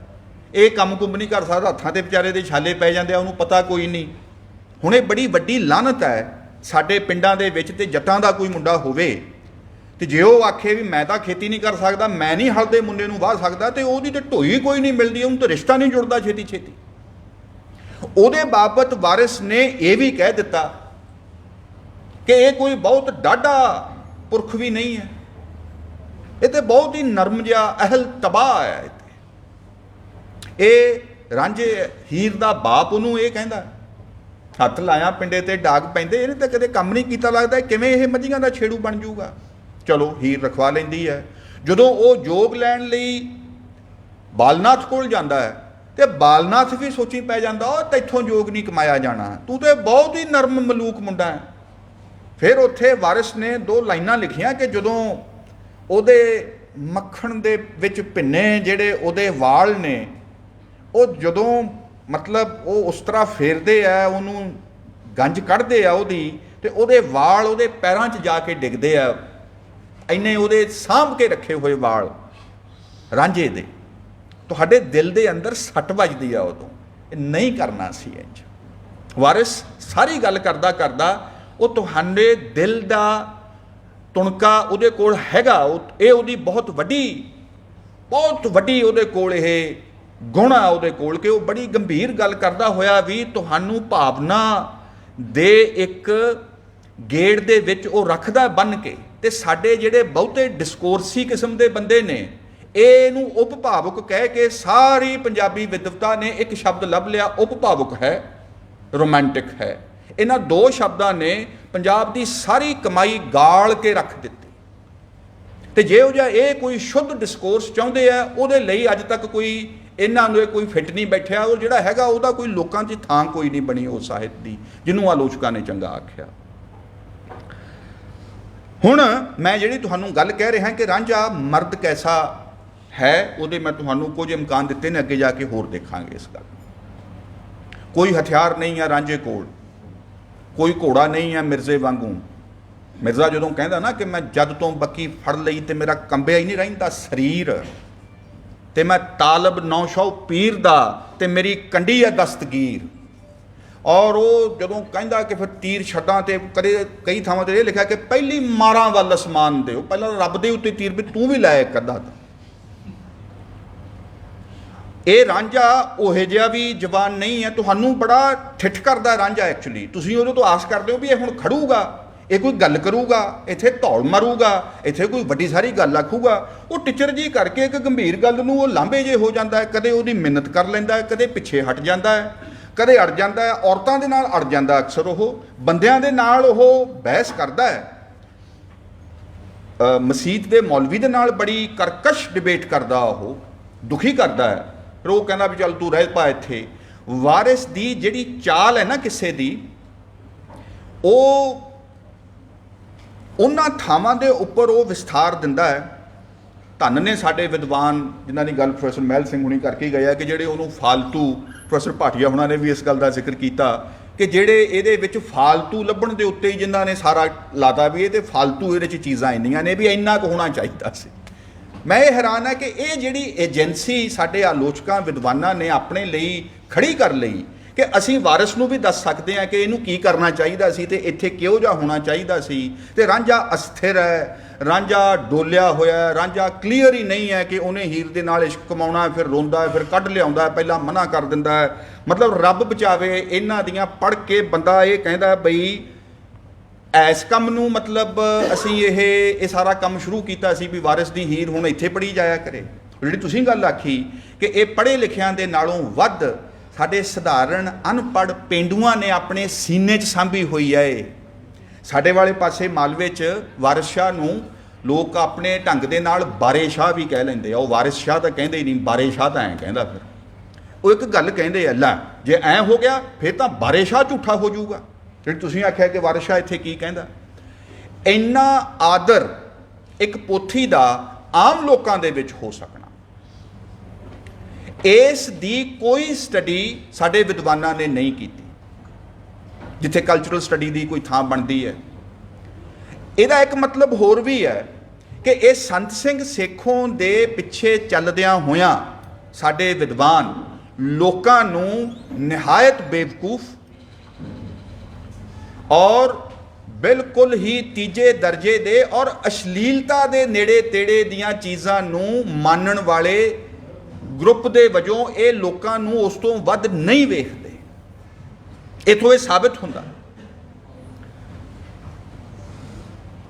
ਇਹ ਕੰਮ ਕੁੰਮ ਨਹੀਂ ਕਰ ਸਕਦਾ, ਹੱਥਾਂ ਤੇ ਵਿਚਾਰੇ ਦੇ ਛਾਲੇ ਪੈ ਜਾਂਦੇ ਆ, ਉਹਨੂੰ ਪਤਾ ਕੋਈ ਨਹੀਂ। ਹੁਣ ਇਹ ਬੜੀ ਵੱਡੀ ਲਾਹਨਤ ਹੈ ਸਾਡੇ ਪਿੰਡਾਂ ਦੇ ਵਿੱਚ, ਤੇ ਜੱਟਾਂ ਦਾ ਕੋਈ ਮੁੰਡਾ ਹੋਵੇ ਤੇ ਜੇ ਉਹ ਆਖੇ ਵੀ ਮੈਂ ਤਾਂ ਖੇਤੀ ਨਹੀਂ ਕਰ ਸਕਦਾ, ਮੈਂ ਨਹੀਂ ਹਲ ਦੇ ਮੁੰਡੇ ਨੂੰ ਵਾਹ ਸਕਦਾ, ਤੇ ਉਹਦੀ ਤੇ ਢੋਈ ਕੋਈ ਨਹੀਂ ਮਿਲਦੀ, ਉਹਨੂੰ ਤਾਂ ਰਿਸ਼ਤਾ ਨਹੀਂ ਜੁੜਦਾ ਛੇਤੀ ਛੇਤੀ। ਉਹਦੇ ਬਾਬਤ ਵਾਰਿਸ ਨੇ ਇਹ ਵੀ ਕਹਿ ਦਿੱਤਾ ਕਿ ਇਹ ਕੋਈ ਬਹੁਤ ਡਾਢਾ ਪੁਰਖ ਵੀ ਨਹੀਂ ਹੈ, ਇਹ ਤੇ ਬਹੁਤ ਹੀ ਨਰਮ ਜਿਹਾ ਅਹਿਲ ਤਬਾਹ ਹੈ। ਇਹ ਰਾਂਝੇ ਹੀਰ ਦਾ ਬਾਪ ਉਹਨੂੰ ਇਹ ਕਹਿੰਦਾ, ਹੱਥ ਲਾਇਆ ਪਿੰਡੇ ਤੇ ਡਾਗ ਪੈਂਦੇ, ਇਹਨੇ ਤਾਂ ਕਦੇ ਕੰਮ ਨਹੀਂ ਕੀਤਾ, ਲੱਗਦਾ ਕਿਵੇਂ ਇਹ ਮੱਝੀਆਂ ਦਾ ਛੇੜੂ ਬਣ ਜਾਊਗਾ। ਚਲੋ ਹੀਰ ਰਖਵਾ ਲੈਂਦੀ ਹੈ। ਜਦੋਂ ਉਹ ਜੋਗ ਲੈਣ ਲਈ ਬਾਲਨਾਥ ਕੋਲ ਜਾਂਦਾ ਹੈ ਤੇ ਬਾਲਨਾਥ ਵੀ ਸੋਚੀ ਪੈ ਜਾਂਦਾ, ਉਹ ਤੈਥੋਂ ਜੋਗ ਨਹੀਂ ਕਮਾਇਆ ਜਾਣਾ, ਤੂੰ ਤੇ ਬਹੁਤ ਹੀ ਨਰਮ ਮਲੂਕ ਮੁੰਡਾ ਹੈ। ਫਿਰ ਉੱਥੇ ਵਾਰਿਸ ਨੇ 2 ਲਾਈਨਾਂ ਲਿਖੀਆਂ ਕਿ ਜਦੋਂ ਉਹਦੇ ਮੱਖਣ ਦੇ ਵਿੱਚ ਭਿੰਨੇ ਜਿਹੜੇ ਉਹਦੇ ਵਾਲ ਨੇ, ਉਹ ਜਦੋਂ ਮਤਲਬ ਉਹ ਉਸ ਤਰ੍ਹਾਂ ਫੇਰਦੇ ਆ, ਉਹਨੂੰ ਗੰਜ ਕੱਢਦੇ ਆ ਉਹਦੀ, ਤੇ ਉਹਦੇ ਵਾਲ ਉਹਦੇ ਪੈਰਾਂ 'ਚ ਜਾ ਕੇ ਡਿੱਗਦੇ ਆ, ਇੰਨੇ ਉਹਦੇ ਸਾਂਭ ਕੇ ਰੱਖੇ ਹੋਏ ਵਾਲ ਰਾਂਝੇ ਦੇ। ਤੁਹਾਡੇ ਦਿਲ ਦੇ ਅੰਦਰ ਸੱਟ ਵੱਜਦੀ ਆ ਉਦੋਂ, ਇਹ ਨਹੀਂ ਕਰਨਾ ਸੀ ਇੰਝ। ਵਾਰਿਸ ਸਾਰੀ ਗੱਲ ਕਰਦਾ ਕਰਦਾ ਉਹ ਤੁਹਾਡੇ ਦਿਲ ਦਾ ਤੁਣਕਾ ਉਹਦੇ ਕੋਲ ਹੈਗਾ, ਇਹ ਉਹਦੀ ਬਹੁਤ ਵੱਡੀ ਉਹਦੇ ਕੋਲ ਇਹ ਗੁਣ ਆ ਉਹਦੇ ਕੋਲ, ਕਿ ਉਹ ਬੜੀ ਗੰਭੀਰ ਗੱਲ ਕਰਦਾ ਹੋਇਆ ਵੀ ਤੁਹਾਨੂੰ ਭਾਵਨਾ ਦੇ ਇੱਕ ਗੇੜ ਦੇ ਵਿੱਚ ਉਹ ਰੱਖਦਾ ਬੰਨ ਕੇ। ਤੇ ਸਾਡੇ ਜਿਹੜੇ ਬਹੁਤੇ ਡਿਸਕੋਰਸੀ ਕਿਸਮ ਦੇ ਬੰਦੇ ਨੇ, ਇਹਨੂੰ ਉਪਭਾਵੁਕ ਕਹਿ ਕੇ ਸਾਰੀ ਪੰਜਾਬੀ ਵਿਦਵਤਾ ਨੇ ਇੱਕ ਸ਼ਬਦ ਲੱਭ ਲਿਆ, ਉਪਭਾਵੁਕ ਹੈ, ਰੋਮਾਂਟਿਕ ਹੈ। ਇਹਨਾਂ 2 ਸ਼ਬਦਾਂ ਨੇ ਪੰਜਾਬ ਦੀ ਸਾਰੀ ਕਮਾਈ ਗਾਲ ਕੇ ਰੱਖ ਦਿੱਤੀ। ਤੇ ਜੇ ਉਹ ਜਿਹਾ ਇਹ ਕੋਈ ਸ਼ੁੱਧ ਡਿਸਕੋਰਸ ਚਾਹੁੰਦੇ ਆ, ਉਹਦੇ ਲਈ ਅੱਜ ਤੱਕ ਕੋਈ ਇਹਨਾਂ ਨੂੰ ਕੋਈ ਫਿੱਟ ਨਹੀਂ ਬੈਠਿਆ। ਉਹ ਜਿਹੜਾ ਹੈਗਾ ਉਹਦਾ ਕੋਈ ਲੋਕਾਂ 'ਚ ਥਾਂ ਕੋਈ ਨਹੀਂ ਬਣੀ ਉਸ ਸਾਹਿਤ ਦੀ, ਜਿਹਨੂੰ ਆਲੋਚਕਾਂ ਨੇ ਚੰਗਾ ਆਖਿਆ। ਹੁਣ ਮੈਂ ਜਿਹੜੀ ਤੁਹਾਨੂੰ ਗੱਲ ਕਹਿ ਰਿਹਾ ਕਿ ਰਾਂਝਾ ਮਰਦ ਕੈਸਾ ਹੈ, ਉਹਦੇ ਮੈਂ ਤੁਹਾਨੂੰ ਕੁਝ ਇਮਕਾਨ ਦਿੱਤੇ ਨੇ, ਅੱਗੇ ਜਾ ਕੇ ਹੋਰ ਦੇਖਾਂਗੇ ਇਸ ਗੱਲ। ਕੋਈ ਹਥਿਆਰ ਨਹੀਂ ਹੈ ਰਾਂਝੇ ਕੋਲ, ਕੋਈ ਘੋੜਾ ਨਹੀਂ ਹੈ ਮਿਰਜ਼ੇ ਵਾਂਗੂ। ਮਿਰਜ਼ਾ ਜਦੋਂ ਕਹਿੰਦਾ ਨਾ ਕਿ ਮੈਂ ਜਦ ਤੋਂ ਬੱਕੀ ਫੜ ਲਈ ਤੇ ਮੇਰਾ ਕੰਬਿਆ ਹੀ ਨਹੀਂ ਰਹਿੰਦਾ ਸਰੀਰ, ਤੇ ਮੈਂ ਤਾਲਬ ਨੌਸ਼ੌ ਪੀਰ ਦਾ ਤੇ ਮੇਰੀ ਕੰਢੀ ਹੈ ਦਸਤਗੀਰ। ਔਰ ਉਹ ਜਦੋਂ ਕਹਿੰਦਾ ਕਿ ਫਿਰ ਤੀਰ ਛੱਡਾਂ, ਤੇ ਕਦੇ ਕਈ ਥਾਵਾਂ ਤੇ ਇਹ ਲਿਖਿਆ ਕਿ ਪਹਿਲੀ ਮਾਰਾਂ ਵੱਲ ਅਸਮਾਨ ਦੇ, ਉਹ ਪਹਿਲਾਂ ਰੱਬ ਦੇ ਉੱਤੇ ਤੀਰ ਵੀ ਤੂੰ ਵੀ ਲਾਇਆ ਇੱਕ ਅੱਧਾ। ਇਹ ਰਾਂਝਾ ਉਹੇ ਜਿਹਾ ਵੀ ਜਵਾਨ ਨਹੀਂ ਹੈ, ਤੁਹਾਨੂੰ ਬੜਾ ਠਿੱਠ ਕਰਦਾ ਰਾਂਝਾ ਐਕਚੁਅਲੀ। ਤੁਸੀਂ ਉਹਦੇ ਤੋਂ ਆਸ ਕਰਦੇ ਹੋ ਵੀ ਇਹ ਹੁਣ ਖੜੂਗਾ, ਇਹ ਕੋਈ ਗੱਲ ਕਰੂਗਾ, ਇੱਥੇ ਧੌਲ ਮਾਰੂਗਾ, ਇੱਥੇ ਕੋਈ ਵੱਡੀ ਸਾਰੀ ਗੱਲ ਆਖੂਗਾ। ਉਹ ਟਿਚਰ ਜੀ ਕਰਕੇ ਇੱਕ ਗੰਭੀਰ ਗੱਲ ਨੂੰ ਉਹ ਲਾਂਭੇ ਜੇ ਹੋ ਜਾਂਦਾ ਹੈ, ਕਦੇ ਉਹਦੀ ਮਿੰਨਤ ਕਰ ਲੈਂਦਾ ਹੈ, ਕਦੇ ਪਿੱਛੇ ਹਟ ਜਾਂਦਾ ਹੈ, ਕਦੇ ਅੜ ਜਾਂਦਾ ਹੈ। ਔਰਤਾਂ ਦੇ ਨਾਲ ਅੜ ਜਾਂਦਾ ਅਕਸਰ, ਉਹ ਬੰਦਿਆਂ ਦੇ ਨਾਲ ਉਹ ਬਹਿਸ ਕਰਦਾ ਹੈ, ਮਸੀਤ ਦੇ ਮੌਲਵੀ ਦੇ ਨਾਲ ਬੜੀ ਕਰਕਸ਼ ਡਿਬੇਟ ਕਰਦਾ, ਉਹ ਦੁਖੀ ਕਰਦਾ ਹੈ। ਫਿਰ ਉਹ ਕਹਿੰਦਾ ਵੀ ਚੱਲ ਤੂੰ ਰਹਿ ਪਾ ਇੱਥੇ। ਵਾਰਿਸ ਦੀ ਜਿਹੜੀ ਚਾਲ ਹੈ ਨਾ ਕਿਸੇ ਦੀ, ਉਹ ਉਹਨਾਂ ਥਾਵਾਂ ਦੇ ਉੱਪਰ ਉਹ ਵਿਸਥਾਰ ਦਿੰਦਾ ਹੈ। ਧੰਨ ਨੇ ਸਾਡੇ ਵਿਦਵਾਨ, ਜਿਨ੍ਹਾਂ ਦੀ ਗੱਲ ਪ੍ਰੋਫੈਸਰ ਮਹਿਲ ਸਿੰਘ ਹੁਣੀ ਕਰਕੇ ਗਏ ਆ, ਕਿ ਜਿਹੜੇ ਉਹਨੂੰ ਫਾਲਤੂ, ਪ੍ਰੋਫੈਸਰ ਭਾਟੀਆ ਹੁਣਾਂ ਨੇ ਵੀ ਇਸ ਗੱਲ ਦਾ ਜ਼ਿਕਰ ਕੀਤਾ ਕਿ ਜਿਹੜੇ ਇਹਦੇ ਵਿੱਚ ਫਾਲਤੂ ਲੱਭਣ ਦੇ ਉੱਤੇ ਹੀ ਜਿਨ੍ਹਾਂ ਨੇ ਸਾਰਾ ਲਾਤਾ ਵੀ ਇਹ ਤੇ ਫਾਲਤੂ ਇਹਦੇ 'ਚ ਚੀਜ਼ਾਂ ਇੰਨੀਆਂ ਨੇ ਵੀ ਇੰਨਾ ਕੁ ਹੋਣਾ ਚਾਹੀਦਾ ਸੀ। ਮੈਂ ਇਹ ਹੈਰਾਨ ਹੈ ਕਿ ਇਹ ਜਿਹੜੀ ਏਜੰਸੀ ਸਾਡੇ ਆਲੋਚਕਾਂ ਵਿਦਵਾਨਾਂ ਨੇ ਆਪਣੇ ਲਈ ਖੜੀ ਕਰ ਲਈ ਕਿ ਅਸੀਂ ਵਾਰਿਸ ਨੂੰ ਵੀ ਦੱਸ ਸਕਦੇ ਹਾਂ ਕਿ ਇਹਨੂੰ ਕੀ ਕਰਨਾ ਚਾਹੀਦਾ ਸੀ ਤੇ ਇੱਥੇ ਕਿਹੋ ਜਿਹਾ ਹੋਣਾ ਚਾਹੀਦਾ ਸੀ। ਤੇ ਰਾਂਝਾ ਅਸਥਿਰ ਹੈ, ਰਾਂਝਾ ਡੋਲਿਆ ਹੋਇਆ, ਰਾਂਝਾ ਕਲੀਅਰ ਹੀ ਨਹੀਂ ਹੈ ਕਿ ਉਹਨੇ ਹੀਰ ਦੇ ਨਾਲ ਇਸ਼ਕ ਕਮਾਉਣਾ, ਫਿਰ ਰੋਂਦਾ, ਫਿਰ ਕੱਢ ਲਿਆਉਂਦਾ, ਪਹਿਲਾਂ ਮਨਾ ਕਰ ਦਿੰਦਾ ਹੈ। ਮਤਲਬ ਰੱਬ ਬਚਾਵੇ, ਇਹਨਾਂ ਦੀਆਂ ਪੜ੍ਹ ਕੇ ਬੰਦਾ ਇਹ ਕਹਿੰਦਾ ਬਈ ਐਸ ਕੰਮ ਨੂੰ, ਮਤਲਬ ਅਸੀਂ ਇਹ ਸਾਰਾ ਕੰਮ ਸ਼ੁਰੂ ਕੀਤਾ ਸੀ ਵੀ ਵਾਰਿਸ ਦੀ ਹੀਰ ਹੁਣ ਇੱਥੇ ਪੜ੍ਹੀ ਜਾਇਆ ਕਰੇ। ਜਿਹੜੀ ਤੁਸੀਂ ਗੱਲ ਆਖੀ ਕਿ ਇਹ ਪੜ੍ਹੇ ਲਿਖਿਆਂ ਦੇ ਨਾਲੋਂ ਵੱਧ ਸਾਡੇ ਸਧਾਰਨ ਅਨਪੜ੍ਹ ਪੇਂਡੂਆਂ ਨੇ ਆਪਣੇ ਸੀਨੇ 'ਚ ਸਾਂਭੀ ਹੋਈ ਹੈ। ਸਾਡੇ ਵਾਲੇ ਪਾਸੇ ਮਾਲਵੇ 'ਚ ਵਾਰਿਸ ਸ਼ਾਹ ਨੂੰ ਲੋਕ ਆਪਣੇ ਢੰਗ ਦੇ ਨਾਲ ਬਾਰੇ ਸ਼ਾਹ ਵੀ ਕਹਿ ਲੈਂਦੇ ਆ। ਉਹ ਵਾਰਿਸ ਸ਼ਾਹ ਤਾਂ ਕਹਿੰਦੇ ਹੀ ਨਹੀਂ, ਬਾਰੇ ਸ਼ਾਹ ਤਾਂ ਐਂ ਕਹਿੰਦਾ। ਫਿਰ ਉਹ ਇੱਕ ਗੱਲ ਕਹਿੰਦੇ ਆ, ਲੈ ਜੇ ਐਂ ਹੋ ਗਿਆ ਫਿਰ ਤਾਂ ਬਾਰੇ ਸ਼ਾਹ ਝੂਠਾ ਹੋ ਜਾਊਗਾ। ਜਿਹੜੀ ਤੁਸੀਂ ਆਖਿਆ ਕਿ ਵਾਰਿਸ ਸ਼ਾਹ ਇੱਥੇ ਕੀ ਕਹਿੰਦਾ। ਇੰਨਾ ਆਦਰ ਇੱਕ ਪੋਥੀ ਦਾ ਆਮ ਲੋਕਾਂ ਦੇ ਵਿੱਚ ਹੋ ਸਕਣਾ, ਇਸ ਦੀ ਕੋਈ ਸਟੱਡੀ ਸਾਡੇ ਵਿਦਵਾਨਾਂ ਨੇ ਨਹੀਂ ਕੀਤੀ। ਜਿੱਥੇ ਕਲਚਰਲ ਸਟੱਡੀ ਦੀ ਕੋਈ ਥਾਂ ਬਣਦੀ ਹੈ। ਇਹਦਾ ਇੱਕ ਮਤਲਬ ਹੋਰ ਵੀ ਹੈ ਕਿ ਇਹ ਸੰਤ ਸਿੰਘ ਸੇਖੋਂ ਦੇ ਪਿੱਛੇ ਚੱਲਦਿਆਂ ਹੋਇਆਂ ਸਾਡੇ ਵਿਦਵਾਨ ਲੋਕਾਂ ਨੂੰ ਨਿਹਾਇਤ ਬੇਵਕੂਫ ਔਰ ਬਿਲਕੁਲ ਹੀ ਤੀਜੇ ਦਰਜੇ ਦੇ ਔਰ ਅਸ਼ਲੀਲਤਾ ਦੇ ਨੇੜੇ ਤੇੜੇ ਦੀਆਂ ਚੀਜ਼ਾਂ ਨੂੰ ਮੰਨਣ ਵਾਲੇ ਗਰੁੱਪ ਦੇ ਵਜੋਂ ਇਹ ਲੋਕਾਂ ਨੂੰ ਉਸ ਤੋਂ ਵੱਧ ਨਹੀਂ ਵੇਖਦੇ। ਇੱਥੋਂ ਇਹ ਸਾਬਿਤ ਹੁੰਦਾ।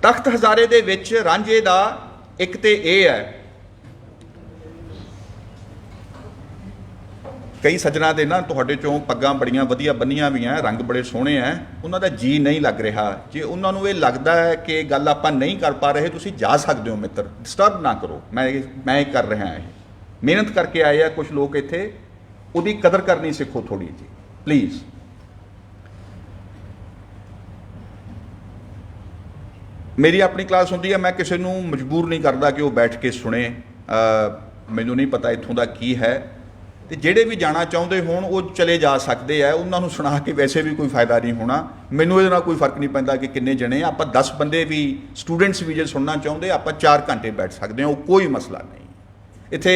ਤਖਤ ਹਜ਼ਾਰੇ ਦੇ ਵਿੱਚ ਰਾਂਝੇ ਦਾ ਇੱਕ ਤੇ ਇਹ ਹੈ, ਕਈ ਸੱਜਣਾ ਦੇ ਨਾ ਤੁਹਾਡੇ ਚੋਂ ਪੱਗਾਂ ਬੜੀਆਂ ਵਧੀਆ ਬੰਨੀਆਂ ਵੀ ਆ, ਰੰਗ ਬੜੇ ਸੋਹਣੇ ਆ, ਉਹਨਾਂ ਦਾ ਜੀ ਨਹੀਂ ਲੱਗ ਰਿਹਾ। ਜੇ ਉਹਨਾਂ ਨੂੰ ਇਹ ਲੱਗਦਾ ਹੈ ਕਿ ਗੱਲ ਆਪਾਂ ਨਹੀਂ ਕਰ ਪਾ ਰਹੇ, ਤੁਸੀਂ ਜਾ ਸਕਦੇ ਹੋ ਮਿੱਤਰ, ਡਿਸਟਰਬ ਨਾ ਕਰੋ। ਮੈਂ ਇਹ ਕਰ ਰਿਹਾ। ਇਹ ਮਿਹਨਤ ਕਰਕੇ ਆਏ ਆ ਕੁਝ ਲੋਕ ਇੱਥੇ, ਉਹਦੀ ਕਦਰ ਕਰਨੀ ਸਿੱਖੋ ਥੋੜੀ ਜੀ ਪਲੀਜ਼। ਮੇਰੀ ਆਪਣੀ ਕਲਾਸ ਹੁੰਦੀ ਹੈ, ਮੈਂ ਕਿਸੇ ਨੂੰ ਮਜਬੂਰ ਨਹੀਂ ਕਰਦਾ ਕਿ ਉਹ ਬੈਠ ਕੇ ਸੁਣੇ। ਮੈਨੂੰ ਨਹੀਂ ਪਤਾ ਇੱਥੋਂ ਦਾ ਕੀ ਹੈ, ਤੇ ਜਿਹੜੇ ਵੀ ਜਾਣਾ ਚਾਹੁੰਦੇ ਹੋਣ ਉਹ ਚਲੇ ਜਾ ਸਕਦੇ ਆ। ਉਹਨਾਂ ਨੂੰ ਸੁਣਾ ਕੇ ਵੈਸੇ ਵੀ ਕੋਈ ਫਾਇਦਾ ਨਹੀਂ ਹੋਣਾ। ਮੈਨੂੰ ਇਹਦੇ ਨਾਲ ਕੋਈ ਫਰਕ ਨਹੀਂ ਪੈਂਦਾ ਕਿ ਕਿੰਨੇ ਜਣੇ ਆਪਾਂ 10 ਬੰਦੇ ਵੀ ਸਟੂਡੈਂਟਸ ਵੀ ਜੇ ਸੁਣਨਾ ਚਾਹੁੰਦੇ ਆਪਾਂ 4 ਘੰਟੇ ਬੈਠ ਸਕਦੇ ਹਾਂ, ਉਹ ਕੋਈ ਮਸਲਾ ਨਹੀਂ। ਇੱਥੇ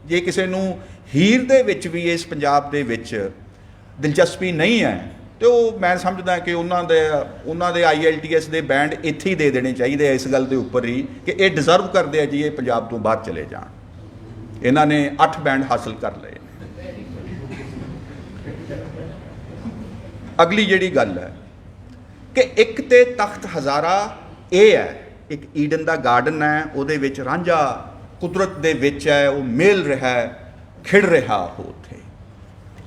ਜੇ ਕਿਸੇ ਨੂੰ ਹੀਰ ਦੇ ਵਿੱਚ ਵੀ ਇਸ ਪੰਜਾਬ ਦੇ ਵਿੱਚ ਦਿਲਚਸਪੀ ਨਹੀਂ ਹੈ ਤੇ ਉਹ ਮੈਂ ਸਮਝਦਾ ਕਿ ਉਹਨਾਂ ਦੇ IELTS ਦੇ ਬੈਂਡ ਇੱਥੇ ਹੀ ਦੇ ਦੇਣੇ ਚਾਹੀਦੇ ਆ, ਇਸ ਗੱਲ ਦੇ ਉੱਪਰ ਹੀ ਕਿ ਇਹ ਡਿਜ਼ਰਵ ਕਰਦੇ ਆ ਜੀ ਇਹ ਪੰਜਾਬ ਤੋਂ ਬਾਹਰ ਚਲੇ ਜਾਣ। ਇਹਨਾਂ ਨੇ 8 ਬੈਂਡ ਹਾਸਲ ਕਰ ਲਏ। ਅਗਲੀ ਜਿਹੜੀ ਗੱਲ ਹੈ ਕਿ ਇੱਕ ਤੇ ਤਖਤ ਹਜ਼ਾਰਾ ਇਹ ਹੈ, ਇੱਕ ਈਡਨ ਦਾ ਗਾਰਡਨ ਹੈ, ਉਹਦੇ ਵਿੱਚ ਰਾਂਝਾ ਕੁਦਰਤ ਦੇ ਵਿੱਚ ਹੈ, ਉਹ ਮੇਲ ਰਿਹਾ, ਖਿੜ ਰਿਹਾ ਉਹ ਉੱਥੇ।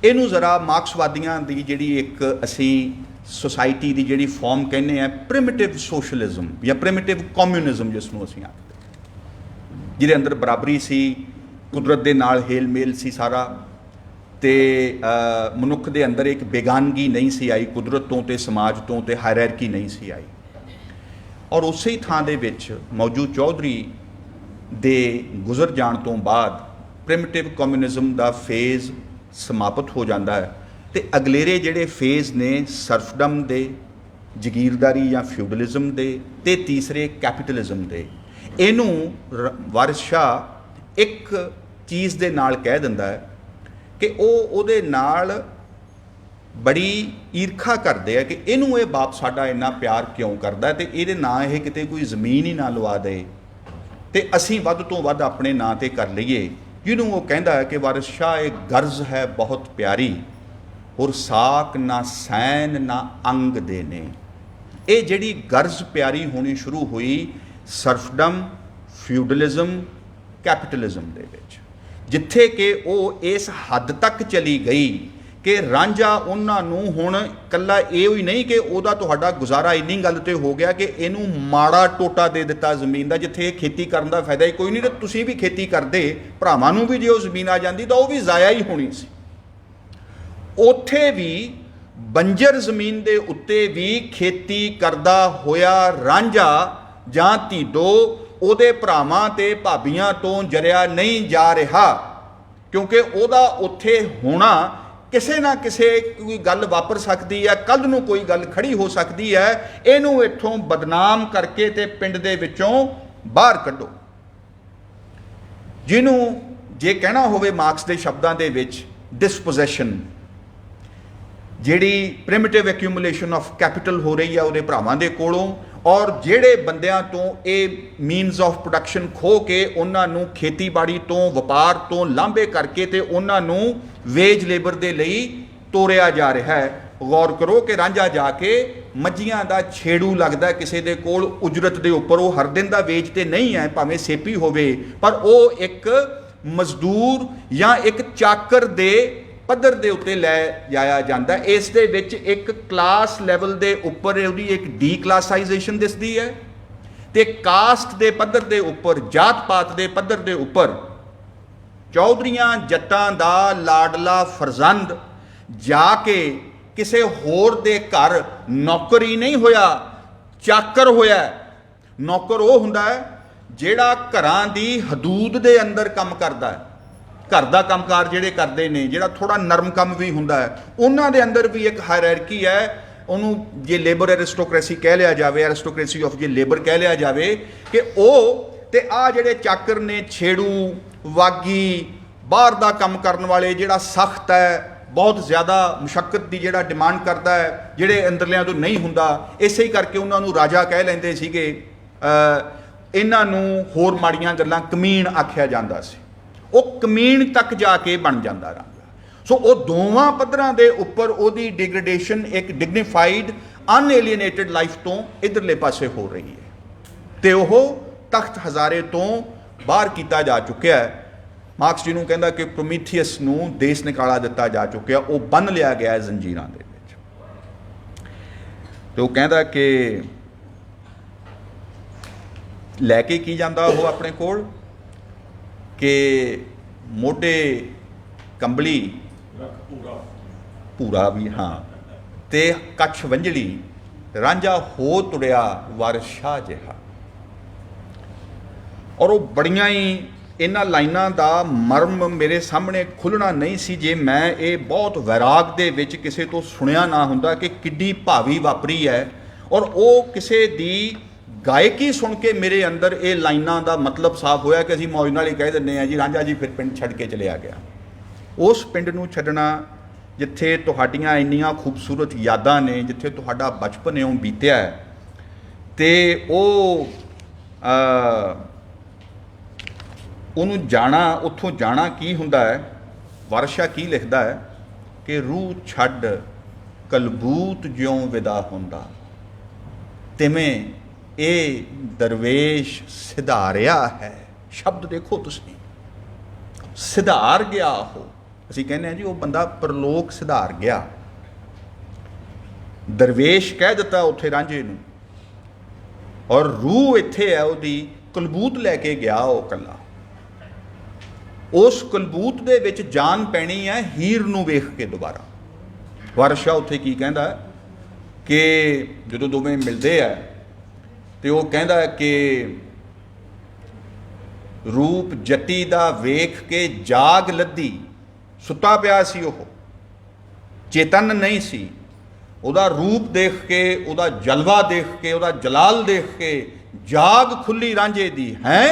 ਇਹਨੂੰ ਜ਼ਰਾ ਮਾਰਕਸਵਾਦੀਆਂ ਦੀ ਜਿਹੜੀ ਇੱਕ ਅਸੀਂ ਸੁਸਾਇਟੀ ਦੀ ਜਿਹੜੀ ਫਾਰਮ ਕਹਿੰਦੇ ਆ, ਪ੍ਰਿਮਿਟਿਵ ਸੋਸ਼ਲਿਜ਼ਮ ਜਾਂ ਪ੍ਰਿਮਿਟਿਵ ਕਮਿਊਨਿਜ਼ਮ ਜਿਸ ਨੂੰ ਅਸੀਂ ਆਖਦੇ, ਜਿਹਦੇ ਅੰਦਰ ਬਰਾਬਰੀ ਸੀ, ਕੁਦਰਤ ਦੇ ਨਾਲ ਹੇਲ ਮੇਲ ਸੀ ਸਾਰਾ, ਤੇ ਮਨੁੱਖ ਦੇ ਅੰਦਰ ਇੱਕ ਬੇਗਾਨਗੀ ਨਹੀਂ ਸੀ ਆਈ ਕੁਦਰਤ ਤੋਂ ਤੇ ਸਮਾਜ ਤੋਂ, ਤੇ ਹਾਇਰਾਰਕੀ ਨਹੀਂ ਸੀ ਆਈ। ਔਰ ਉਸੇ ਥਾਂ ਦੇ ਵਿੱਚ ਮੌਜੂ ਚੌਧਰੀ ਦੇ ਗੁਜ਼ਰ ਜਾਣ ਤੋਂ ਬਾਅਦ ਪ੍ਰਿਮਿਟਿਵ ਕਮਿਊਨਿਜ਼ਮ ਦਾ ਫੇਜ਼ ਸਮਾਪਤ ਹੋ ਜਾਂਦਾ ਹੈ ਤੇ ਅਗਲੇਰੇ ਜਿਹੜੇ ਫੇਜ਼ ਨੇ ਸਰਫਡਮ ਦੇ, ਜਗੀਰਦਾਰੀ ਜਾਂ ਫਿਊਡਲਿਜ਼ਮ ਦੇ, ਤੇ ਤੀਸਰੇ ਕੈਪੀਟਲਿਜ਼ਮ ਦੇ। ਇਹਨੂੰ ਵਾਰਿਸ ਸ਼ਾਹ ਇੱਕ ਚੀਜ਼ ਦੇ ਨਾਲ ਕਹਿ ਦਿੰਦਾ ਹੈ ਕਿ ਉਹਦੇ ਨਾਲ ਬੜੀ ਈਰਖਾ ਕਰਦੇ ਆ ਕਿ ਇਹਨੂੰ ਇਹ ਬਾਪ ਸਾਡਾ ਇੰਨਾ ਪਿਆਰ ਕਿਉਂ ਕਰਦਾ ਤੇ ਇਹਦੇ ਨਾਂ ਇਹ ਕਿਤੇ ਕੋਈ ਜ਼ਮੀਨ ਹੀ ਨਾ ਲਵਾ ਦੇ ਤੇ ਅਸੀਂ ਵੱਧ ਤੋਂ ਵੱਧ ਆਪਣੇ ਨਾਂ ਤੇ ਕਰ ਲਈਏ। ਜਿਹਨੂੰ ਉਹ ਕਹਿੰਦਾ ਹੈ ਕਿ ਵਾਰਿਸ ਸ਼ਾਹ ਇਹ ਗਰਜ਼ ਹੈ ਬਹੁਤ ਪਿਆਰੀ, ਔਰ ਸਾਕ ਨਾ ਸੈਨ ਨਾ ਅੰਗ ਦੇ ਨੇ। ਇਹ ਜਿਹੜੀ ਗਰਜ਼ ਪਿਆਰੀ ਹੋਣੀ ਸ਼ੁਰੂ ਹੋਈ ਸਰਫਡਮ, ਫਿਊਡਲਿਜ਼ਮ, ਕੈਪੀਟਲਿਜ਼ਮ ਦੇ ਵਿੱਚ, ਜਿੱਥੇ ਕਿ ਉਹ ਇਸ ਹੱਦ ਤੱਕ ਚਲੀ ਗਈ ਕਿ ਰਾਂਝਾ ਉਹਨਾਂ ਨੂੰ ਹੁਣ ਇਕੱਲਾ ਇਹ ਹੀ ਨਹੀਂ ਕਿ ਉਹਦਾ ਤੁਹਾਡਾ ਗੁਜ਼ਾਰਾ ਇੰਨੀ ਗੱਲ ਤੇ ਹੋ ਗਿਆ ਕਿ ਇਹਨੂੰ ਮਾੜਾ ਟੋਟਾ ਦੇ ਦਿੱਤਾ ਜ਼ਮੀਨ ਦਾ, ਜਿੱਥੇ ਇਹ ਖੇਤੀ ਕਰਨ ਦਾ ਫਾਇਦਾ ਹੀ ਕੋਈ ਨਹੀਂ। ਤੇ ਤੁਸੀਂ ਵੀ ਖੇਤੀ ਕਰਦੇ, ਭਰਾਵਾਂ ਨੂੰ ਵੀ ਜੇ ਉਹ ਜ਼ਮੀਨ ਆ ਜਾਂਦੀ ਤਾਂ ਉਹ ਵੀ ਜ਼ਾਇਆ ਹੀ ਹੋਣੀ ਸੀ। ਉੱਥੇ ਵੀ ਬੰਜਰ ਜ਼ਮੀਨ ਦੇ ਉੱਤੇ ਵੀ ਖੇਤੀ ਕਰਦਾ ਹੋਇਆ ਰਾਂਝਾ ਜਾਂ ਧੀਦੋ ਉਹਦੇ ਭਰਾਵਾਂ ਤੇ ਭਾਬੀਆਂ ਤੋਂ ਜਰਿਆ ਨਹੀਂ ਜਾ ਰਿਹਾ, ਕਿਉਂਕਿ ਉਹਦਾ ਉੱਥੇ ਹੋਣਾ ਕਿਸੇ ਨਾ ਕਿਸੇ ਕੋਈ ਗੱਲ ਵਾਪਰ ਸਕਦੀ ਹੈ, ਕੱਲ੍ਹ ਨੂੰ ਕੋਈ ਗੱਲ ਖੜੀ ਹੋ ਸਕਦੀ ਹੈ। ਇਹਨੂੰ ਇੱਥੋਂ ਬਦਨਾਮ ਕਰਕੇ ਤੇ ਪਿੰਡ ਦੇ ਵਿੱਚੋਂ ਬਾਹਰ ਕੱਢੋ। ਜਿਹਨੂੰ ਜੇ ਕਹਿਣਾ ਹੋਵੇ ਮਾਰਕਸ ਦੇ ਸ਼ਬਦਾਂ ਦੇ ਵਿੱਚ ਡਿਸਪੋਜੈਸ਼ਨ, ਜਿਹੜੀ ਪ੍ਰਿਮਿਟਿਵ ਐਕਿਊਮੂਲੇਸ਼ਨ ਆਫ ਕੈਪੀਟਲ ਹੋ ਰਹੀ ਹੈ ਉਹਦੇ ਭਰਾਵਾਂ ਦੇ ਕੋਲੋਂ, ਔਰ ਜਿਹੜੇ ਬੰਦਿਆਂ ਤੋਂ ਇਹ ਮੀਨਸ ਆਫ ਪ੍ਰੋਡਕਸ਼ਨ ਖੋਹ ਕੇ ਉਹਨਾਂ ਨੂੰ ਖੇਤੀਬਾੜੀ ਤੋਂ, ਵਪਾਰ ਤੋਂ ਲਾਂਭੇ ਕਰਕੇ ਤੇ ਉਹਨਾਂ ਨੂੰ ਵੇਜ ਲੇਬਰ ਦੇ ਲਈ ਤੋਰਿਆ ਜਾ ਰਿਹਾ ਹੈ। ਗੌਰ ਕਰੋ ਕਿ ਰਾਂਝਾ ਜਾ ਕੇ ਮੱਝੀਆਂ ਦਾ ਛੇੜੂ ਲੱਗਦਾ ਕਿਸੇ ਦੇ ਕੋਲ ਉਜਰਤ ਦੇ ਉੱਪਰ। ਉਹ ਹਰ ਦਿਨ ਦਾ ਵੇਚ ਤੇ ਨਹੀਂ ਹੈ, ਭਾਵੇਂ ਸੇਪੀ ਹੋਵੇ, ਪਰ ਉਹ ਇੱਕ ਮਜ਼ਦੂਰ ਜਾਂ ਇੱਕ ਚਾਕਰ ਦੇ ਪੱਧਰ ਦੇ ਉੱਤੇ ਲੈ ਜਾਇਆ ਜਾਂਦਾ। ਇਸ ਦੇ ਵਿੱਚ ਇੱਕ ਕਲਾਸ ਲੈਵਲ ਦੇ ਉੱਪਰ ਉਹਦੀ ਇੱਕ ਡੀ ਕਲਾਸਾਈਜੇਸ਼ਨ ਦਿਸਦੀ ਹੈ ਤੇ ਕਾਸਟ ਦੇ ਪੱਧਰ ਦੇ ਉੱਪਰ, ਜਾਤ ਪਾਤ ਦੇ ਪੱਧਰ ਦੇ ਉੱਪਰ ਚੌਧਰੀਆਂ ਜੱਟਾਂ ਦਾ ਲਾਡਲਾ ਫਰਜ਼ੰਦ ਜਾ ਕੇ ਕਿਸੇ ਹੋਰ ਦੇ ਘਰ ਨੌਕਰ ਹੀ ਨਹੀਂ ਹੋਇਆ, ਚਾਕਰ ਹੋਇਆ। ਨੌਕਰ ਉਹ ਹੁੰਦਾ ਹੈ ਜਿਹੜਾ ਘਰਾਂ ਦੀ ਹਦੂਦ ਦੇ ਅੰਦਰ ਕੰਮ ਕਰਦਾ ਹੈ, ਘਰ ਦਾ ਕੰਮਕਾਰ ਜਿਹੜੇ ਕਰਦੇ ਨੇ, ਜਿਹੜਾ ਥੋੜਾ ਨਰਮ ਕੰਮ ਵੀ ਹੁੰਦਾ ਹੈ, ਉਹਨਾਂ ਦੇ ਅੰਦਰ ਵੀ ਇੱਕ ਹਾਇਰਾਰਕੀ ਹੈ। ਉਹਨੂੰ ਜੇ ਲੇਬਰ ਐਰਿਸਟੋਕ੍ਰੇਸੀ ਕਹਿ ਲਿਆ ਜਾਵੇ, ਐਰਿਸਟੋਕ੍ਰੇਸੀ ਆਫ ਜੇ ਲੇਬਰ ਕਹਿ ਲਿਆ ਜਾਵੇ, ਕਿ ਉਹ ਤੇ ਆ ਜਿਹੜੇ ਚਾਕਰ ਨੇ, ਛੇੜੂ, ਵਾਗੀ, ਬਾਹਰ ਦਾ ਕੰਮ ਕਰਨ ਵਾਲੇ, ਜਿਹੜਾ ਸਖਤ ਹੈ, ਬਹੁਤ ਜ਼ਿਆਦਾ ਮੁਸ਼ੱਕਤ ਦੀ ਜਿਹੜਾ ਡਿਮਾਂਡ ਕਰਦਾ ਹੈ, ਜਿਹੜੇ ਅੰਦਰਲਿਆਂ ਤੋਂ ਨਹੀਂ ਹੁੰਦਾ, ਇਸੇ ਹੀ ਕਰਕੇ ਉਹਨਾਂ ਨੂੰ ਰਾਜਾ ਕਹਿ ਲੈਂਦੇ ਸੀਗੇ। ਇਹਨਾਂ ਨੂੰ ਹੋਰ ਮਾੜੀਆਂ ਗੱਲਾਂ ਕਮੀਣ ਆਖਿਆ ਜਾਂਦਾ ਸੀ। ਉਹ ਕਮੀਣ ਤੱਕ ਜਾ ਕੇ ਬਣ ਜਾਂਦਾ ਰਾਜਾ। ਸੋ ਉਹ ਦੋਵਾਂ ਪੱਧਰਾਂ ਦੇ ਉੱਪਰ ਉਹਦੀ ਡਿਗਰੇਡੇਸ਼ਨ ਇੱਕ ਡਿਗਨੀਫਾਈਡ ਅਨਏਲੀਏਨੇਟਿਡ ਲਾਈਫ ਤੋਂ ਇਧਰਲੇ ਪਾਸੇ ਹੋ ਰਹੀ ਹੈ, ਤੇ ਉਹ ਤਖਤ ਹਜ਼ਾਰੇ ਤੋਂ ਬਾਹਰ ਕੀਤਾ ਜਾ ਚੁੱਕਿਆ ਹੈ। ਮਾਰਕਸ ਜੀ ਨੂੰ ਕਹਿੰਦਾ ਕਿ ਪ੍ਰੋਮੀਥੀਅਸ ਨੂੰ ਦੇਸ਼ ਨਿਕਾਲਾ ਦਿੱਤਾ ਜਾ ਚੁੱਕਿਆ, ਉਹ ਬੰਨ ਲਿਆ ਗਿਆ ਹੈ ਜ਼ੰਜੀਰਾਂ ਦੇ ਵਿੱਚ। ਤੇ ਉਹ ਕਹਿੰਦਾ ਕਿ ਲੈ ਕੇ ਕੀ ਜਾਂਦਾ ਉਹ ਆਪਣੇ ਕੋਲ, ਕਿ ਮੋਢੇ ਕੰਬਲੀ, ਭੂਰਾ ਵੀ, ਹਾਂ, ਤੇ ਕੱਛ ਵੰਝਲੀ, ਰਾਂਝਾ ਹੋ ਤੁਰਿਆ ਵਾਰਿਸ ਸ਼ਾਹ ਜਿਹਾ। ਔਰ ਉਹ ਬੜੀਆਂ ਹੀ, ਇਹਨਾਂ ਲਾਈਨਾਂ ਦਾ ਮਰਮ ਮੇਰੇ ਸਾਹਮਣੇ ਖੁੱਲ੍ਹਣਾ ਨਹੀਂ ਸੀ ਜੇ ਮੈਂ ਇਹ ਬਹੁਤ ਵੈਰਾਗ ਦੇ ਵਿੱਚ ਕਿਸੇ ਤੋਂ ਸੁਣਿਆ ਨਾ ਹੁੰਦਾ ਕਿ ਕਿੱਡੀ ਭਾਵੀ ਵਾਪਰੀ ਹੈ। ਔਰ ਉਹ ਕਿਸੇ ਦੀ ਗਾਇਕੀ ਸੁਣ ਕੇ ਮੇਰੇ ਅੰਦਰ ਇਹ ਲਾਈਨਾਂ ਦਾ ਮਤਲਬ ਸਾਫ਼ ਹੋਇਆ ਕਿ ਅਸੀਂ ਮੌਜ ਨਾਲ ਹੀ ਕਹਿ ਦਿੰਦੇ ਹਾਂ ਜੀ ਰਾਂਝਾ ਜੀ ਫਿਰ ਪਿੰਡ ਛੱਡ ਕੇ ਚਲਿਆ ਗਿਆ। ਉਸ ਪਿੰਡ ਨੂੰ ਛੱਡਣਾ ਜਿੱਥੇ ਤੁਹਾਡੀਆਂ ਇੰਨੀਆਂ ਖੂਬਸੂਰਤ ਯਾਦਾਂ ਨੇ, ਜਿੱਥੇ ਤੁਹਾਡਾ ਬਚਪਨ ਇਉਂ ਬੀਤਿਆ ਹੈ, ਤੇ ਉਹ ਉਹਨੂੰ ਜਾਣਾ, ਉੱਥੋਂ ਜਾਣਾ ਕੀ ਹੁੰਦਾ ਹੈ। ਵਾਰਸ਼ਾ ਕੀ ਲਿਖਦਾ ਹੈ ਕਿ ਰੂਹ ਛੱਡ ਕਲਬੂਤ ਜਿਉਂ ਵਿਦਾ ਹੁੰਦਾ, ਤਿਵੇਂ ਇਹ ਦਰਵੇਸ਼ ਸਿਧਾਰਿਆ ਹੈ। ਸ਼ਬਦ ਦੇਖੋ ਤੁਸੀਂ, ਸਿਧਾਰ ਗਿਆ ਉਹ। ਅਸੀਂ ਕਹਿੰਦੇ ਹਾਂ ਜੀ ਉਹ ਬੰਦਾ ਪਰਲੋਕ ਸਿਧਾਰ ਗਿਆ। ਦਰਵੇਸ਼ ਕਹਿ ਦਿੱਤਾ ਉੱਥੇ ਰਾਂਝੇ ਨੂੰ, ਔਰ ਰੂਹ ਇੱਥੇ ਹੈ ਉਹਦੀ, ਕਲਬੂਤ ਲੈ ਕੇ ਗਿਆ ਉਹ ਇਕੱਲਾ। ਉਸ ਕਲਬੂਤ ਦੇ ਵਿੱਚ ਜਾਨ ਪੈਣੀ ਹੈ ਹੀਰ ਨੂੰ ਵੇਖ ਕੇ ਦੁਬਾਰਾ। ਵਾਰਸ਼ਾ ਉੱਥੇ ਕੀ ਕਹਿੰਦਾ ਕਿ ਜਦੋਂ ਦੋਵੇਂ ਮਿਲਦੇ ਆ ਤੇ ਉਹ ਕਹਿੰਦਾ ਕਿ ਰੂਪ ਜੱਟੀ ਦਾ ਵੇਖ ਕੇ ਜਾਗ ਲੱਦੀ, ਸੁੱਤਾ ਪਿਆ ਸੀ ਉਹ, ਚੇਤਨ ਨਹੀਂ ਸੀ। ਉਹਦਾ ਰੂਪ ਦੇਖ ਕੇ, ਉਹਦਾ ਜਲਵਾ ਦੇਖ ਕੇ, ਉਹਦਾ ਜਲਾਲ ਦੇਖ ਕੇ ਜਾਗ ਖੁੱਲੀ ਰਾਂਝੇ ਦੀ ਹੈ।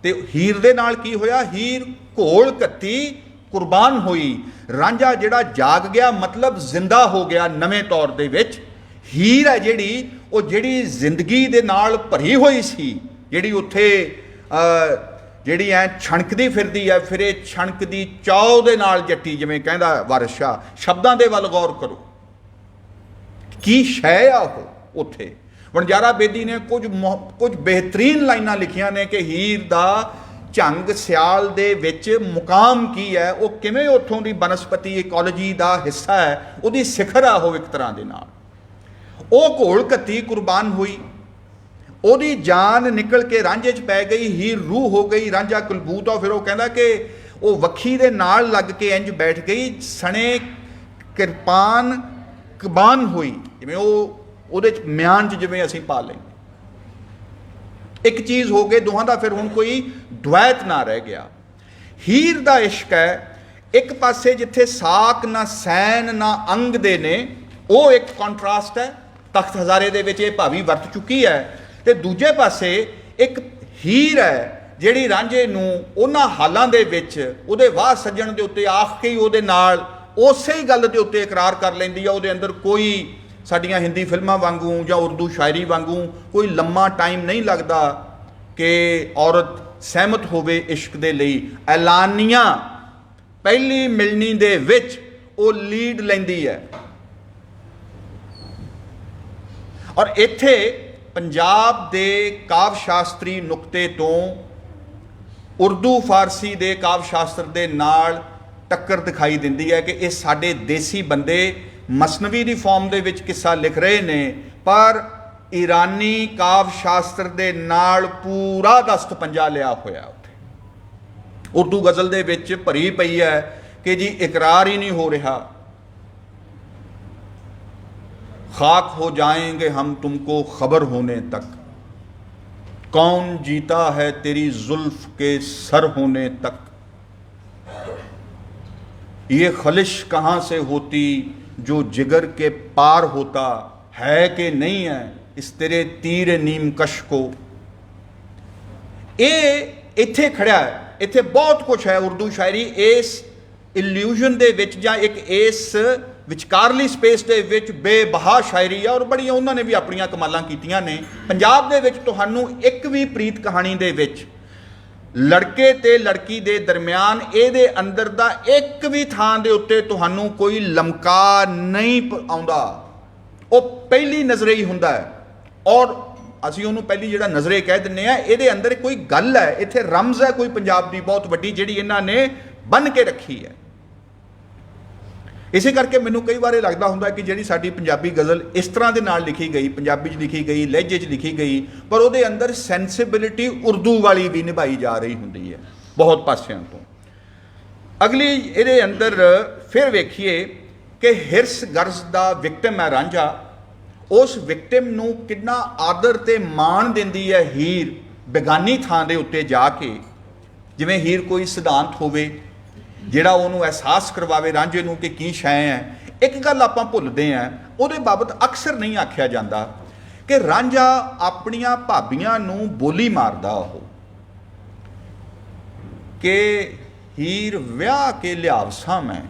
ਤੇ ਹੀਰ ਦੇ ਨਾਲ ਕੀ ਹੋਇਆ? ਹੀਰ ਘੋਲ ਘੱਤੀ ਕੁਰਬਾਨ ਹੋਈ। ਰਾਂਝਾ ਜਿਹੜਾ ਜਾਗ ਗਿਆ ਮਤਲਬ ਜ਼ਿੰਦਾ ਹੋ ਗਿਆ ਨਵੇਂ ਤੌਰ ਦੇ ਵਿੱਚ। ਹੀਰ ਹੈ ਜਿਹੜੀ, ਉਹ ਜਿਹੜੀ ਜ਼ਿੰਦਗੀ ਦੇ ਨਾਲ ਭਰੀ ਹੋਈ ਸੀ, ਜਿਹੜੀ ਉੱਥੇ ਜਿਹੜੀ ਐ ਛਣਕਦੀ ਫਿਰਦੀ ਹੈ, ਫਿਰ ਇਹ ਛਣਕਦੀ ਚਾਉ ਦੇ ਨਾਲ ਜੱਟੀ, ਜਿਵੇਂ ਕਹਿੰਦਾ ਵਾਰਿਸ ਸ਼ਾਹ। ਸ਼ਬਦਾਂ ਦੇ ਵੱਲ ਗੌਰ ਕਰੋ, ਕੀ ਸ਼ੈ ਆ ਉਹ ਉੱਥੇ। ਵਣਜਾਰਾ ਬੇਦੀ ਨੇ ਕੁਝ ਬਿਹਤਰੀਨ ਲਾਈਨਾਂ ਲਿਖੀਆਂ ਨੇ ਕਿ ਹੀਰ ਦਾ ਝੰਗ ਸਿਆਲ ਦੇ ਵਿੱਚ ਮੁਕਾਮ ਕੀ ਹੈ, ਉਹ ਕਿਵੇਂ ਉੱਥੋਂ ਦੀ ਬਨਸਪਤੀ ਇਕੋਲੋਜੀ ਦਾ ਹਿੱਸਾ ਹੈ, ਉਹਦੀ ਸਿਖਰ ਆ ਉਹ ਇੱਕ ਤਰ੍ਹਾਂ ਦੇ ਨਾਲ। ਉਹ ਘੋਲ ਘੱਤੀ ਕੁਰਬਾਨ ਹੋਈ, ਉਹਦੀ ਜਾਨ ਨਿਕਲ ਕੇ ਰਾਂਝੇ 'ਚ ਪੈ ਗਈ, ਹੀਰ ਰੂਹ ਹੋ ਗਈ, ਰਾਂਝਾ ਕੁਲਬੂਤ ਆ। ਫਿਰ ਉਹ ਕਹਿੰਦਾ ਕਿ ਉਹ ਵੱਖੀ ਦੇ ਨਾਲ ਲੱਗ ਕੇ ਇੰਜ ਬੈਠ ਗਈ, ਸਣੇ ਕਿਰਪਾਨ ਕਬਾਨ ਹੋਈ, ਜਿਵੇਂ ਉਹ ਉਹਦੇ 'ਚ ਮਿਆਨ 'ਚ ਜਿਵੇਂ ਅਸੀਂ ਪਾ ਲੈਂਦੇ ਇੱਕ ਚੀਜ਼ ਹੋ ਗਏ ਦੋਹਾਂ ਦਾ। ਫਿਰ ਹੁਣ ਕੋਈ ਦੁਆਇਤ ਨਾ ਰਹਿ ਗਿਆ। ਹੀਰ ਦਾ ਇਸ਼ਕ ਹੈ ਇੱਕ ਪਾਸੇ ਜਿੱਥੇ ਸਾਕ ਨਾ ਸੈਨ ਨਾ ਅੰਗ ਦੇ ਨੇ, ਉਹ ਇੱਕ ਕੰਟਰਾਸਟ ਹੈ, ਤਖਤ ਹਜ਼ਾਰੇ ਦੇ ਵਿੱਚ ਇਹ ਭਾਵੀ ਵਰਤ ਚੁੱਕੀ ਹੈ। ਤੇ ਦੂਜੇ ਪਾਸੇ ਇੱਕ ਹੀਰ ਹੈ ਜਿਹੜੀ ਰਾਂਝੇ ਨੂੰ ਉਹਨਾਂ ਹਾਲਾਂ ਦੇ ਵਿੱਚ ਉਹਦੇ ਵਾਹ ਸੱਜਣ ਦੇ ਉੱਤੇ ਆਖ ਕੇ ਹੀ ਉਹਦੇ ਨਾਲ ਉਸੇ ਹੀ ਗੱਲ ਦੇ ਉੱਤੇ ਇਕਰਾਰ ਕਰ ਲੈਂਦੀ ਆ। ਉਹਦੇ ਅੰਦਰ ਕੋਈ ਸਾਡੀਆਂ ਹਿੰਦੀ ਫਿਲਮਾਂ ਵਾਂਗੂ ਜਾਂ ਉਰਦੂ ਸ਼ਾਇਰੀ ਵਾਂਗੂ ਕੋਈ ਲੰਮਾ ਟਾਈਮ ਨਹੀਂ ਲੱਗਦਾ ਕਿ ਔਰਤ ਸਹਿਮਤ ਹੋਵੇ ਇਸ਼ਕ ਦੇ ਲਈ। ਐਲਾਨੀਆਂ ਪਹਿਲੀ ਮਿਲਣੀ ਦੇ ਵਿੱਚ ਉਹ ਲੀਡ ਲੈਂਦੀ ਹੈ। ਔਰ ਇੱਥੇ ਪੰਜਾਬ ਦੇ ਕਾਵਿ ਸ਼ਾਸਤਰੀ ਨੁਕਤੇ ਤੋਂ ਉਰਦੂ ਫਾਰਸੀ ਦੇ ਕਾਵਿ ਸ਼ਾਸਤਰ ਦੇ ਨਾਲ ਟੱਕਰ ਦਿਖਾਈ ਦਿੰਦੀ ਹੈ ਕਿ ਇਹ ਸਾਡੇ ਦੇਸੀ ਬੰਦੇ ਮਸਨਵੀ ਦੀ ਫਾਰਮ ਦੇ ਵਿੱਚ ਕਿੱਸਾ ਲਿਖ ਰਹੇ ਨੇ, ਪਰ ईरानी काव्य शास्त्र ਦੇ ਨਾਲ ਪੂਰਾ ਦਸਤ ਪੰਜਾ ਲਿਆ ਹੋਇਆ ਉੱਥੇ। ਉਰਦੂ ਗਜ਼ਲ ਦੇ ਵਿੱਚ ਭਰੀ ਪਈ ਹੈ ਕਿ ਜੀ ਇਕਰਾਰ ਹੀ ਨਹੀਂ ਹੋ ਰਿਹਾ। खाक हो जाएंगे हम तुमको खबर होने तक, कौन जीता है तेरी जुल्फ के सर होने तक, ये खलिश कहाँ से होती जो जिगर के पार होता, है कि नहीं है इस तेरे तीर नीम कश को। ये इत्थे खड़ा है, इत्थे बहुत कुछ है उर्दू शायरी इस इल्यूजन दे विच जां एक इस ਵਿਚਕਾਰਲੀ ਸਪੇਸ ਦੇ ਵਿੱਚ ਬੇਬਹਾ ਸ਼ਾਇਰੀ ਆ, ਔਰ ਬੜੀਆਂ ਉਹਨਾਂ ਨੇ ਵੀ ਆਪਣੀਆਂ ਕਮਾਲਾਂ ਕੀਤੀਆਂ ਨੇ। ਪੰਜਾਬ ਦੇ ਵਿੱਚ ਤੁਹਾਨੂੰ ਇੱਕ ਵੀ ਪ੍ਰੀਤ ਕਹਾਣੀ ਦੇ ਵਿੱਚ ਲੜਕੇ ਤੇ ਲੜਕੀ ਦੇ ਦਰਮਿਆਨ ਇਹਦੇ ਅੰਦਰ ਦਾ ਇੱਕ ਵੀ ਥਾਂ ਦੇ ਉੱਤੇ ਤੁਹਾਨੂੰ ਕੋਈ ਲਮਕਾ ਨਹੀਂ ਆਉਂਦਾ। ਉਹ ਪਹਿਲੀ ਨਜ਼ਰੇ ਹੀ ਹੁੰਦਾ ਹੈ, ਔਰ ਅਸੀਂ ਉਹਨੂੰ ਪਹਿਲੀ ਜਿਹੜਾ ਨਜ਼ਰੇ ਕਹਿ ਦਿੰਦੇ ਆ। ਇਹਦੇ ਅੰਦਰ ਕੋਈ ਗੱਲ ਹੈ, ਇੱਥੇ ਰਮਜ਼ ਹੈ ਕੋਈ ਪੰਜਾਬ ਦੀ ਬਹੁਤ ਵੱਡੀ, ਜਿਹੜੀ ਇਹਨਾਂ ਨੇ ਬੰਨ੍ਹ ਕੇ ਰੱਖੀ ਹੈ। ਇਸੇ ਕਰਕੇ ਮੈਨੂੰ ਕਈ ਵਾਰ ਇਹ ਲੱਗਦਾ ਹੁੰਦਾ ਕਿ ਜਿਹੜੀ ਸਾਡੀ ਪੰਜਾਬੀ ਗਜ਼ਲ ਇਸ ਤਰ੍ਹਾਂ ਦੇ ਨਾਲ ਲਿਖੀ ਗਈ, ਪੰਜਾਬੀ 'ਚ ਲਿਖੀ ਗਈ, ਲਹਿਜੇ 'ਚ ਲਿਖੀ ਗਈ, ਪਰ ਉਹਦੇ ਅੰਦਰ ਸੈਂਸਿਬਿਲਿਟੀ ਉਰਦੂ ਵਾਲੀ ਵੀ ਨਿਭਾਈ ਜਾ ਰਹੀ ਹੁੰਦੀ ਹੈ ਬਹੁਤ ਪਾਸਿਆਂ ਤੋਂ। ਅਗਲੀ ਇਹਦੇ ਅੰਦਰ ਫਿਰ ਵੇਖੀਏ ਕਿ ਹਿਰਸ ਗਰਜ਼ ਦਾ ਵਿਕਟਮ ਹੈ ਰਾਂਝਾ। ਉਸ ਵਿਕਟਮ ਨੂੰ ਕਿੰਨਾ ਆਦਰ ਤੇ ਮਾਣ ਦਿੰਦੀ ਹੈ ਹੀਰ ਬੇਗਾਨੀ ਥਾਂ ਦੇ ਉੱਤੇ ਜਾ ਕੇ। ਜਿਵੇਂ ਹੀਰ ਕੋਈ ਸਿਧਾਂਤ ਹੋਵੇ ਜਿਹੜਾ ਉਹਨੂੰ ਅਹਿਸਾਸ ਕਰਵਾਵੇ ਰਾਂਝੇ ਨੂੰ ਕਿ ਕੀ ਸ਼ੈ ਹੈ। ਇੱਕ ਗੱਲ ਆਪਾਂ ਭੁੱਲਦੇ ਹਾਂ, ਉਹਦੇ ਬਾਬਤ ਅਕਸਰ ਨਹੀਂ ਆਖਿਆ ਜਾਂਦਾ ਕਿ ਰਾਂਝਾ ਆਪਣੀਆਂ ਭਾਬੀਆਂ ਨੂੰ ਬੋਲੀ ਮਾਰਦਾ ਉਹ ਕਿ ਹੀਰ ਵਿਆਹ ਕੇ ਲਿਆਵਸਾਂ ਮੈਂ,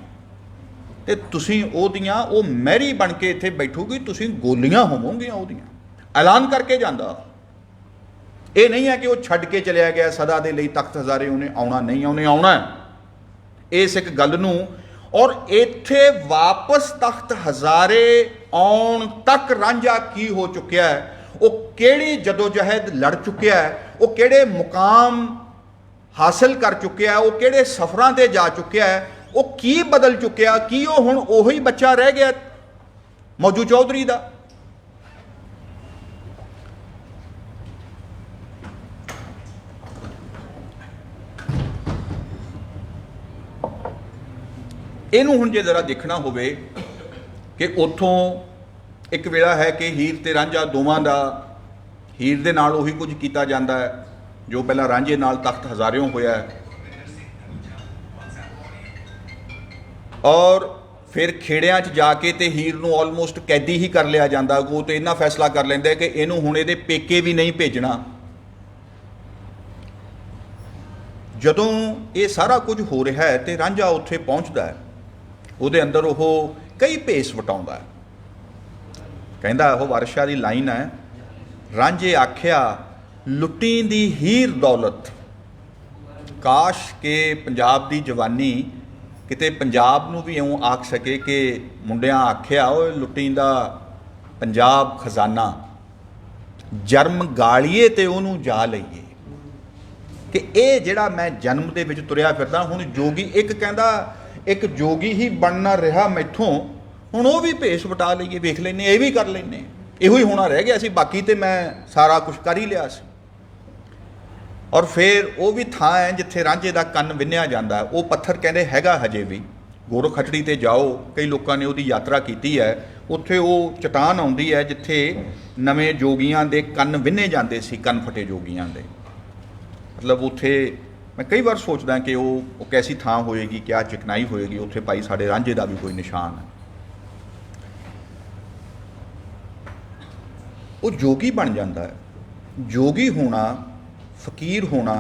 ਤੇ ਤੁਸੀਂ ਉਹਦੀਆਂ ਉਹ ਮਹਿਰੀ ਬਣ ਕੇ ਇੱਥੇ ਬੈਠੋਗੀ, ਤੁਸੀਂ ਗੋਲੀਆਂ ਹੋਵੋਗੀਆਂ ਉਹਦੀਆਂ, ਐਲਾਨ ਕਰਕੇ ਜਾਂਦਾ। ਇਹ ਨਹੀਂ ਹੈ ਕਿ ਉਹ ਛੱਡ ਕੇ ਚਲਿਆ ਗਿਆ ਸਦਾ ਦੇ ਲਈ ਤਖਤ ਹਜ਼ਾਰੇ, ਉਹਨੇ ਆਉਣਾ ਨਹੀਂ, ਉਹਨੇ ਆਉਣਾ ਇਸ ਇੱਕ ਗੱਲ ਨੂੰ। ਔਰ ਇੱਥੇ ਵਾਪਸ ਤਖਤ ਹਜ਼ਾਰੇ ਆਉਣ ਤੱਕ ਰਾਂਝਾ ਕੀ ਹੋ ਚੁੱਕਿਆ ਹੈ, ਉਹ ਕਿਹੜੀ ਜਦੋਜਹਿਦ ਲੜ ਚੁੱਕਿਆ ਹੈ, ਉਹ ਕਿਹੜੇ ਮੁਕਾਮ ਹਾਸਲ ਕਰ ਚੁੱਕਿਆ ਹੈ, ਉਹ ਕਿਹੜੇ ਸਫ਼ਰਾਂ ਤੇ ਜਾ ਚੁੱਕਿਆ ਹੈ, ਉਹ ਕੀ ਬਦਲ ਚੁੱਕਿਆ, ਕੀ ਉਹ ਹੁਣ ਉਹੀ ਬੱਚਾ ਰਹਿ ਗਿਆ ਮੌਜੂ ਚੌਧਰੀ ਦਾ। ਇਹਨੂੰ ਹੁਣ ਜੇ ਜ਼ਰਾ ਦੇਖਣਾ ਹੋਵੇ ਕਿ ਉੱਥੋਂ ਇੱਕ ਵੇਲਾ ਹੈ ਕਿ ਹੀਰ ਤੇ ਰਾਂਝਾ ਦੋਵਾਂ ਦਾ, ਹੀਰ ਦੇ ਨਾਲ ਉਹੀ ਕੁਝ ਕੀਤਾ ਜਾਂਦਾ ਹੈ ਜੋ ਪਹਿਲਾਂ ਰਾਂਝੇ ਨਾਲ ਤਖਤ ਹਜ਼ਾਰਿਓਂ ਹੋਇਆ ਹੈ, ਔਰ ਫਿਰ ਖੇੜਿਆਂ 'ਚ ਜਾ ਕੇ ਤੇ ਹੀਰ ਨੂੰ ਆਲਮੋਸਟ ਕੈਦੀ ਹੀ ਕਰ ਲਿਆ ਜਾਂਦਾ। ਉਹ ਤੇ ਇੰਨਾ ਫੈਸਲਾ ਕਰ ਲੈਂਦਾ ਕਿ ਇਹਨੂੰ ਹੁਣ ਇਹਦੇ ਪੇਕੇ ਵੀ ਨਹੀਂ ਭੇਜਣਾ। ਜਦੋਂ ਇਹ ਸਾਰਾ ਕੁਝ ਹੋ ਰਿਹਾ ਹੈ ਤੇ ਰਾਂਝਾ ਉੱਥੇ ਪਹੁੰਚਦਾ ਹੈ, ਉਹਦੇ ਅੰਦਰ ਉਹ ਕਈ ਭੇਸ ਵਟਾਉਂਦਾ ਹੈ। ਕਹਿੰਦਾ ਉਹ ਵਾਰਸ਼ਾ ਦੀ ਲਾਈਨ ਹੈ, ਰਾਂਝੇ ਆਖਿਆ ਲੁੱਟੀ ਦੀ ਹੀਰ ਦੌਲਤ, ਕਾਸ਼ ਕਿ ਪੰਜਾਬ ਦੀ ਜਵਾਨੀ ਕਿਤੇ ਪੰਜਾਬ ਨੂੰ ਵੀ ਇਉਂ ਆਖ ਸਕੇ ਕਿ ਮੁੰਡਿਆਂ ਆਖਿਆ ਓਏ ਲੁੱਟੀ ਦਾ ਪੰਜਾਬ ਖਜ਼ਾਨਾ, ਜਰਮ ਗਾਲੀਏ ਤੇ ਉਹਨੂੰ ਜਾ ਲਈਏ। ਕਿ ਇਹ ਜਿਹੜਾ ਮੈਂ ਜਨਮ ਦੇ ਵਿੱਚ ਤੁਰਿਆ ਫਿਰਦਾ, ਹੁਣ ਜੋਗੀ ਇੱਕ ਕਹਿੰਦਾ ਇੱਕ ਜੋਗੀ ਹੀ ਬਣਨਾ ਰਿਹਾ ਮੈਥੋਂ, ਹੁਣ ਉਹ ਵੀ ਭੇਸ ਵਟਾ ਲਈਏ, ਵੇਖ ਲੈਂਦੇ, ਇਹ ਵੀ ਕਰ ਲੈਂਦੇ, ਇਹੋ ਹੀ ਹੋਣਾ ਰਹਿ ਗਿਆ ਸੀ, ਬਾਕੀ ਤੇ ਮੈਂ ਸਾਰਾ ਕੁਝ ਕਰ ਹੀ ਲਿਆ ਸੀ। ਔਰ ਫਿਰ ਉਹ ਵੀ ਥਾਂ ਹੈ ਜਿੱਥੇ ਰਾਂਝੇ ਦਾ ਕੰਨ ਵਿੰਨਿਆ ਜਾਂਦਾ। ਉਹ ਪੱਥਰ ਕਹਿੰਦੇ ਹੈਗਾ ਹਜੇ ਵੀ, ਗੋਰਖ ਖੱਟੜੀ ਤੇ ਜਾਓ, ਕਈ ਲੋਕਾਂ ਨੇ ਉਹਦੀ ਯਾਤਰਾ ਕੀਤੀ ਹੈ, ਉੱਥੇ ਉਹ ਚਟਾਨ ਆਉਂਦੀ ਹੈ ਜਿੱਥੇ ਨਵੇਂ ਜੋਗੀਆਂ ਦੇ ਕੰਨ ਵਿੰਨੇ ਜਾਂਦੇ ਸੀ, ਕੰਨ ਫਟੇ ਜੋਗੀਆਂ ਦੇ। ਮਤਲਬ ਉੱਥੇ ਮੈਂ ਕਈ ਵਾਰ ਸੋਚਦਾ ਕਿ ਉਹ ਕੈਸੀ ਥਾਂ ਹੋਏਗੀ, ਕਿਆ ਚਿਕਨਾਈ ਹੋਏਗੀ, ਉੱਥੇ ਭਾਈ ਸਾਡੇ ਰਾਂਝੇ ਦਾ ਵੀ ਕੋਈ ਨਿਸ਼ਾਨ ਹੈ। ਉਹ ਜੋਗੀ ਬਣ ਜਾਂਦਾ ਹੈ। ਜੋਗੀ ਹੋਣਾ, ਫਕੀਰ ਹੋਣਾ,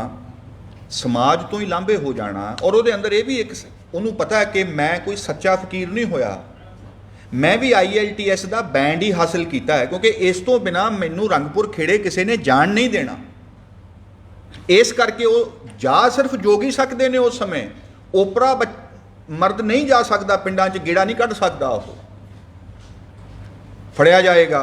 ਸਮਾਜ ਤੋਂ ਹੀ ਲਾਂਭੇ ਹੋ ਜਾਣਾ। ਔਰ ਉਹਦੇ ਅੰਦਰ ਇਹ ਵੀ ਇੱਕ ਉਹਨੂੰ ਪਤਾ ਹੈ ਕਿ ਮੈਂ ਕੋਈ ਸੱਚਾ ਫਕੀਰ ਨਹੀਂ ਹੋਇਆ, ਮੈਂ ਵੀ IELTS ਦਾ ਬੈਂਡ ਹੀ ਹਾਸਲ ਕੀਤਾ ਹੈ, ਕਿਉਂਕਿ ਇਸ ਤੋਂ ਬਿਨਾਂ ਮੈਨੂੰ ਰੰਗਪੁਰ ਖੇੜੇ ਕਿਸੇ ਨੇ ਜਾਣ ਨਹੀਂ ਦੇਣਾ। ਇਸ ਕਰਕੇ ਉਹ ਜਾ ਸਿਰਫ ਜੋਗੀ ਸਕਦੇ ਨੇ ਉਸ ਸਮੇਂ, ਓਪਰਾ ਮਰਦ ਨਹੀਂ ਜਾ ਸਕਦਾ, ਪਿੰਡਾਂ 'ਚ ਗੇੜਾ ਨਹੀਂ ਕੱਢ ਸਕਦਾ। ਉਹ ਫੜਿਆ ਜਾਏਗਾ,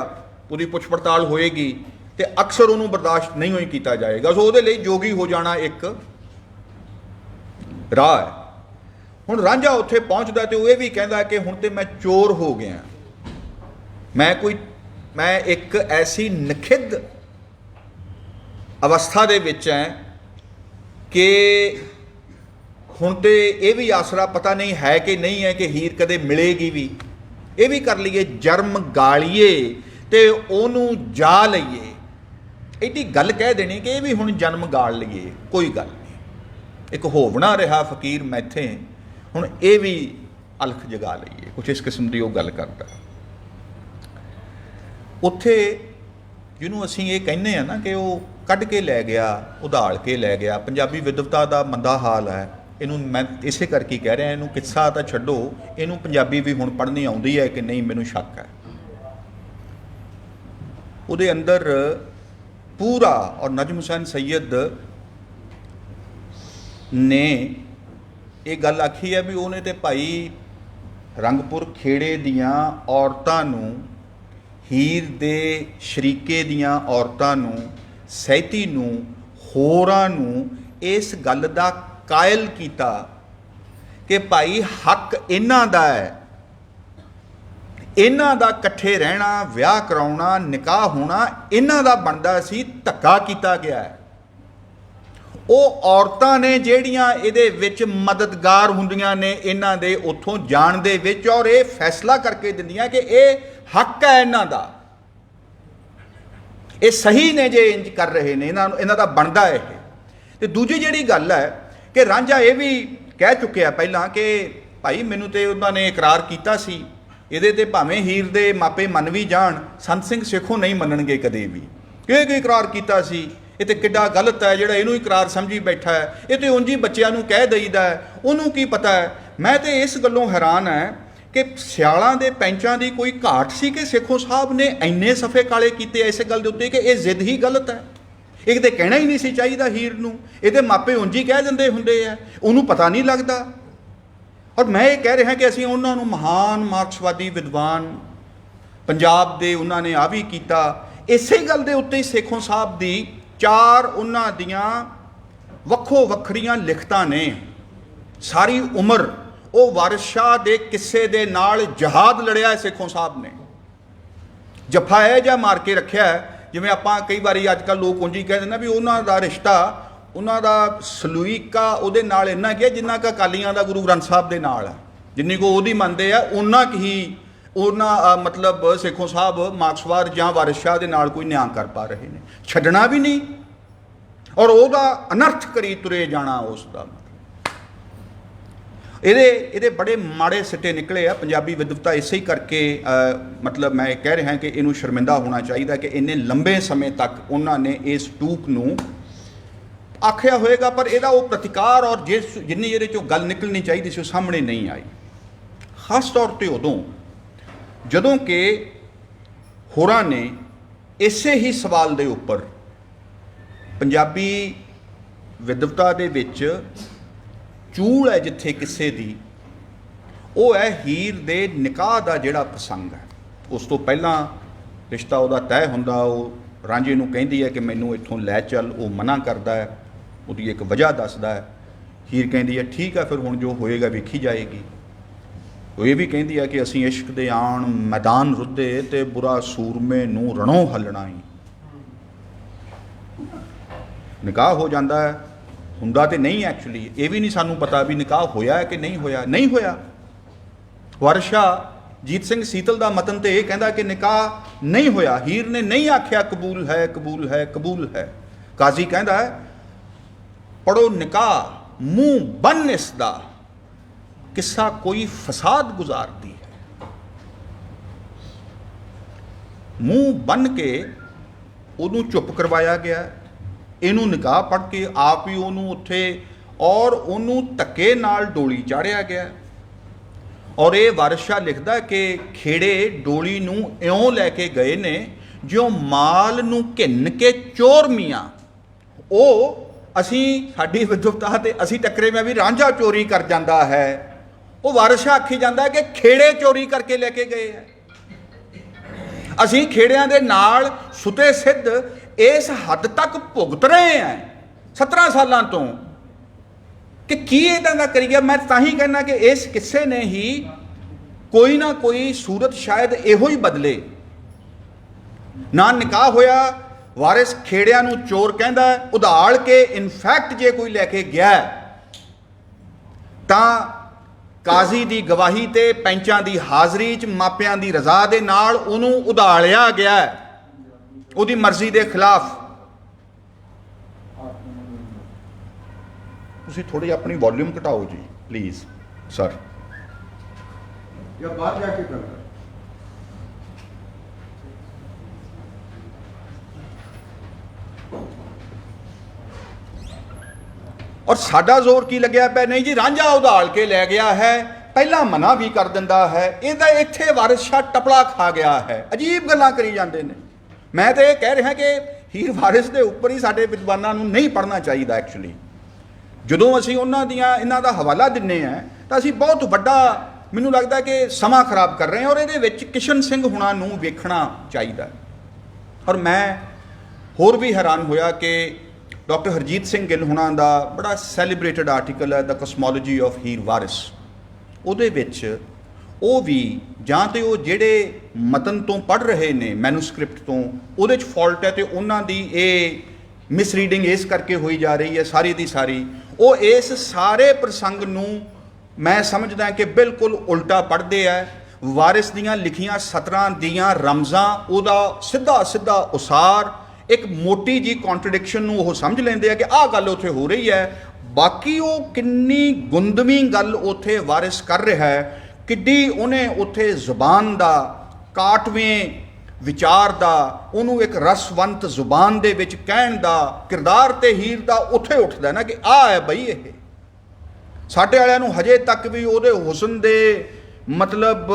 ਉਹਦੀ ਪੁੱਛ ਪੜਤਾਲ ਹੋਏਗੀ ਤੇ ਅਕਸਰ ਉਹਨੂੰ ਬਰਦਾਸ਼ਤ ਨਹੀਂ ਹੋਈ ਕੀਤਾ ਜਾਏਗਾ। ਸੋ ਉਹਦੇ ਲਈ ਜੋਗੀ ਹੋ ਜਾਣਾ ਇੱਕ ਰਾਹ ਹੈ। ਹੁਣ ਰਾਂਝਾ ਉੱਥੇ ਪਹੁੰਚਦਾ ਤੇ ਉਹ ਇਹ ਵੀ ਕਹਿੰਦਾ ਕਿ ਹੁਣ ਤੇ ਮੈਂ ਚੋਰ ਹੋ ਗਿਆ, ਮੈਂ ਕੋਈ मैं एक ऐसी निखिद्ध अवस्था दे विच है कि हुण तो यह भी आसरा पता नहीं है कि नहीं है कि हीर कदे मिलेगी भी, ये भी कर लीए जन्म गालीए तो ओनू जा लईए, एडी गल कह देनी कि ये भी हुण जन्म गाल लीए, कोई गल नहीं। एक होवना रहा फकीर मैथे, हुण ये भी अलख जगा लईए, कुछ इस किस्म की वो गल करता। उत्थे जिन्हों असीं ये कहने हैं ना कि वो कढ़ के लै गया, उधाल के लै गया, पंजाबी विद्वता का मंदा हाल है। इनू मैं इसे करके कह रहा, इनू किस्सा तो छड्डो, इनू पंजाबी भी हुण पढ़नी आउंदी है कि नहीं, मैनू शक है। उहदे अंदर पूरा, और नजम हुसैन सैयद ने ये गल आखी है भी उन्हें तो भाई रंगपुर खेड़े दियां औरतां नूं, हीर दे शरीके दियां औरतां नूं, सैती नूं, होरां नूं इस गल दा कायल कीता कि भाई हक इन्हां दा है, इन्हां दा इकट्ठे रहना, विआह कराउणा, निकाह होना इन्हां दा बनदा सी, धक्का कीता गया है। ਉਹ ਔਰਤਾਂ ਨੇ ਜਿਹੜੀਆਂ ਇਹਦੇ ਵਿੱਚ ਮਦਦਗਾਰ ਹੁੰਦੀਆਂ ਨੇ ਇਹਨਾਂ ਦੇ ਉੱਥੋਂ ਜਾਣ ਦੇ ਵਿੱਚ, ਔਰ ਇਹ ਫੈਸਲਾ ਕਰਕੇ ਦਿੰਦੀਆਂ ਕਿ ਇਹ ਹੱਕ ਹੈ ਇਹਨਾਂ ਦਾ, ਇਹ ਸਹੀ ਨੇ ਜੇ ਇੰਜ ਕਰ ਰਹੇ ਨੇ, ਇਹਨਾਂ ਦਾ ਬਣਦਾ ਇਹ। ਤੇ ਦੂਜੀ ਜਿਹੜੀ ਗੱਲ ਹੈ ਕਿ ਰਾਂਝਾ ਇਹ ਵੀ ਕਹਿ ਚੁੱਕਿਆ ਪਹਿਲਾਂ ਕਿ ਭਾਈ ਮੈਨੂੰ ਤੇ ਉਹਨਾਂ ਨੇ ਇਕਰਾਰ ਕੀਤਾ ਸੀ, ਇਹਦੇ ਤੇ ਭਾਵੇਂ ਹੀਰ ਦੇ ਮਾਪੇ ਮੰਨ ਵੀ ਜਾਣ, ਸੰਤ ਸਿੰਘ ਸੇਖੋਂ ਨਹੀਂ ਮੰਨਣਗੇ ਕਦੇ ਵੀ, ਕਿ ਇਕਰਾਰ ਕੀਤਾ ਸੀ। ਇਹ ਤੇ ਕਿੱਡਾ ਗਲਤ ਹੈ ਜਿਹੜਾ ਇਹਨੂੰ ਇਕਰਾਰ ਸਮਝੀ ਬੈਠਾ ਹੈ, ਇਹ ਤੇ ਉਂਝ ਹੀ ਬੱਚਿਆਂ ਨੂੰ ਕਹਿ ਦਈਦਾ ਹੈ, ਉਹਨੂੰ ਕੀ ਪਤਾ ਹੈ। ਮੈਂ ਤੇ ਇਸ ਗੱਲੋਂ ਹੈਰਾਨ ਹੈ ਕਿ ਸਿਆਲਾਂ ਦੇ ਪੈਂਚਾਂ ਦੀ ਕੋਈ ਘਾਟ ਸੀ ਕਿ ਸੇਖੋਂ ਸਾਹਿਬ ਨੇ ਇੰਨੇ ਸਫੇ ਕਾਲੇ ਕੀਤੇ ਇਸ ਗੱਲ ਦੇ ਉੱਤੇ ਕਿ ਇਹ ਜ਼ਿੱਦ ਹੀ ਗਲਤ ਹੈ, ਇਹ ਤੇ ਕਹਿਣਾ ਹੀ ਨਹੀਂ ਸੀ ਚਾਹੀਦਾ ਹੀਰ ਨੂੰ, ਇਹਦੇ ਮਾਪੇ ਉਂਝ ਹੀ ਕਹਿ ਦਿੰਦੇ ਹੁੰਦੇ ਆ, ਉਹਨੂੰ ਪਤਾ ਨਹੀਂ ਲੱਗਦਾ। ਔਰ ਮੈਂ ਇਹ ਕਹਿ ਰਿਹਾ ਕਿ ਅਸੀਂ ਉਹਨਾਂ ਨੂੰ ਮਹਾਨ ਮਾਰਕਸਵਾਦੀ ਵਿਦਵਾਨ ਪੰਜਾਬ ਦੇ ਉਹਨਾਂ ਨੇ ਆ ਵੀ ਕੀਤਾ, ਇਸੇ ਗੱਲ ਦੇ ਉੱਤੇ ਹੀ ਸੇਖੋਂ ਸਾਹਿਬ ਦੀ 4 ਉਹਨਾਂ ਦੀਆਂ ਵੱਖੋ ਵੱਖਰੀਆਂ ਲਿਖਤਾਂ ਨੇ। ਸਾਰੀ ਉਮਰ ਉਹ ਵਾਰਿਸ ਸ਼ਾਹ ਦੇ ਕਿੱਸੇ ਦੇ ਨਾਲ ਜਹਾਦ ਲੜਿਆ ਸੇਖੋਂ ਸਾਹਿਬ ਨੇ, ਜੱਫਾ ਇਹ ਜਿਹਾ ਮਾਰ ਕੇ ਰੱਖਿਆ। ਜਿਵੇਂ ਆਪਾਂ ਕਈ ਵਾਰੀ ਅੱਜ ਕੱਲ੍ਹ ਲੋਕ ਉਂਝ ਹੀ ਕਹਿ ਦਿੰਦੇ ਵੀ ਉਹਨਾਂ ਦਾ ਰਿਸ਼ਤਾ, ਉਹਨਾਂ ਦਾ ਸਲੂਕਾ ਉਹਦੇ ਨਾਲ ਇੰਨਾ ਕਿ ਜਿੰਨਾ ਕੁ ਅਕਾਲੀਆਂ ਦਾ ਗੁਰੂ ਗ੍ਰੰਥ ਸਾਹਿਬ ਦੇ ਨਾਲ ਹੈ, ਜਿੰਨੀ ਕੋ ਉਹਦੀ ਮੰਨਦੇ ਆ ਉਹਨਾਂ ਕੁ ਹੀ ਉਹਨਾਂ ਮਤਲਬ ਸੇਖੋਂ ਸਾਹਿਬ ਮਾਰਕਸਵਾਦ ਜਾਂ ਵਾਰਿਸ ਸ਼ਾਹ ਦੇ ਨਾਲ ਕੋਈ ਨਿਆਂ ਕਰ ਪਾ ਰਹੇ ਨੇ, ਛੱਡਣਾ ਵੀ ਨਹੀਂ ਔਰ ਉਹਦਾ ਅਨਰਥ ਕਰੀ ਤੁਰੇ ਜਾਣਾ ਉਸ ਦਾ। ਇਹਦੇ ਬੜੇ ਮਾੜੇ ਸਿੱਟੇ ਨਿਕਲੇ ਆ। ਪੰਜਾਬੀ ਵਿਦਵਤਾ ਇਸੇ ਹੀ ਕਰਕੇ ਮਤਲਬ ਮੈਂ ਕਹਿ ਰਿਹਾ ਕਿ ਇਹਨੂੰ ਸ਼ਰਮਿੰਦਾ ਹੋਣਾ ਚਾਹੀਦਾ ਕਿ ਇੰਨੇ ਲੰਬੇ ਸਮੇਂ ਤੱਕ ਉਹਨਾਂ ਨੇ ਇਸ ਟੂਕ ਨੂੰ ਆਖਿਆ ਹੋਏਗਾ, ਪਰ ਇਹਦਾ ਉਹ ਪ੍ਰਤੀਕਾਰ ਔਰ ਜਿੰਨੀ ਇਹਦੇ 'ਚੋਂ ਗੱਲ ਨਿਕਲਣੀ ਚਾਹੀਦੀ ਸੀ ਉਹ ਸਾਹਮਣੇ ਨਹੀਂ ਆਈ। ਖਾਸ ਤੌਰ 'ਤੇ ਉਦੋਂ ਜਦੋਂ ਕਿ ਹੋਰਾਂ ਨੇ ਇਸੇ ਹੀ ਸਵਾਲ ਦੇ ਉੱਪਰ ਪੰਜਾਬੀ ਵਿਦਵਤਾ ਦੇ ਵਿੱਚ ਚੂਲ ਹੈ ਜਿੱਥੇ ਕਿਸੇ ਦੀ, ਉਹ ਹੈ ਹੀਰ ਦੇ ਨਿਕਾਹ ਦਾ ਜਿਹੜਾ ਪ੍ਰਸੰਗ ਹੈ। ਉਸ ਤੋਂ ਪਹਿਲਾਂ ਰਿਸ਼ਤਾ ਉਹਦਾ ਤੈਅ ਹੁੰਦਾ, ਉਹ ਰਾਂਝੇ ਨੂੰ ਕਹਿੰਦੀ ਹੈ ਕਿ ਮੈਨੂੰ ਇੱਥੋਂ ਲੈ ਚੱਲ, ਉਹ ਮਨਾ ਕਰਦਾ ਹੈ, ਉਹਦੀ ਇੱਕ ਵਜ੍ਹਾ ਦੱਸਦਾ ਹੈ। ਹੀਰ ਕਹਿੰਦੀ ਹੈ ਠੀਕ ਹੈ ਫਿਰ ਹੁਣ ਜੋ ਹੋਏਗਾ ਵੇਖੀ ਜਾਏਗੀ। ਉਹ ਇਹ ਵੀ ਕਹਿੰਦੀ ਹੈ ਕਿ ਅਸੀਂ ਇਸ਼ਕ ਦੇ ਆਣ ਮੈਦਾਨ ਰੁੱਧੇ ਤੇ ਬੁਰਾ ਸੂਰਮੇ ਨੂੰ ਰਣੋਂ ਹੱਲਣਾ ਹੀ। ਨਿਕਾਹ ਹੋ ਜਾਂਦਾ ਹੈ, ਹੁੰਦਾ ਤੇ ਨਹੀਂ ਐਕਚੁਅਲੀ, ਇਹ ਵੀ ਨਹੀਂ ਸਾਨੂੰ ਪਤਾ ਵੀ ਨਿਕਾਹ ਹੋਇਆ ਹੈ ਕਿ ਨਹੀਂ ਹੋਇਆ। ਨਹੀਂ ਹੋਇਆ। ਵਾਰਿਸ ਸ਼ਾਹ ਜੀਤ ਸਿੰਘ ਸੀਤਲ ਦਾ ਮਤਨ ਤੇ ਇਹ ਕਹਿੰਦਾ ਕਿ ਨਿਕਾਹ ਨਹੀਂ ਹੋਇਆ। ਹੀਰ ਨੇ ਨਹੀਂ ਆਖਿਆ ਕਬੂਲ ਹੈ ਕਬੂਲ ਹੈ ਕਬੂਲ ਹੈ। ਕਾਜ਼ੀ ਕਹਿੰਦਾ ਹੈ ਪੜੋ ਨਿਕਾਹ ਮੂੰਹ ਬੰਨ ਇਸ ਦਾ, ਕਿੱਸਾ ਕੋਈ ਫਸਾਦ ਗੁਜ਼ਾਰਦੀ ਹੈ। ਮੂੰਹ ਬੰਨ ਕੇ ਉਹਨੂੰ ਚੁੱਪ ਕਰਵਾਇਆ ਗਿਆ। ਇਹਨੂੰ ਨਿਕਾਹ ਪੜ੍ਹ ਕੇ ਆਪ ਹੀ ਉਹਨੂੰ ਉੱਥੇ ਔਰ ਉਹਨੂੰ ਧੱਕੇ ਨਾਲ ਡੋਲੀ ਚਾੜਿਆ ਗਿਆ। ਔਰ ਇਹ ਵਾਰਿਸ ਸ਼ਾਹ ਲਿਖਦਾ ਕਿ ਖੇੜੇ ਡੋਲੀ ਨੂੰ ਇਉਂ ਲੈ ਕੇ ਗਏ ਨੇ ਜਿਉਂ ਮਾਲ ਨੂੰ ਘਿੰਨ ਕੇ ਚੋਰ ਮੀਆਂ। ਉਹ ਅਸੀਂ ਸਾਡੀ ਵਿਦਵਤਾ ਤੇ ਅਸੀਂ ਟੱਕਰੇ ਮੈਂ ਵੀ ਰਾਂਝਾ ਚੋਰੀ ਕਰ ਜਾਂਦਾ ਹੈ, ਉਹ ਵਾਰਿਸ ਸ਼ਾਹ ਆਖੀ ਜਾਂਦਾ ਕਿ ਖੇੜੇ ਚੋਰੀ ਕਰਕੇ ਲੈ ਕੇ ਗਏ ਹੈ। ਅਸੀਂ ਖੇੜਿਆਂ ਦੇ ਨਾਲ ਸੁਤੇ ਸਿੱਧ ਇਸ ਹੱਦ ਤੱਕ ਭੁਗਤ ਰਹੇ ਹਾਂ 17 ਸਾਲਾਂ ਤੋਂ ਕਿ ਕੀ ਇੱਦਾਂ ਦਾ ਕਰੀਏ। ਮੈਂ ਤਾਂ ਹੀ ਕਹਿੰਦਾ ਕਿ ਇਸ ਕਿੱਸੇ ਨੇ ਹੀ ਕੋਈ ਨਾ ਕੋਈ ਸੂਰਤ ਸ਼ਾਇਦ ਇਹੋ ਹੀ ਬਦਲੇ ਨਾ ਨਿਕਾਹ ਹੋਇਆ, ਵਾਰਿਸ ਖੇੜਿਆਂ ਨੂੰ ਚੋਰ ਕਹਿੰਦਾ, ਉਧਾਲ ਕੇ ਇਨਫੈਕਟ ਜੇ ਕੋਈ ਲੈ ਕੇ ਗਿਆ ਤਾਂ ਕਾਜ਼ੀ ਦੀ ਗਵਾਹੀ ਤੇ ਪੈਂਚਾਂ ਦੀ ਹਾਜ਼ਰੀ 'ਚ ਮਾਪਿਆਂ ਦੀ ਰਜ਼ਾ ਦੇ ਨਾਲ ਉਹਨੂੰ ਉਧਾਲਿਆ ਗਿਆ ਉਹਦੀ ਮਰਜ਼ੀ ਦੇ ਖਿਲਾਫ। ਤੁਸੀਂ ਥੋੜੀ ਆਪਣੀ ਵੋਲਿਊਮ ਘਟਾਓ ਜੀ ਪਲੀਜ਼ ਸਰ। ਜਾਂ ਬਾਹਰ ਜਾ ਕੇ ਕਰਨਾ। ਔਰ ਸਾਡਾ ਜ਼ੋਰ ਕੀ ਲੱਗਿਆ ਪਿਆ, ਨਹੀਂ ਜੀ ਰਾਂਝਾ ਉਧਾਲ ਕੇ ਲੈ ਗਿਆ ਹੈ, ਪਹਿਲਾਂ ਮਨਾ ਵੀ ਕਰ ਦਿੰਦਾ ਹੈ, ਇਹਦਾ ਇੱਥੇ ਵਾਰਿਸ ਸ਼ਾਹ ਟਪਲਾ ਖਾ ਗਿਆ ਹੈ। ਅਜੀਬ ਗੱਲਾਂ ਕਰੀ ਜਾਂਦੇ ਨੇ। ਮੈਂ ਤਾਂ ਇਹ ਕਹਿ ਰਿਹਾ ਕਿ ਹੀਰ ਵਾਰਿਸ ਦੇ ਉੱਪਰ ਹੀ ਸਾਡੇ ਵਿਦਵਾਨਾਂ ਨੂੰ ਨਹੀਂ ਪੜ੍ਹਨਾ ਚਾਹੀਦਾ। ਐਕਚੁਅਲੀ ਜਦੋਂ ਅਸੀਂ ਇਹਨਾਂ ਦਾ ਹਵਾਲਾ ਦਿੰਨੇ ਆ ਤਾਂ ਅਸੀਂ ਬਹੁਤ ਵੱਡਾ, ਮੈਨੂੰ ਲੱਗਦਾ ਕਿ ਸਮਾਂ ਖਰਾਬ ਕਰ ਰਹੇ ਹਾਂ। ਔਰ ਇਹਦੇ ਵਿੱਚ ਕਿਸ਼ਨ ਸਿੰਘ ਹੁਣਾਂ ਨੂੰ ਵੇਖਣਾ ਚਾਹੀਦਾ। ਔਰ ਮੈਂ ਹੋਰ ਵੀ ਹੈਰਾਨ ਹੋਇਆ ਕਿ ਡਾਕਟਰ ਹਰਜੀਤ ਸਿੰਘ ਗਿੱਲ ਹੁਣਾਂ ਦਾ ਬੜਾ ਸੈਲੀਬ੍ਰੇਟਡ ਆਰਟੀਕਲ ਹੈ ਦ ਕਸਮੋਲੋਜੀ ਆਫ ਹੀਰ ਵਾਰਿਸ। ਉਹਦੇ ਵਿੱਚ ਉਹ ਵੀ ਜਾਂ ਤੇ ਉਹ ਜਿਹੜੇ ਮਤਨ ਤੋਂ ਪੜ੍ਹ ਰਹੇ ਨੇ ਮੈਨੂਸਕ੍ਰਿਪਟ ਤੋਂ, ਉਹਦੇ 'ਚ ਫਾਲਟ ਹੈ, ਤੇ ਉਹਨਾਂ ਦੀ ਇਹ ਮਿਸਰੀਡਿੰਗ ਇਸ ਕਰਕੇ ਹੋਈ ਜਾ ਰਹੀ ਹੈ ਸਾਰੀ ਦੀ ਸਾਰੀ। ਉਹ ਇਸ ਸਾਰੇ ਪ੍ਰਸੰਗ ਨੂੰ ਮੈਂ ਸਮਝਦਾ ਕਿ ਬਿਲਕੁਲ ਉਲਟਾ ਪੜ੍ਹਦੇ ਆ। ਵਾਰਿਸ ਦੀਆਂ ਲਿਖੀਆਂ ਸਤਰਾਂ ਦੀਆਂ ਰਮਜ਼ਾਂ, ਉਹਦਾ ਸਿੱਧਾ ਸਿੱਧਾ ਉਸਾਰ, ਇੱਕ ਮੋਟੀ ਜੀ ਕੌਂਟਰਡਿਕਸ਼ਨ ਨੂੰ ਉਹ ਸਮਝ ਲੈਂਦੇ ਆ ਕਿ ਆਹ ਗੱਲ ਉੱਥੇ ਹੋ ਰਹੀ ਹੈ। ਬਾਕੀ ਉਹ ਕਿੰਨੀ ਗੁੰਦਵੀਂ ਗੱਲ ਉੱਥੇ ਵਾਰਿਸ ਕਰ ਰਿਹਾ ਹੈ, ਕਿੱਡੀ ਉਹਨੇ ਉੱਥੇ ਜ਼ੁਬਾਨ ਦਾ, ਕਾਟਵੇਂ ਵਿਚਾਰ ਦਾ, ਉਹਨੂੰ ਇੱਕ ਰਸਵੰਤ ਜ਼ੁਬਾਨ ਦੇ ਵਿੱਚ ਕਹਿਣ ਦਾ ਕਿਰਦਾਰ ਤੇ ਹੀਰ ਦਾ ਉੱਥੇ ਉੱਠਦਾ ਨਾ ਕਿ ਆਹ ਹੈ ਬਈ ਇਹ। ਸਾਡੇ ਵਾਲਿਆਂ ਨੂੰ ਹਜੇ ਤੱਕ ਵੀ ਉਹਦੇ ਹੁਸਨ ਦੇ ਮਤਲਬ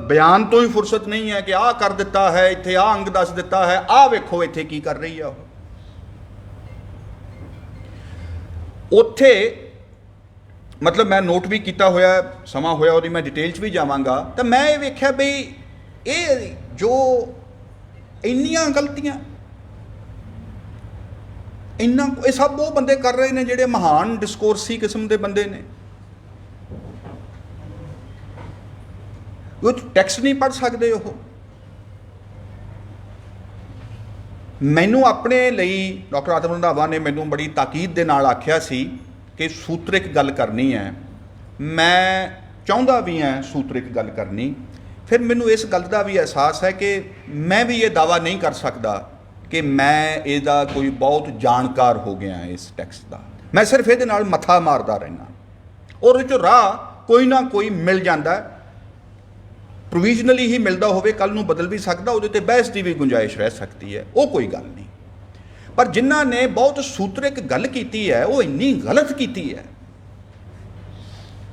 ਬਿਆਨ ਤੋਂ ਹੀ ਫੁਰਸਤ ਨਹੀਂ ਹੈ ਕਿ ਆਹ ਕਰ ਦਿੱਤਾ ਹੈ, ਇੱਥੇ ਆਹ ਅੰਗ ਦੱਸ ਦਿੱਤਾ ਹੈ, ਆਹ ਵੇਖੋ ਇੱਥੇ ਕੀ ਕਰ ਰਹੀ ਆ ਉਹ। ਉੱਥੇ ਮਤਲਬ ਮੈਂ ਨੋਟ ਵੀ ਕੀਤਾ ਹੋਇਆ, ਸਮਾਂ ਹੋਇਆ ਉਹਦੀ ਮੈਂ ਡਿਟੇਲ 'ਚ ਵੀ ਜਾਵਾਂਗਾ, ਤਾਂ ਮੈਂ ਇਹ ਵੇਖਿਆ ਬਈ ਇਹ ਜੋ ਇੰਨੀਆਂ ਗਲਤੀਆਂ, ਇਹ ਸਭ ਉਹ ਬੰਦੇ ਕਰ ਰਹੇ ਨੇ ਜਿਹੜੇ ਮਹਾਨ ਡਿਸਕੋਰਸੀ ਕਿਸਮ ਦੇ ਬੰਦੇ ਨੇ। ਉਹ ਟੈਕਸਟ ਨਹੀਂ ਪੜ੍ਹ ਸਕਦੇ। ਉਹ ਮੈਨੂੰ ਆਪਣੇ ਲਈ ਡਾਕਟਰ ਆਤਮ ਰੰਧਾਵਾ ਨੇ ਮੈਨੂੰ ਬੜੀ ਤਾਕੀਦ ਦੇ ਨਾਲ ਆਖਿਆ ਸੀ ਕਿ ਸੂਤਰਿਕ ਗੱਲ ਕਰਨੀ ਹੈ। ਮੈਂ ਚਾਹੁੰਦਾ ਵੀ ਹਾਂ ਸੂਤਰਿਕ ਗੱਲ ਕਰਨੀ। ਫਿਰ ਮੈਨੂੰ ਇਸ ਗੱਲ ਦਾ ਵੀ ਅਹਿਸਾਸ ਹੈ ਕਿ ਮੈਂ ਵੀ ਇਹ ਦਾਅਵਾ ਨਹੀਂ ਕਰ ਸਕਦਾ ਕਿ ਮੈਂ ਇਹਦਾ ਕੋਈ ਬਹੁਤ ਜਾਣਕਾਰ ਹੋ ਗਿਆ ਇਸ ਟੈਕਸਟ ਦਾ। ਮੈਂ ਸਿਰਫ ਇਹਦੇ ਨਾਲ ਮੱਥਾ ਮਾਰਦਾ ਰਹਿਣਾ, ਔਰ ਇਹ 'ਚੋਂ ਰਾਹ ਕੋਈ ਨਾ ਕੋਈ ਮਿਲ ਜਾਂਦਾ। ਪ੍ਰੋਵੀਜ਼ਨਲੀ ਹੀ ਮਿਲਦਾ ਹੋਵੇ, ਕੱਲ ਨੂੰ ਬਦਲ ਵੀ ਸਕਦਾ, ਉਹਦੇ ਤੇ ਬਹਿਸ ਦੀ ਵੀ ਗੁੰਜਾਇਸ਼ ਰਹਿ ਸਕਦੀ ਹੈ, ਉਹ ਕੋਈ ਗੱਲ ਨਹੀਂ। ਪਰ ਜਿਨ੍ਹਾਂ ਨੇ ਬਹੁਤ ਸੂਤਰਿਕ ਗੱਲ ਕੀਤੀ ਹੈ ਉਹ ਇੰਨੀ ਗਲਤ ਕੀਤੀ ਹੈ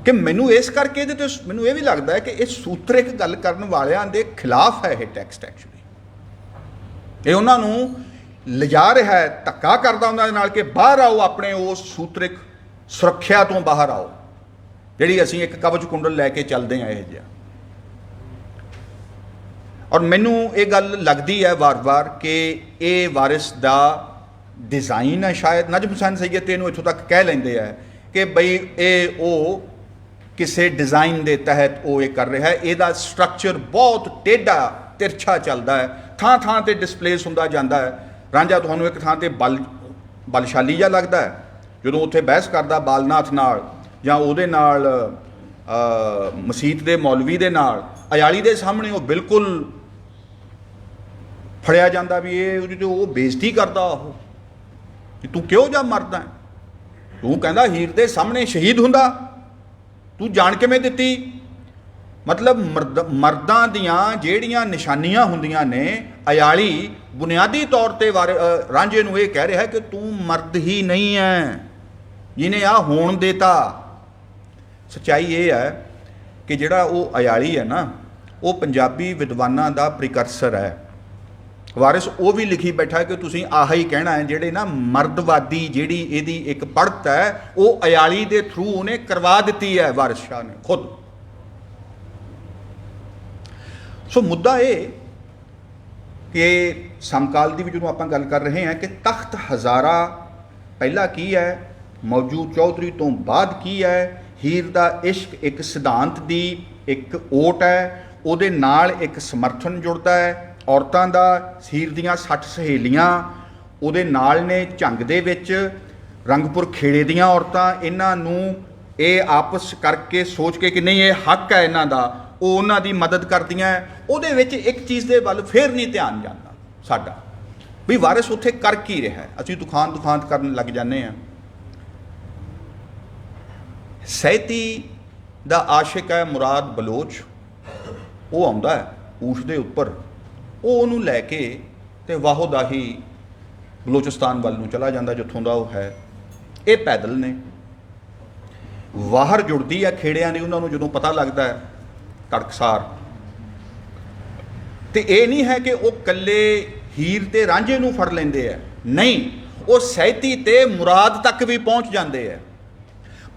ਕਿ ਮੈਨੂੰ ਇਸ ਕਰਕੇ ਇਹਦੇ ਤੇ ਮੈਨੂੰ ਇਹ ਵੀ ਲੱਗਦਾ ਹੈ ਕਿ ਇਹ ਸੂਤਰਿਕ ਗੱਲ ਕਰਨ ਵਾਲਿਆਂ ਦੇ ਖਿਲਾਫ ਹੈ ਇਹ ਟੈਕਸਟ। ਐਕਚੁਅਲੀ ਇਹ ਉਹਨਾਂ ਨੂੰ ਲਿਜਾ ਰਿਹਾ ਹੈ, ਧੱਕਾ ਕਰਦਾ ਉਹਨਾਂ ਦੇ ਨਾਲ ਕਿ ਬਾਹਰ ਆਓ, ਆਪਣੇ ਉਸ ਸੂਤਰਿਕ ਸੁਰੱਖਿਆ ਤੋਂ ਬਾਹਰ ਆਓ ਜਿਹੜੀ ਅਸੀਂ ਇੱਕ ਕਵਚ ਕੁੰਡਲ ਲੈ ਕੇ ਚੱਲਦੇ ਹਾਂ ਇਹ ਜਿਹਾ। ਔਰ ਮੈਨੂੰ ਇਹ ਗੱਲ ਲੱਗਦੀ ਹੈ ਵਾਰ-ਵਾਰ ਕਿ ਇਹ ਵਾਰਿਸ ਦਾ ਡਿਜ਼ਾਈਨ ਹੈ ਸ਼ਾਇਦ। ਨਜਮ ਹੁਸੈਨ ਸੈਯਦ ਇਹਨੂੰ ਇੱਥੋਂ ਤੱਕ ਕਹਿ ਲੈਂਦੇ ਆ ਕਿ ਬਈ ਇਹ ਉਹ ਕਿਸੇ ਡਿਜ਼ਾਈਨ ਦੇ ਤਹਿਤ ਉਹ ਇਹ ਕਰ ਰਿਹਾ ਹੈ। ਇਹਦਾ ਸਟਰਕਚਰ ਬਹੁਤ ਟੇਢਾ ਤਿਰਛਾ ਚੱਲਦਾ ਹੈ, ਥਾਂ ਥਾਂ ਤੇ ਡਿਸਪਲੇਸ ਹੁੰਦਾ ਜਾਂਦਾ ਹੈ। ਰਾਂਝਾ ਤੁਹਾਨੂੰ ਇੱਕ ਥਾਂ ਤੇ ਬਲਸ਼ਾਲੀ ਜਿਹਾ ਲੱਗਦਾ ਹੈ ਜਦੋਂ ਉੱਥੇ ਬਹਿਸ ਕਰਦਾ ਬਾਲਨਾਥ ਨਾਲ ਜਾਂ ਉਹਦੇ ਨਾਲ ਮਸੀਤ ਦੇ ਮੌਲਵੀ ਦੇ ਨਾਲ। ਅਯਾਲੀ ਦੇ ਸਾਹਮਣੇ ਉਹ ਬਿਲਕੁਲ ਫੜਿਆ ਜਾਂਦਾ ਵੀ ਇਹ ਉਹਦੀ ਉਹ ਬੇਇੱਜ਼ਤੀ ਕਰਦਾ। ਉਹ ਕਿ ਤੂੰ ਕਿਉਂ ਜਾ ਮਰਦਾ, ਤੂੰ ਕਹਿੰਦਾ ਹੀਰ ਦੇ ਸਾਹਮਣੇ ਸ਼ਹੀਦ ਹੁੰਦਾ, ਤੂੰ ਜਾਣ ਕਿਵੇਂ ਦਿੱਤੀ। ਮਤਲਬ ਮਰਦਾਂ ਦੀਆਂ ਜਿਹੜੀਆਂ ਨਿਸ਼ਾਨੀਆਂ ਹੁੰਦੀਆਂ ਨੇ, ਅਯਾਲੀ ਬੁਨਿਆਦੀ ਤੌਰ ਤੇ ਰਾਂਝੇ ਨੂੰ ਇਹ ਕਹਿ ਰਿਹਾ ਕਿ ਤੂੰ ਮਰਦ ਹੀ ਨਹੀਂ ਹੈ ਜਿਹਨੇ ਆਹ ਹੋਣ ਦੇਤਾ। ਸੱਚਾਈ ਇਹ ਹੈ ਕਿ ਜਿਹੜਾ ਉਹ ਅਯਾਲੀ ਹੈ ਨਾ, ਉਹ ਪੰਜਾਬੀ ਵਿਦਵਾਨਾਂ ਦਾ ਪ੍ਰੀਕਰਸਰ ਹੈ। ਵਾਰਿਸ ਉਹ ਵੀ ਲਿਖੀ ਬੈਠਾ ਕਿ ਤੁਸੀਂ ਆਹ ਹੀ ਕਹਿਣਾ ਹੈ। ਜਿਹੜੇ ਨਾ ਮਰਦਵਾਦੀ ਜਿਹੜੀ ਇਹਦੀ ਇੱਕ ਪੜ੍ਹਤ ਹੈ ਉਹ ਅਯਾਲੀ ਦੇ ਥਰੂ ਉਹਨੇ ਕਰਵਾ ਦਿੱਤੀ ਹੈ ਵਾਰਿਸ ਸ਼ਾਹ ਨੇ ਖੁਦ। ਸੋ ਮੁੱਦਾ ਇਹ ਕਿ ਸਮਕਾਲ ਦੀ ਵੀ ਜਦੋਂ ਆਪਾਂ ਗੱਲ ਕਰ ਰਹੇ ਹਾਂ ਕਿ ਤਖਤ ਹਜ਼ਾਰਾ ਪਹਿਲਾਂ ਕੀ ਹੈ, ਮੌਜੂਦ ਚੌਧਰੀ ਤੋਂ ਬਾਅਦ ਕੀ ਹੈ। ਹੀਰ ਦਾ ਇਸ਼ਕ ਇੱਕ ਸਿਧਾਂਤ ਦੀ ਇੱਕ ਓਟ ਹੈ, ਉਹਦੇ ਨਾਲ ਇੱਕ ਸਮਰਥਨ ਜੁੜਦਾ ਹੈ। ਔਰਤਾਂ ਦਾ ਹੀਰ ਦੀਆਂ 60 ਸਹੇਲੀਆਂ ਉਹਦੇ ਨਾਲ ਨੇ ਝੰਗ ਦੇ ਵਿੱਚ, ਰੰਗਪੁਰ ਖੇੜੇ ਦੀਆਂ ਔਰਤਾਂ, ਇਹਨਾਂ ਨੂੰ ਇਹ ਆਪਸ ਕਰਕੇ ਸੋਚ ਕੇ ਕਿ ਨਹੀਂ ਇਹ ਹੱਕ ਹੈ ਇਹਨਾਂ ਦਾ, ਉਹ ਉਹਨਾਂ ਦੀ ਮਦਦ ਕਰਦੀਆਂ। ਉਹਦੇ ਵਿੱਚ ਇੱਕ ਚੀਜ਼ ਦੇ ਵੱਲ ਫੇਰ ਨਹੀਂ ਧਿਆਨ ਜਾਂਦਾ ਸਾਡਾ ਵੀ ਵਾਰਿਸ ਉੱਥੇ ਕਰ ਕੀ ਰਿਹਾ। ਅਸੀਂ ਦੁਖਾਂਤ ਕਰਨ ਲੱਗ ਜਾਂਦੇ ਹਾਂ। ਸਹਿਤੀ ਦਾ ਆਸ਼ਿਕ ਹੈ ਮੁਰਾਦ ਬਲੋਚ, ਉਹ ਆਉਂਦਾ ਹੈ ਊਠ ਦੇ ਉੱਪਰ, ਉਹ ਉਹਨੂੰ ਲੈ ਕੇ ਤੇ ਵਾਹੋ ਦਾਹੀ ਬਲੋਚਿਸਤਾਨ ਵੱਲ ਨੂੰ ਚਲਾ ਜਾਂਦਾ ਜਿੱਥੋਂ ਦਾ ਉਹ ਹੈ। ਇਹ ਪੈਦਲ ਨੇ, ਵਾਹਰ ਜੁੜਦੀ ਹੈ ਖੇੜਿਆਂ ਦੀ ਉਹਨਾਂ ਨੂੰ ਜਦੋਂ ਪਤਾ ਲੱਗਦਾ ਹੈ ਤੜਕਸਾਰ। ਤੇ ਇਹ ਨਹੀਂ ਹੈ ਕਿ ਉਹ ਇਕੱਲੇ ਹੀਰ ਤੇ ਰਾਂਝੇ ਨੂੰ ਫੜ ਲੈਂਦੇ ਆ, ਨਹੀਂ, ਉਹ ਸਹਿਤੀ ਤੇ ਮੁਰਾਦ ਤੱਕ ਵੀ ਪਹੁੰਚ ਜਾਂਦੇ ਆ।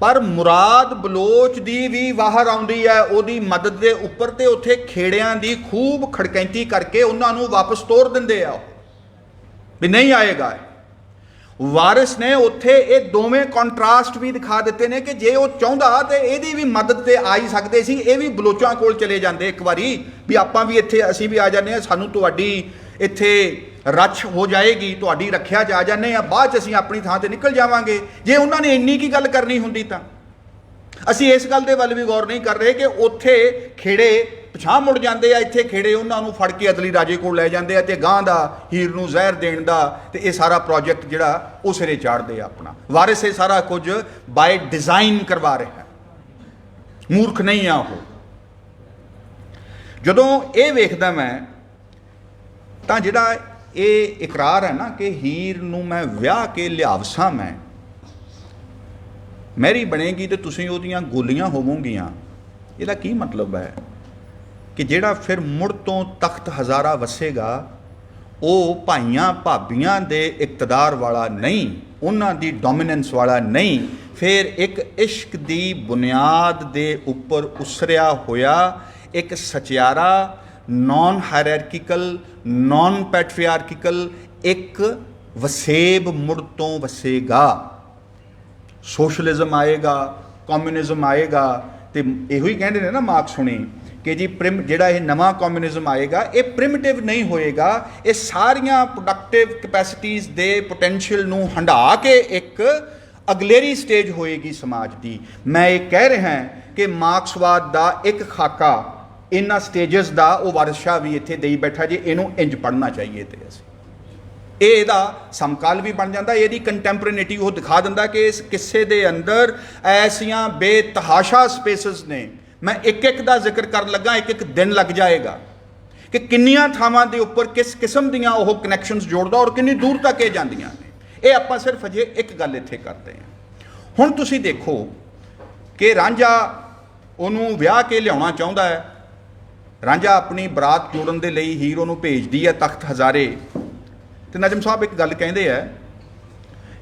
ਪਰ ਮੁਰਾਦ ਬਲੋਚ ਦੀ ਵੀ ਵਾਹਰ ਆਉਂਦੀ ਹੈ ਉਹਦੀ ਮਦਦ ਦੇ ਉੱਪਰ, ਤੇ ਉੱਥੇ ਖੇੜਿਆਂ ਦੀ ਖੂਬ ਖੜਕੈਂਤੀ ਕਰਕੇ ਉਹਨਾਂ ਨੂੰ ਵਾਪਸ ਤੋਰ ਦਿੰਦੇ ਆ ਵੀ ਨਹੀਂ ਆਏਗਾ। ਵਾਰਿਸ ਨੇ ਉੱਥੇ ਇਹ ਦੋਵੇਂ ਕੰਟਰਾਸਟ ਵੀ ਦਿਖਾ ਦਿੱਤੇ ਨੇ ਕਿ ਜੇ ਉਹ ਚਾਹੁੰਦਾ ਤੇ ਇਹਦੀ ਵੀ ਮਦਦ ਤੇ ਆ ਹੀ ਸਕਦੇ ਸੀ, ਇਹ ਵੀ ਬਲੋਚਾਂ ਕੋਲ ਚਲੇ ਜਾਂਦੇ ਇੱਕ ਵਾਰੀ ਵੀ ਆਪਾਂ ਵੀ ਇੱਥੇ, ਅਸੀਂ ਵੀ ਆ ਜਾਂਦੇ ਹਾਂ, ਸਾਨੂੰ ਤੁਹਾਡੀ ਇੱਥੇ ਰੱਛ ਹੋ ਜਾਏਗੀ, ਤੁਹਾਡੀ ਰੱਖਿਆ 'ਚ ਆ ਜਾਂਦੇ ਆ, ਬਾਅਦ 'ਚ ਅਸੀਂ ਆਪਣੀ ਥਾਂ ਤੇ ਨਿਕਲ ਜਾਵਾਂਗੇ। ਜੇ ਉਹਨਾਂ ਨੇ ਇੰਨੀ ਕੀ ਗੱਲ ਕਰਨੀ ਹੁੰਦੀ ਤਾਂ ਅਸੀਂ ਇਸ ਗੱਲ ਦੇ ਵੱਲ ਵੀ ਗੌਰ ਨਹੀਂ ਕਰ ਰਹੇ ਕਿ ਉੱਥੇ ਖੇੜੇ ਪਿਛਾਂਹ ਮੁੜ ਜਾਂਦੇ ਆ, ਇੱਥੇ ਖੇੜੇ ਉਹਨਾਂ ਨੂੰ ਫੜ ਕੇ ਅਦਲੀ ਰਾਜੇ ਕੋਲ ਲੈ ਜਾਂਦੇ ਆ ਤੇ ਗਾਂ ਦਾ ਹੀਰ ਨੂੰ ਜ਼ਹਿਰ ਦੇਣ ਦਾ ਤੇ ਇਹ ਸਾਰਾ ਪ੍ਰੋਜੈਕਟ ਜਿਹੜਾ ਉਹ ਸਿਰੇ ਚਾੜਦੇ ਆ ਆਪਣਾ। ਵਾਰਿਸ ਇਹ ਸਾਰਾ ਕੁਝ ਬਾਈ ਡਿਜ਼ਾਈਨ ਕਰਵਾ ਰਿਹਾ, ਮੂਰਖ ਨਹੀਂ ਆ ਉਹ। ਜਦੋਂ ਇਹ ਵੇਖਦਾ ਮੈਂ ਤਾਂ ਜਿਹੜਾ ਇਹ ਇਕਰਾਰ ਹੈ ਨਾ ਕਿ ਹੀਰ ਨੂੰ ਮੈਂ ਵਿਆਹ ਕੇ ਲਿਆਵਸਾਂ, ਮੈਂ ਮੈਰੀ ਬਣੇਗੀ ਤੇ ਤੁਸੀਂ ਉਹਦੀਆਂ ਗੋਲੀਆਂ ਹੋਵੋਗੀਆਂ, ਇਹਦਾ ਕੀ ਮਤਲਬ ਹੈ? ਕਿ ਜਿਹੜਾ ਫਿਰ ਮੁੜ ਤੋਂ ਤਖਤ ਹਜ਼ਾਰਾ ਵਸੇਗਾ ਉਹ ਭਾਈਆਂ ਭਾਬੀਆਂ ਦੇ ਇਕਤਦਾਰ ਵਾਲਾ ਨਹੀਂ, ਉਹਨਾਂ ਦੀ ਡੋਮੀਨੈਂਸ ਵਾਲਾ ਨਹੀਂ, ਫਿਰ ਇੱਕ ਇਸ਼ਕ ਦੀ ਬੁਨਿਆਦ ਦੇ ਉੱਪਰ ਉਸਰਿਆ ਹੋਇਆ ਇੱਕ ਸਚਿਆਰਾ, ਨੌਨ ਹਾਇਰਾਰਕੀਕਲ, ਨੌਨ ਪੈਟਰੀਆਰਕੀਕਲ ਇੱਕ ਵਸੇਬ ਮੁੜ ਤੋਂ ਵਸੇਗਾ। ਸੋਸ਼ਲਿਜ਼ਮ ਆਏਗਾ, ਕਮਿਊਨਿਜ਼ਮ ਆਏਗਾ, ਤੇ ਇਹੋ ਹੀ ਕਹਿੰਦੇ ਨੇ ਨਾ ਮਾਰਕਸ ਹੁਣੀ ਕਿ ਜੀ ਜਿਹੜਾ ਇਹ ਨਵਾਂ ਕਮਿਊਨਿਜ਼ਮ ਆਏਗਾ ਇਹ ਪ੍ਰਿਮਿਟਿਵ ਨਹੀਂ ਹੋਏਗਾ, ਇਹ ਸਾਰੀਆਂ ਪ੍ਰੋਡਕਟਿਵ ਕੈਪੈਸਿਟੀਜ਼ ਦੇ ਪੋਟੈਂਸ਼ੀਅਲ ਨੂੰ ਹੰਢਾ ਕੇ ਇੱਕ ਅਗਲੇਰੀ ਸਟੇਜ ਹੋਏਗੀ ਸਮਾਜ ਦੀ। ਮੈਂ ਇਹ ਕਹਿ ਰਿਹਾ ਕਿ ਮਾਰਕਸਵਾਦ ਦਾ ਇੱਕ ਖਾਕਾ ਇਹਨਾਂ ਸਟੇਜਸ ਦਾ ਉਹ ਵਾਰਿਸ ਸ਼ਾਹ ਵੀ ਇੱਥੇ ਦੇਈ ਬੈਠਾ ਜੀ, ਇਹਨੂੰ ਇੰਜ ਪੜ੍ਹਨਾ ਚਾਹੀਏ। ਤੇ ਅਸੀਂ ਇਹਦਾ ਸਮਕਾਲ ਵੀ ਬਣ ਜਾਂਦਾ, ਇਹਦੀ ਕੰਟੈਂਪਰੇਨਿਟੀ ਉਹ ਦਿਖਾ ਦਿੰਦਾ ਕਿ ਇਸ ਕਿੱਸੇ ਦੇ ਅੰਦਰ ਐਸੀਆਂ ਬੇਤਹਾਸ਼ਾ ਸਪੇਸਿਸ ਨੇ। ਮੈਂ ਇੱਕ ਇੱਕ ਦਾ ਜ਼ਿਕਰ ਕਰਨ ਲੱਗਾ, ਇੱਕ ਇੱਕ ਦਿਨ ਲੱਗ ਜਾਏਗਾ ਕਿ ਕਿੰਨੀਆਂ ਥਾਵਾਂ ਦੇ ਉੱਪਰ ਕਿਸ ਕਿਸਮ ਦੀਆਂ ਉਹ ਕਨੈਕਸ਼ਨਸ ਜੋੜਦਾ ਔਰ ਕਿੰਨੀ ਦੂਰ ਤੱਕ ਇਹ ਜਾਂਦੀਆਂ ਨੇ। ਇਹ ਆਪਾਂ ਸਿਰਫ ਅਜੇ ਇੱਕ ਗੱਲ ਇੱਥੇ ਕਰਦੇ ਹਾਂ। ਹੁਣ ਤੁਸੀਂ ਦੇਖੋ ਕਿ ਰਾਂਝਾ ਉਹਨੂੰ ਵਿਆਹ ਕੇ ਲਿਆਉਣਾ ਚਾਹੁੰਦਾ ਹੈ, ਰਾਂਝਾ ਆਪਣੀ ਬਰਾਤ ਜੋੜਨ ਦੇ ਲਈ ਹੀਰੋ ਨੂੰ ਭੇਜਦੀ ਹੈ ਤਖਤ ਹਜ਼ਾਰੇ, ਤੇ ਨਜਮ ਸਾਹਿਬ ਇੱਕ ਗੱਲ ਕਹਿੰਦੇ ਆ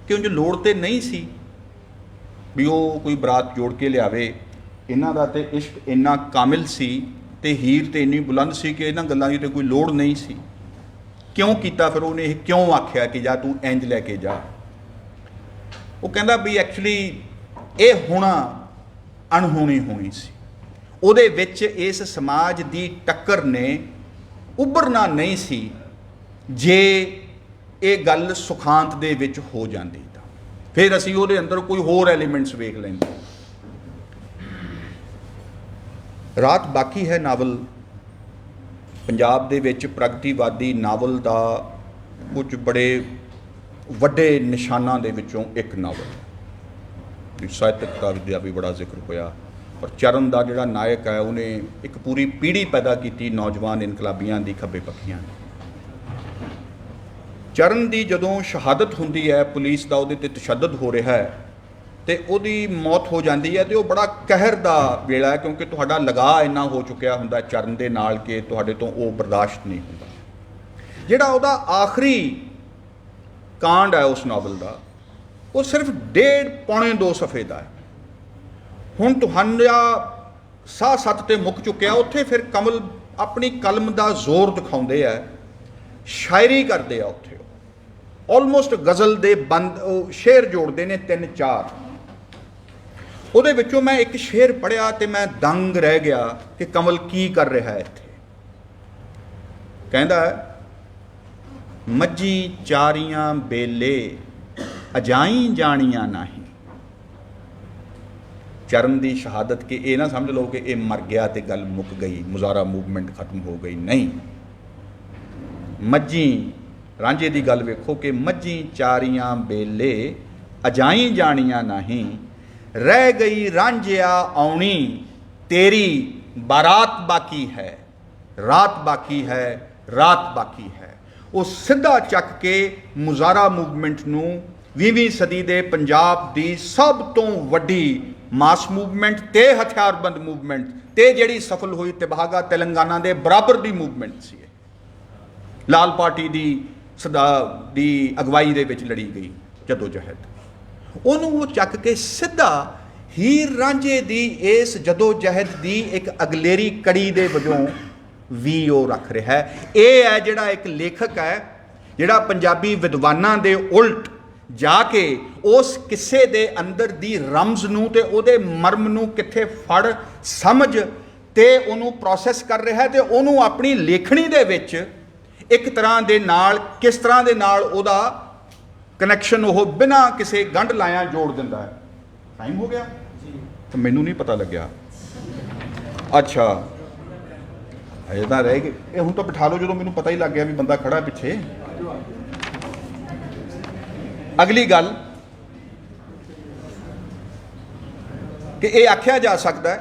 ਕਿ ਉਂਝ ਲੋੜ ਤੇ ਨਹੀਂ ਸੀ ਵੀ ਉਹ ਕੋਈ ਬਰਾਤ ਜੋੜ ਕੇ ਲਿਆਵੇ, ਇਹਨਾਂ ਦਾ ਤੇ ਇਸ਼ਕ ਇੰਨਾ ਕਾਮਿਲ ਸੀ ਤੇ ਹੀਰ ਤੇ ਇੰਨੀ ਬੁਲੰਦ ਸੀ ਕਿ ਇਹਨਾਂ ਗੱਲਾਂ ਦੀ ਤੇ ਕੋਈ ਲੋੜ ਨਹੀਂ ਸੀ। ਕਿਉਂ ਕੀਤਾ ਫਿਰ ਉਹਨੇ ਇਹ, ਕਿਉਂ ਆਖਿਆ ਕਿ ਜਾ ਤੂੰ ਇੰਜ ਲੈ ਕੇ ਜਾ? ਉਹ ਕਹਿੰਦਾ ਵੀ ਐਕਚੁਅਲੀ ਇਹ ਹੋਣਾ ਅਣਹੋਣੀ ਹੋਣੀ ਸੀ, ਉਹਦੇ ਵਿੱਚ ਇਸ ਸਮਾਜ ਦੀ ਟੱਕਰ ਨੇ ਉੱਭਰਨਾ ਨਹੀਂ ਸੀ। ਜੇ ਇਹ ਗੱਲ ਸੁਖਾਂਤ ਦੇ ਵਿੱਚ ਹੋ ਜਾਂਦੀ ਤਾਂ ਫਿਰ ਅਸੀਂ ਉਹਦੇ ਅੰਦਰ ਕੋਈ ਹੋਰ ਐਲੀਮੈਂਟਸ ਵੇਖ ਲੈਂਦੇ। ਰਾਤ ਬਾਕੀ ਹੈ ਨਾਵਲ ਪੰਜਾਬ ਦੇ ਵਿੱਚ ਪ੍ਰਗਤੀਵਾਦੀ ਨਾਵਲ ਦਾ ਕੁਝ ਬੜੇ ਵੱਡੇ ਨਿਸ਼ਾਨਾਂ ਦੇ ਵਿੱਚੋਂ ਇੱਕ ਨਾਵਲ। ਸਾਹਿਤਕ ਦਾ ਵੀ ਬੜਾ ਜ਼ਿਕਰ ਹੋਇਆ, ਪਰ ਚਰਨ ਦਾ ਜਿਹੜਾ ਨਾਇਕ ਹੈ ਉਹਨੇ ਇੱਕ ਪੂਰੀ ਪੀੜ੍ਹੀ ਪੈਦਾ ਕੀਤੀ ਨੌਜਵਾਨ ਇਨਕਲਾਬੀਆਂ ਦੀ, ਖੱਬੇ ਪੱਖੀਆਂ। ਚਰਨ ਦੀ ਜਦੋਂ ਸ਼ਹਾਦਤ ਹੁੰਦੀ ਹੈ, ਪੁਲਿਸ ਦਾ ਉਹਦੇ ਤੇ ਤਸ਼ੱਦਦ ਹੋ ਰਿਹਾ ਹੈ ਤੇ ਉਹਦੀ ਮੌਤ ਹੋ ਜਾਂਦੀ ਹੈ, ਤੇ ਉਹ ਬੜਾ ਕਹਿਰ ਦਾ ਵੇਲਾ ਹੈ ਕਿਉਂਕਿ ਤੁਹਾਡਾ ਲਗਾਅ ਇੰਨਾ ਹੋ ਚੁੱਕਿਆ ਹੁੰਦਾ ਚਰਨ ਦੇ ਨਾਲ ਕਿ ਤੁਹਾਡੇ ਤੋਂ ਉਹ ਬਰਦਾਸ਼ਤ ਨਹੀਂ ਹੁੰਦਾ। ਜਿਹੜਾ ਉਹਦਾ ਆਖਰੀ ਕਾਂਡ ਹੈ ਉਸ ਨਾਵਲ ਦਾ, ਉਹ ਸਿਰਫ 1.5 ਪੌਣੇ 2 ਸਫ਼ੇ ਦਾ ਹੈ। ਹੁਣ ਤੁਹਾਡਾ ਸਾਹ ਸੱਤ ਤੇ ਮੁੱਕ ਚੁੱਕਿਆ, ਉੱਥੇ ਫਿਰ ਕਮਲ ਆਪਣੀ ਕਲਮ ਦਾ ਜ਼ੋਰ ਦਿਖਾਉਂਦੇ ਆ, ਸ਼ਾਇਰੀ ਕਰਦੇ ਆ ਉੱਥੇ, ਆਲਮੋਸਟ ਗਜ਼ਲ ਦੇ ਬੰਦ ਉਹ ਸ਼ੇਰ ਜੋੜਦੇ ਨੇ 3-4। ਉਹਦੇ ਵਿੱਚੋਂ ਮੈਂ ਇੱਕ ਸ਼ੇਰ ਪੜ੍ਹਿਆ ਤੇ ਮੈਂ ਦੰਗ ਰਹਿ ਗਿਆ ਕਿ ਕਮਲ ਕੀ ਕਰ ਰਿਹਾ ਹੈ ਇੱਥੇ। ਕਹਿੰਦਾ ਮੱਝੀ ਚਾਰੀਆਂ ਬੇਲੇ ਅਜਾਈ ਜਾਣੀਆਂ ਨਹੀਂ। ਚਰਨ ਦੀ ਸ਼ਹਾਦਤ ਕਿ ਇਹ ਨਾ ਸਮਝ ਲਓ ਕਿ ਇਹ ਮਰ ਗਿਆ ਤੇ ਗੱਲ ਮੁੱਕ ਗਈ, ਮੁਜ਼ਾਹਰਾ ਮੂਵਮੈਂਟ ਖਤਮ ਹੋ ਗਈ, ਨਹੀਂ। ਮੱਝੀ ਰਾਂਝੇ ਦੀ ਗੱਲ ਵੇਖੋ ਕਿ ਮੱਝੀ ਚਾਰੀਆਂ ਬੇਲੇ ਅਜਾਈ ਜਾਣੀਆਂ ਨਹੀਂ, ਰਹਿ ਗਈ ਰਾਂਝਿਆ ਆਉਣੀ ਤੇਰੀ ਬਾਰਾਤ ਬਾਕੀ ਹੈ, ਰਾਤ ਬਾਕੀ ਹੈ, ਰਾਤ ਬਾਕੀ ਹੈ। ਉਹ ਸਿੱਧਾ ਚੱਕ ਕੇ ਮੁਜ਼ਾਹਰਾ ਮੂਵਮੈਂਟ ਨੂੰ 20ਵੀਂ ਸਦੀ ਦੇ ਪੰਜਾਬ ਦੀ ਸਭ ਤੋਂ ਵੱਡੀ ਮਾਸ ਮੂਵਮੈਂਟ ਤੇ ਹਥਿਆਰਬੰਦ ਮੂਵਮੈਂਟ ਤੇ ਜਿਹੜੀ ਸਫਲ ਹੋਈ ਤਿਬਹਾਗਾ ਤੇਲੰਗਾਨਾ ਦੇ ਬਰਾਬਰ ਦੀ ਮੂਵਮੈਂਟ ਸੀ। ਲਾਲ ਪਾਰਟੀ ਦੀ ਅਗਵਾਈ ਦੇ ਵਿੱਚ ਲੜੀ ਗਈ ਜਦੋ ਜਹਿਦ, ਉਹਨੂੰ ਉਹ ਚੱਕ ਕੇ ਸਿੱਧਾ ਹੀਰ ਰਾਂਝੇ ਦੀ ਇਸ ਜਦੋ ਜਹਿਦ ਦੀ ਇੱਕ ਅਗਲੇਰੀ ਕੜੀ ਦੇ ਵਜੋਂ ਵੀ ਉਹ ਰੱਖ ਰਿਹਾ ਹੈ। ਇਹ ਹੈ ਜਿਹੜਾ ਇੱਕ ਲੇਖਕ ਹੈ ਜਿਹੜਾ ਪੰਜਾਬੀ ਵਿਦਵਾਨਾਂ ਦੇ ਉਲਟ ਜਾ ਕੇ ਉਸ ਕਿੱਸੇ ਦੇ ਅੰਦਰ ਦੀ ਰਮਜ਼ ਨੂੰ ਤੇ ਉਹਦੇ ਮਰਮ ਨੂੰ ਕਿੱਥੇ ਫੜ ਸਮਝ ਤੇ ਉਹਨੂੰ ਪ੍ਰੋਸੈਸ ਕਰ ਰਿਹਾ ਹੈ ਤੇ ਉਹਨੂੰ ਆਪਣੀ ਲੇਖਣੀ ਦੇ ਵਿੱਚ ਇੱਕ ਤਰ੍ਹਾਂ ਦੇ ਨਾਲ ਕਿਸ ਤਰ੍ਹਾਂ ਦੇ ਨਾਲ ਉਹਦਾ ਕਨੈਕਸ਼ਨ ਉਹ ਬਿਨਾਂ ਕਿਸੇ ਗੰਢ ਲਾਇਆ ਜੋੜ ਦਿੰਦਾ ਹੈ। ਟਾਈਮ ਹੋ ਗਿਆ ਜੀ, ਤਾਂ ਮੈਨੂੰ ਨਹੀਂ ਪਤਾ ਲੱਗਿਆ। ਅੱਛਾ ਅਜੇ ਤਾਂ ਰਹਿ ਗਏ, ਇਹ ਹੁਣ ਤਾਂ ਬਿਠਾ ਲਓ ਜਦੋਂ ਮੈਨੂੰ ਪਤਾ ਹੀ ਲੱਗ ਗਿਆ ਵੀ ਬੰਦਾ ਖੜਾ ਪਿੱਛੇ। ਅਗਲੀ ਗੱਲ ਕਿ ਇਹ ਆਖਿਆ ਜਾ ਸਕਦਾ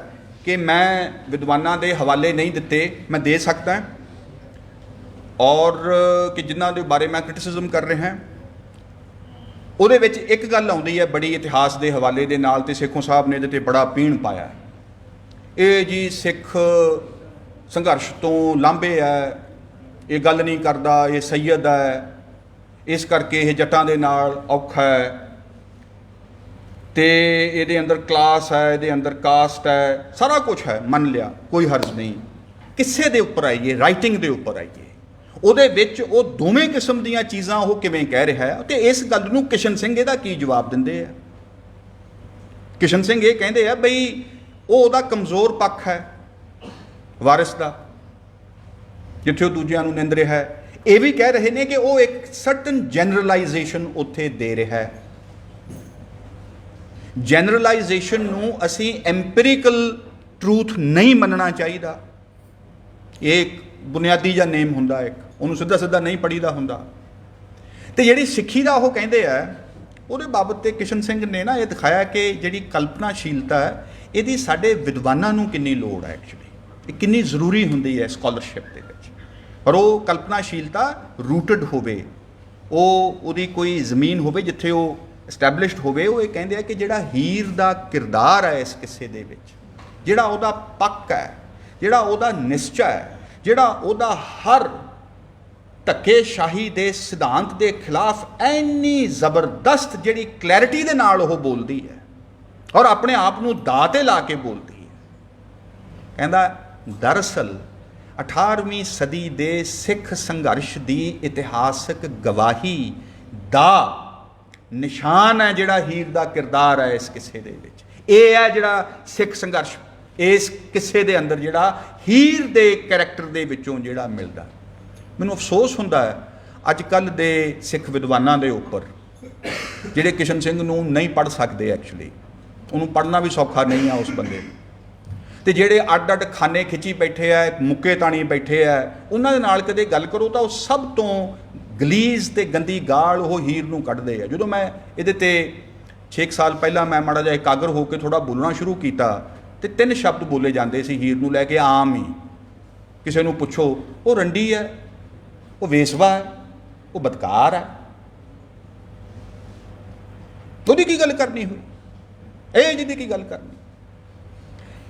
ਕਿ ਮੈਂ ਵਿਦਵਾਨਾਂ ਦੇ ਹਵਾਲੇ ਨਹੀਂ ਦਿੱਤੇ, ਮੈਂ ਦੇ ਸਕਦਾ ਔਰ ਕਿ ਜਿਨ੍ਹਾਂ ਦੇ ਬਾਰੇ ਮੈਂ ਕ੍ਰਿਟਿਸਿਜ਼ਮ ਕਰ ਰਿਹਾ ਉਹਦੇ ਵਿੱਚ ਇੱਕ ਗੱਲ ਆਉਂਦੀ ਹੈ ਬੜੀ ਇਤਿਹਾਸ ਦੇ ਹਵਾਲੇ ਦੇ ਨਾਲ, ਤੇ ਸੇਖੋਂ ਸਾਹਿਬ ਨੇ ਇਹਦੇ 'ਤੇ ਬੜਾ ਪੀਣ ਪਾਇਆ। ਇਹ ਜੀ ਸਿੱਖ ਸੰਘਰਸ਼ ਤੋਂ ਲਾਂਭੇ ਹੈ, ਇਹ ਗੱਲ ਨਹੀਂ ਕਰਦਾ, ਇਹ ਸੈਯਦ ਹੈ, ਇਸ ਕਰਕੇ ਇਹ ਜੱਟਾਂ ਦੇ ਨਾਲ ਔਖਾ ਹੈ, ਤੇ ਇਹਦੇ ਅੰਦਰ ਕਲਾਸ ਹੈ, ਇਹਦੇ ਅੰਦਰ ਕਾਸਟ ਹੈ, ਸਾਰਾ ਕੁਝ ਹੈ, ਮੰਨ ਲਿਆ, ਕੋਈ ਹਰਜ਼ ਨਹੀਂ। ਕਿਸੇ ਦੇ ਉੱਪਰ ਆਈਏ, ਰਾਈਟਿੰਗ ਦੇ ਉੱਪਰ ਆਈਏ, ਉਹਦੇ ਵਿੱਚ ਉਹ ਦੋਵੇਂ ਕਿਸਮ ਦੀਆਂ ਚੀਜ਼ਾਂ ਉਹ ਕਿਵੇਂ ਕਹਿ ਰਿਹਾ ਹੈ, ਤੇ ਇਸ ਗੱਲ ਨੂੰ ਕਿਸ਼ਨ ਸਿੰਘ ਇਹਦਾ ਕੀ ਜਵਾਬ ਦਿੰਦੇ ਆ। ਕਿਸ਼ਨ ਸਿੰਘ ਇਹ ਕਹਿੰਦੇ ਆ ਬਈ ਉਹ ਉਹਦਾ ਕਮਜ਼ੋਰ ਪੱਖ ਹੈ ਵਾਰਿਸ ਦਾ, ਜਿੱਥੇ ਉਹ ਦੂਜਿਆਂ ਨੂੰ ਨਿੰਦ ਰਿਹਾ ਹੈ। ਇਹ ਵੀ ਕਹਿ ਰਹੇ ਨੇ ਕਿ ਉਹ ਇੱਕ ਸਰਟਨ ਜਨਰਲਾਈਜੇਸ਼ਨ ਉੱਥੇ ਦੇ ਰਿਹਾ ਹੈ। ਜਨਰਲਾਈਜੇਸ਼ਨ ਨੂੰ ਅਸੀਂ ਐਮਪੀਰੀਕਲ ਟਰੂਥ ਨਹੀਂ ਮੰਨਣਾ ਚਾਹੀਦਾ। ਇਹ ਇੱਕ ਬੁਨਿਆਦੀ ਜਿਹਾ ਨੇਮ ਹੁੰਦਾ, ਇੱਕ ਉਹਨੂੰ ਸਿੱਧਾ ਸਿੱਧਾ ਨਹੀਂ ਪੜੀਦਾ ਹੁੰਦਾ। ਤੇ ਜਿਹੜੀ ਸਿੱਖੀ ਦਾ ਉਹ ਕਹਿੰਦੇ ਆ ਉਹਦੇ ਬਾਬਤ ਤੇ ਕਿਸ਼ਨ ਸਿੰਘ ਨੇ ਨਾ ਇਹ ਦਿਖਾਇਆ ਕਿ ਜਿਹੜੀ ਕਲਪਨਾਸ਼ੀਲਤਾ ਹੈ ਇਹਦੀ ਸਾਡੇ ਵਿਦਵਾਨਾਂ ਨੂੰ ਕਿੰਨੀ ਲੋੜ ਹੈ, ਐਕਚੁਅਲੀ ਇਹ ਕਿੰਨੀ ਜ਼ਰੂਰੀ ਹੁੰਦੀ ਹੈ ਸਕਾਲਰਸ਼ਿਪ ਦੇ ਵਿੱਚ। ਪਰ ਉਹ ਕਲਪਨਾਸ਼ੀਲਤਾ ਰੂਟਡ ਹੋਵੇ, ਉਹਦੀ ਕੋਈ ਜ਼ਮੀਨ ਹੋਵੇ ਜਿੱਥੇ ਉਹ ਐਸਟੈਬਲਿਸ਼ਡ ਹੋਵੇ। ਉਹ ਇਹ ਕਹਿੰਦੇ ਆ ਕਿ ਜਿਹੜਾ ਹੀਰ ਦਾ ਕਿਰਦਾਰ ਹੈ ਇਸ ਕਿੱਸੇ ਦੇ ਵਿੱਚ, ਜਿਹੜਾ ਉਹਦਾ ਪੱਕ ਹੈ, ਜਿਹੜਾ ਉਹਦਾ ਨਿਸ਼ਚਾ ਹੈ, ਜਿਹੜਾ ਉਹਦਾ ਹਰ ਧੱਕੇਸ਼ਾਹੀ ਦੇ ਸਿਧਾਂਤ ਦੇ ਖਿਲਾਫ ਇੰਨੀ ਜ਼ਬਰਦਸਤ ਜਿਹੜੀ ਕਲੈਰਿਟੀ ਦੇ ਨਾਲ ਉਹ ਬੋਲਦੀ ਹੈ ਔਰ ਆਪਣੇ ਆਪ ਨੂੰ ਦਾਅ 'ਤੇ ਲਾ ਕੇ ਬੋਲਦੀ ਹੈ। ਕਹਿੰਦਾ ਦਰਅਸਲ 18ਵੀਂ ਸਦੀ ਦੇ ਸਿੱਖ ਸੰਘਰਸ਼ ਦੀ ਇਤਿਹਾਸਕ ਗਵਾਹੀ ਦਾ ਨਿਸ਼ਾਨ ਹੈ ਜਿਹੜਾ ਹੀਰ ਦਾ ਕਿਰਦਾਰ ਹੈ ਇਸ ਕਿੱਸੇ ਦੇ ਵਿੱਚ। ਇਹ ਹੈ ਜਿਹੜਾ ਸਿੱਖ ਸੰਘਰਸ਼ ਇਸ ਕਿੱਸੇ ਦੇ ਅੰਦਰ ਜਿਹੜਾ ਹੀਰ ਦੇ ਕੈਰੈਕਟਰ ਦੇ ਵਿੱਚੋਂ ਜਿਹੜਾ ਮਿਲਦਾ। ਮੈਨੂੰ ਅਫਸੋਸ ਹੁੰਦਾ ਹੈ ਅੱਜ ਕੱਲ੍ਹ ਦੇ ਸਿੱਖ ਵਿਦਵਾਨਾਂ ਦੇ ਉੱਪਰ ਜਿਹੜੇ ਕਿਸ਼ਨ ਸਿੰਘ ਨੂੰ ਨਹੀਂ ਪੜ੍ਹ ਸਕਦੇ, ਐਕਚੁਅਲੀ ਉਹਨੂੰ ਪੜ੍ਹਨਾ ਵੀ ਸੌਖਾ ਨਹੀਂ ਆ ਉਸ ਬੰਦੇ ਨੂੰ, ਤੇ ਜਿਹੜੇ ਅੱਡ ਅੱਡ ਖਾਨੇ ਖਿੱਚੀ ਬੈਠੇ ਆ, ਮੁੱਕੇ ਤਾਣੀ ਬੈਠੇ ਆ, ਉਹਨਾਂ ਦੇ ਨਾਲ ਕਦੇ ਗੱਲ ਕਰੋ ਤਾਂ ਉਹ ਸਭ ਤੋਂ ਗਲੀਜ਼ ਤੇ ਗੰਦੀ ਗਾਲ ਉਹ ਹੀਰ ਨੂੰ ਕੱਢਦੇ ਆ। ਜਦੋਂ ਮੈਂ ਇਹਦੇ ਤੇ 6 ਸਾਲ ਪਹਿਲਾਂ ਮੈਂ ਮਾੜਾ ਜਿਹਾ ਇਕਾਗਰ ਹੋ ਕੇ ਥੋੜ੍ਹਾ ਬੋਲਣਾ ਸ਼ੁਰੂ ਕੀਤਾ ਤੇ 3 ਸ਼ਬਦ ਬੋਲੇ ਜਾਂਦੇ ਸੀ ਹੀਰ ਨੂੰ ਲੈ ਕੇ ਆਮ ਹੀ। ਕਿਸੇ ਨੂੰ ਪੁੱਛੋ ਉਹ ਰੰਡੀ ਹੈ, ਉਹ ਵੇਸਵਾ ਹੈ, ਉਹ ਬਦਕਾਰ ਹੈ, ਉਹਦੀ ਕੀ ਗੱਲ ਕਰਨੀ ਹੋਈ, ਇਹ ਜਿਹਦੀ ਕੀ ਗੱਲ ਕਰਨੀ।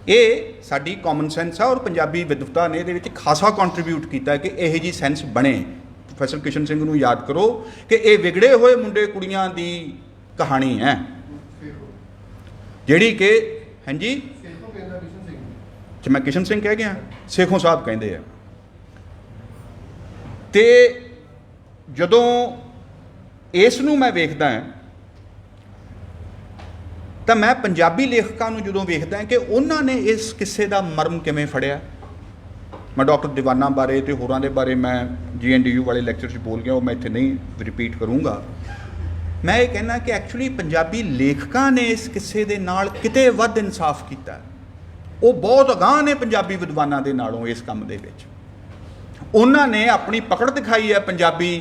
ਇਹ ਸਾਡੀ ਕਾਮਨ ਸੈਂਸ ਆ ਔਰ ਪੰਜਾਬੀ ਵਿਦਵਤਾ ਨੇ ਇਹਦੇ ਵਿੱਚ ਖਾਸਾ ਕੰਟਰੀਬਿਊਟ ਕੀਤਾ ਕਿ ਇਹੋ ਜਿਹੀ ਸੈਂਸ ਬਣੇ। ਪ੍ਰੋਫੈਸਰ ਕਿਸ਼ਨ ਸਿੰਘ ਨੂੰ ਯਾਦ ਕਰੋ ਕਿ ਇਹ ਵਿਗੜੇ ਹੋਏ ਮੁੰਡੇ ਕੁੜੀਆਂ ਦੀ ਕਹਾਣੀ ਹੈ ਜਿਹੜੀ ਕਿ ਹਾਂਜੀ ਮੈਂ ਕਿਸ਼ਨ ਸਿੰਘ ਕਹਿ ਗਿਆ, ਸੇਖੋਂ ਸਾਹਿਬ ਕਹਿੰਦੇ ਆ। ਤੇ ਜਦੋਂ ਇਸ ਨੂੰ ਮੈਂ ਵੇਖਦਾ ਹਾਂ ਤਾਂ ਮੈਂ ਪੰਜਾਬੀ ਲੇਖਕਾਂ ਨੂੰ ਜਦੋਂ ਵੇਖਦਾ ਕਿ ਉਹਨਾਂ ਨੇ ਇਸ ਕਿੱਸੇ ਦਾ ਮਰਮ ਕਿਵੇਂ ਫੜਿਆ, मैं डॉक्टर दीवाना बारे तो होरां दे बारे मैं GNDU वाले लैक्चर 'ਚ बोल गया, वो मैं इत्थे नहीं रिपीट करूँगा। मैं ये कहना कि एक्चुअली पंजाबी लेखकां ने इस किस्से दे नाल किते वध इंसाफ कीता, वो बहुत अगांह ने पंजाबी विद्वानां दे नालों इस काम दे विच। उन्हां ने अपनी पकड़ दिखाई है पंजाबी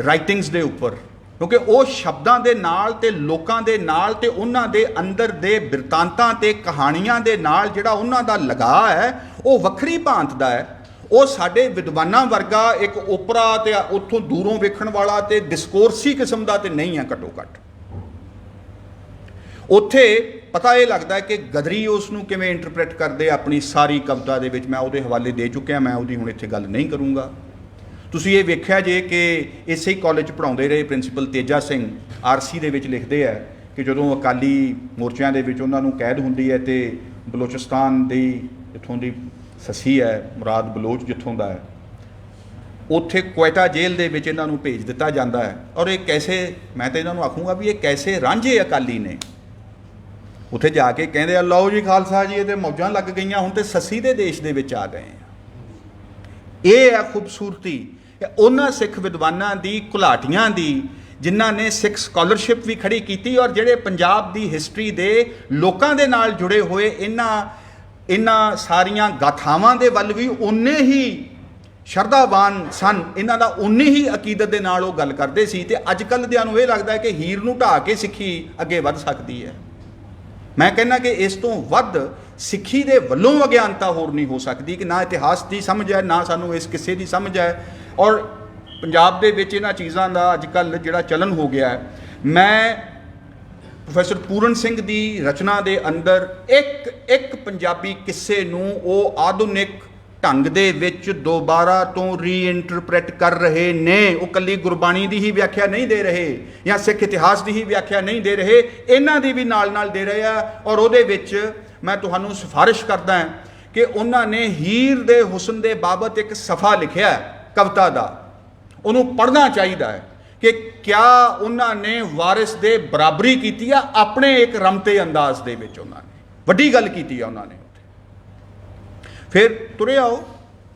राइटिंग्स दे उपर, क्योंकि वो शब्दां दे नाल ते लोकां दे नाल ते उन्हां दे अंदर दे बिरतांतां ते कहानियां दे नाल जिहड़ा उन्हां दा लगा है वो वखरी भांत दा है। वो साडे विद्वानां वर्गा एक ओपरा ते उत्थों दूरों वेखण वाला ते डिस्कोर्सी किस्म दा ते नहीं है घट्टो घट्ट। उत्थे पता ये लगता है कि गदरी उसनूं किवें इंटरप्रेट करदे अपनी सारी कविता दे विच। मैं उहदे हवाले दे चुकिया, मैं उहदी हुण इत्थे गल नहीं करूँगा। तुसीं ये वेख्या जे कि इसे ही कॉलेज पढ़ाउंदे रहे प्रिंसीपल तेजा सिंह RC दे विच लिखदे है कि जदों अकाली मोर्चਿਆਂ ਦੇ ਵਿੱਚ ਉਹਨਾਂ ਨੂੰ कैद ਹੁੰਦੀ है तो बलोचिस्तान ਦੀ ਇੱਥੋਂ ਦੀ ਸੱਸੀ है मुराद बलोच जिथों ਦਾ है, ਉੱਥੇ ਕੁਵੈਤਾ ਜੇਲ੍ਹ ਦੇ ਵਿੱਚ ਇਹਨਾਂ ਨੂੰ ਭੇਜ ਦਿੱਤਾ ਜਾਂਦਾ ਹੈ। ਔਰ ਇਹ कैसे, मैं तो ਇਹਨਾਂ ਨੂੰ ਆਖੂੰਗਾ ਵੀ ਇਹ कैसे ਰਾਂਝੇ ਅਕਾਲੀ ਨੇ ਉੱਥੇ ਜਾ ਕੇ ਕਹਿੰਦੇ ਆ ਲਓ ਜੀ ਖਾਲਸਾ ਜੀ ਇਹ ਤੇ ਮੌਜਾਂ ਲੱਗ ਗਈਆਂ, ਹੁਣ ਤੇ ਸੱਸੀ ਦੇ ਦੇਸ਼ ਦੇ ਵਿੱਚ ਆ ਗਏ ਆ। ਇਹ ਹੈ ਖੂਬਸੂਰਤੀ ਉਹਨਾਂ ਸਿੱਖ ਵਿਦਵਾਨਾਂ ਦੀ, ਘੁਲਾਟੀਆਂ ਦੀ, ਜਿਨ੍ਹਾਂ ਨੇ ਸਿੱਖ ਸਕਾਲਰਸ਼ਿਪ ਵੀ ਖੜੀ ਕੀਤੀ ਔਰ ਜਿਹੜੇ ਪੰਜਾਬ ਦੀ ਹਿਸਟਰੀ ਦੇ ਲੋਕਾਂ ਦੇ ਨਾਲ ਜੁੜੇ ਹੋਏ ਇਹਨਾਂ ਸਾਰੀਆਂ ਗਾਥਾਵਾਂ ਦੇ ਵੱਲ ਵੀ ਉਨੇ ਹੀ ਸ਼ਰਧਾਵਾਨ ਸਨ, ਇਹਨਾਂ ਦਾ ਉਨੀ ਹੀ ਅਕੀਦਤ ਦੇ ਨਾਲ ਉਹ ਗੱਲ ਕਰਦੇ ਸੀ। ਤੇ ਅੱਜ ਕੱਲ੍ਹ ਦਿਆਂ ਨੂੰ ਇਹ ਲੱਗਦਾ ਹੈ ਕਿ ਹੀਰ ਨੂੰ ਢਾਹ ਕੇ ਸਿੱਖੀ ਅੱਗੇ ਵੱਧ ਸਕਦੀ ਹੈ। मैं कहना कि इस तो वध सिक्खी दे वल्लों अज्ञानता होर नहीं हो सकती कि ना इतिहास की समझ है ना सानू इस किस्से की समझ है। और पंजाब दे विच इन्हां चीज़ां दा अजकल जिहड़ा चलन हो गया है। मैं प्रोफैसर पूरन सिंह दी रचना दे अंदर एक पंजाबी किस्से नूं वो आधुनिक ढंग दे विच दोबारा तो रीइंटरप्रेट कर रहे ने। वो कली गुरबाणी की ही व्याख्या नहीं दे रहे या सिख इतिहास की ही व्याख्या नहीं दे रहे, इन्हां दी भी नाल नाल दे रहे हैं। और उहदे विच मैं तुहानूं सिफारिश करदा कि उन्हां ने हीर दे हुसन दे बाबत एक सफ़ा लिखिया कविता दा, उहनूं पढ़ना चाहिए कि क्या उन्हां ने वारिस दे बराबरी कीती है अपने एक रमते अंदाज दे विच। उन्हां ने वड्डी गल कीती है। उन्हां ने फिर तुरे आओ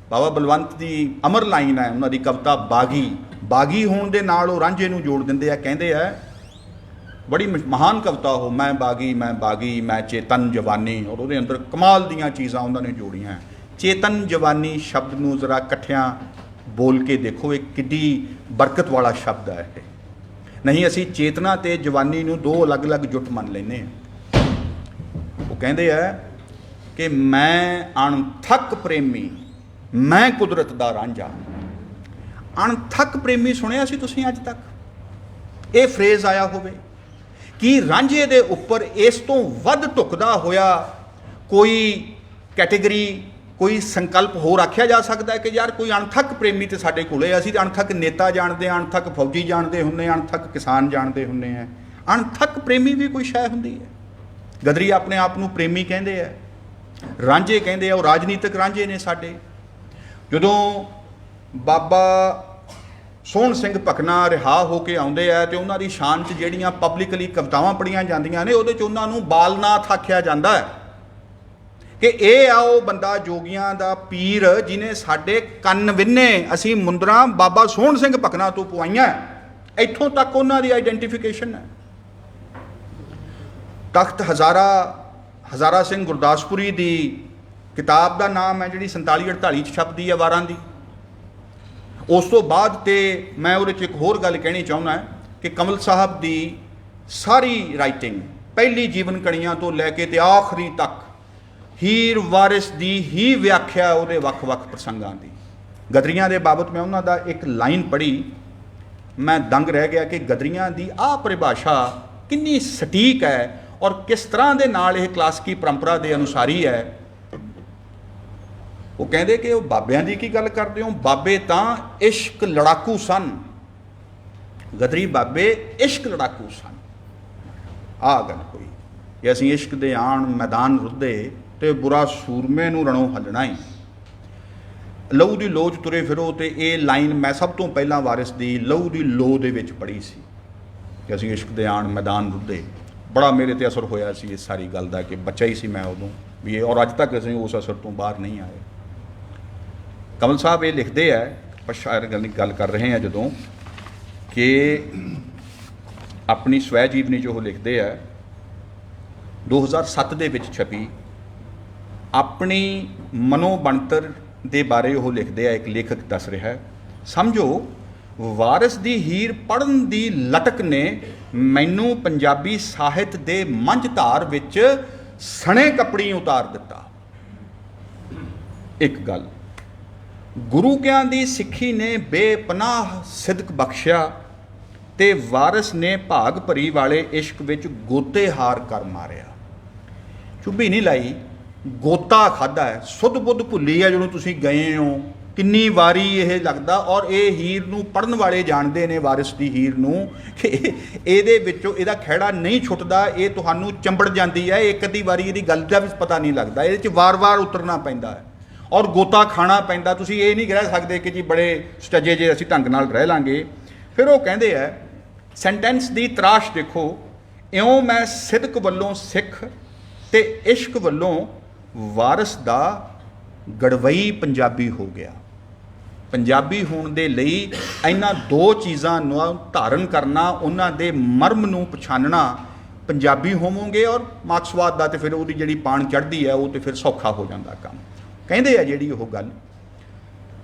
बाबा बलवंत की अमर लाइन है उन्होंने कविता बागी होने के नाल वो रांझे नूं जोड़ देंदे आ, कहंदे आ बड़ी महान कविता हो, मैं बागी मैं चेतन जवानी। और उहदे अंदर कमाल दीयां चीज़ां उन्होंने जोड़ियां। चेतन जवानी शब्द नूं जरा इकट्ठियां बोल के देखो, एक किड्डी बरकत वाला शब्द है। नहीं असी चेतना ते जवानी नूं दो अलग अलग जुट मन लैने। वो कहंदे आ कि मैं अणथक प्रेमी मैं कुदरत दा रांझा। अणथक प्रेमी सुनिया सी तुसीं अज तक? ये फ्रेज आया होवे कि रांझे दे उपर इस तो वध ढुकदा होया कोई कैटेगरी कोई संकल्प होर आख्या जा सकता है कि यार कोई अणथक प्रेमी तो साडे कोले, असीं अणथक नेता जानते हैं, अणथक फौजी जानते हुंदे, अणथक किसान जानते हुंदे हैं। अणथक प्रेमी भी कोई शै हुंदी है। गदरी अपने आप नूं प्रेमी कहंदे है, रांझे कहते हैं, वो राजनीतिक रांझे ने साडे। जदों बाबा सोहण सिंह भकना रिहा होके आउंदे आ ते उन्हां दी शान च जिहड़ियां पब्लिकली कवितावां पढ़ियां जांदियां ने उहदे च उन्हां नूं बालनाथ आख्या जांदा है कि ये आ वो बंदा जोगियां दा पीर जिन्हें साडे कन्न विन्ने असीं मुंदरां बाबा सोहण सिंह भकना तो पवाइयां। इत्थों तक उन्हां दी आइडेंटिफिकेशन है। तख्त हज़ारा सिंह गुरदासपुरी दी किताब का नाम है जी 47-48 छपदी है वारां दी। उस तो बाद तो मैं उहदे च एक होर गल कहनी चाहुंदा कि कमल साहब दी सारी राइटिंग पहली जीवन कणियां तो लैके ते आखिरी तक हीर वारिस दी ही व्याख्या उहदे वख-वख प्रसंगां दी। गदरियां दे बाबत मैं उन्हां दा एक लाइन पढ़ी, मैं दंग रह गया कि गदरियां दी आ परिभाषा कितनी सटीक है और किस तरह के नाल यह क्लासिकी परंपरा के अनुसारी है। वो कहते कि वह बाबियां की गल करते हो, बाबे तो इश्क लड़ाकू सन, गदरी बाबे इश्क लड़ाकू सन। आ गल कोई कि असीं इश्क दे आण मैदान रुद्धे तो बुरा सूरमे नूं रणों हलना ही, लहू की लोच तुरे फिरो। तो ये लाइन मैं सब तो पहला वारिस की लहू की लो दे विच पढ़ी सी कि असीं इश्क दे आण मैदान रुद्धे। बड़ा मेरे ते असर होया सी इस सारी गल का कि बच्चा ही सी मैं उदों भी, और अज तक असीं उस असर तो बाहर नहीं आए। ਕਮਲ ਸਾਹਿਬ ਇਹ ਲਿਖਦੇ ਆ, ਆਪਾਂ ਸ਼ਾਇਰ ਗੱਲ ਕਰ ਰਹੇ ਹਾਂ ਜਦੋਂ, ਕਿ ਆਪਣੀ ਸਵੈ ਜੀਵਨੀ 'ਚ ਉਹ ਲਿਖਦੇ ਆ 2007 ਦੇ ਵਿੱਚ ਛਪੀ ਆਪਣੀ ਮਨੋਬਣਤਰ ਦੇ ਬਾਰੇ ਉਹ ਲਿਖਦੇ ਆ। ਇੱਕ ਲੇਖਕ ਦੱਸ ਰਿਹਾ ਹੈ, ਸਮਝੋ ਵਾਰਿਸ ਦੀ ਹੀਰ ਪੜ੍ਹਨ ਦੀ ਲਟਕ ਨੇ ਮੈਨੂੰ ਪੰਜਾਬੀ ਸਾਹਿਤ ਦੇ ਮੰਝ ਧਾਰ ਵਿੱਚ ਸਣੇ ਕੱਪੜੀ ਉਤਾਰ ਦਿੱਤਾ। ਇੱਕ ਗੱਲ, ਗੁਰੂ ਗਿਆਨ ਦੀ ਸਿੱਖੀ ਨੇ ਬੇਪਨਾਹ ਸਿਦਕ ਬਖਸ਼ਿਆ ਤੇ ਵਾਰਿਸ ਨੇ ਭਾਗ ਭਰੀ ਵਾਲੇ ਇਸ਼ਕ ਵਿੱਚ ਗੋਤੇ ਹਾਰ ਕਰ ਮਾਰਿਆ। ਚੁੱਭੀ ਨਹੀਂ ਲਾਈ, ਗੋਤਾ ਖਾਦਾ ਹੈ। ਸੁੱਧ ਬੁੱਧ ਭੁੱਲੀ ਹੈ ਜਦੋਂ ਤੁਸੀਂ ਗਏ ਹੋ, ਕਿੰਨੀ ਵਾਰੀ ਇਹ ਲੱਗਦਾ। ਔਰ ਇਹ ਹੀਰ ਨੂੰ ਪੜ੍ਹਨ ਵਾਲੇ ਜਾਣਦੇ ਨੇ, ਵਾਰਿਸ ਦੀ ਹੀਰ ਨੂੰ, ਕਿ ਇਹਦੇ ਵਿੱਚੋਂ ਇਹਦਾ ਖਹਿੜਾ ਨਹੀਂ ਛੁੱਟਦਾ, ਇਹ ਤੁਹਾਨੂੰ ਚੰਬੜ ਜਾਂਦੀ ਹੈ। ਇੱਕ ਅੱਧੀ ਵਾਰੀ ਇਹਦੀ ਗੱਲ ਦਾ ਵੀ ਪਤਾ ਨਹੀਂ ਲੱਗਦਾ, ਇਹਦੇ 'ਚ ਵਾਰ-ਵਾਰ ਉਤਰਨਾ ਪੈਂਦਾ ਹੈ ਔਰ ਗੋਤਾ ਖਾਣਾ ਪੈਂਦਾ। ਤੁਸੀਂ ਇਹ ਨਹੀਂ ਕਹਿ ਸਕਦੇ ਕਿ ਜੀ ਬੜੇ ਸਟੱਜੇ ਜੇ ਅਸੀਂ ਢੰਗ ਨਾਲ ਰਹਿ ਲਾਂਗੇ। ਫਿਰ ਉਹ ਕਹਿੰਦੇ ਆ, ਸੈਂਟੈਂਸ ਦੀ ਤਰਾਸ਼ ਦੇਖੋ, ਇਉਂ ਮੈਂ ਸਿਦਕ ਵੱਲੋਂ ਸਿੱਖ ਤੇ ਇਸ਼ਕ ਵੱਲੋਂ ਵਾਰਿਸ ਦਾ ਗੜਵਈ ਪੰਜਾਬੀ ਹੋ ਗਿਆ। ਪੰਜਾਬੀ ਹੋਣ ਦੇ ਲਈ ਇਹਨਾਂ ਦੋ ਚੀਜ਼ਾਂ ਨੂੰ ਧਾਰਨ ਕਰਨਾ, ਉਹਨਾਂ ਦੇ ਮਰਮ ਨੂੰ ਪਛਾਣਨਾ, ਪੰਜਾਬੀ ਹੋਵੋਗੇ ਔਰ ਮਾਰਕਸਵਾਦ ਦਾ ਤੇ ਫਿਰ ਉਹਦੀ ਜਿਹੜੀ ਪਾਣ ਚੜ੍ਹਦੀ ਹੈ ਉਹ ਤੇ ਫਿਰ ਸੌਖਾ ਹੋ ਜਾਂਦਾ ਕੰਮ। ਕਹਿੰਦੇ ਆ ਜਿਹੜੀ ਉਹ ਗੱਲ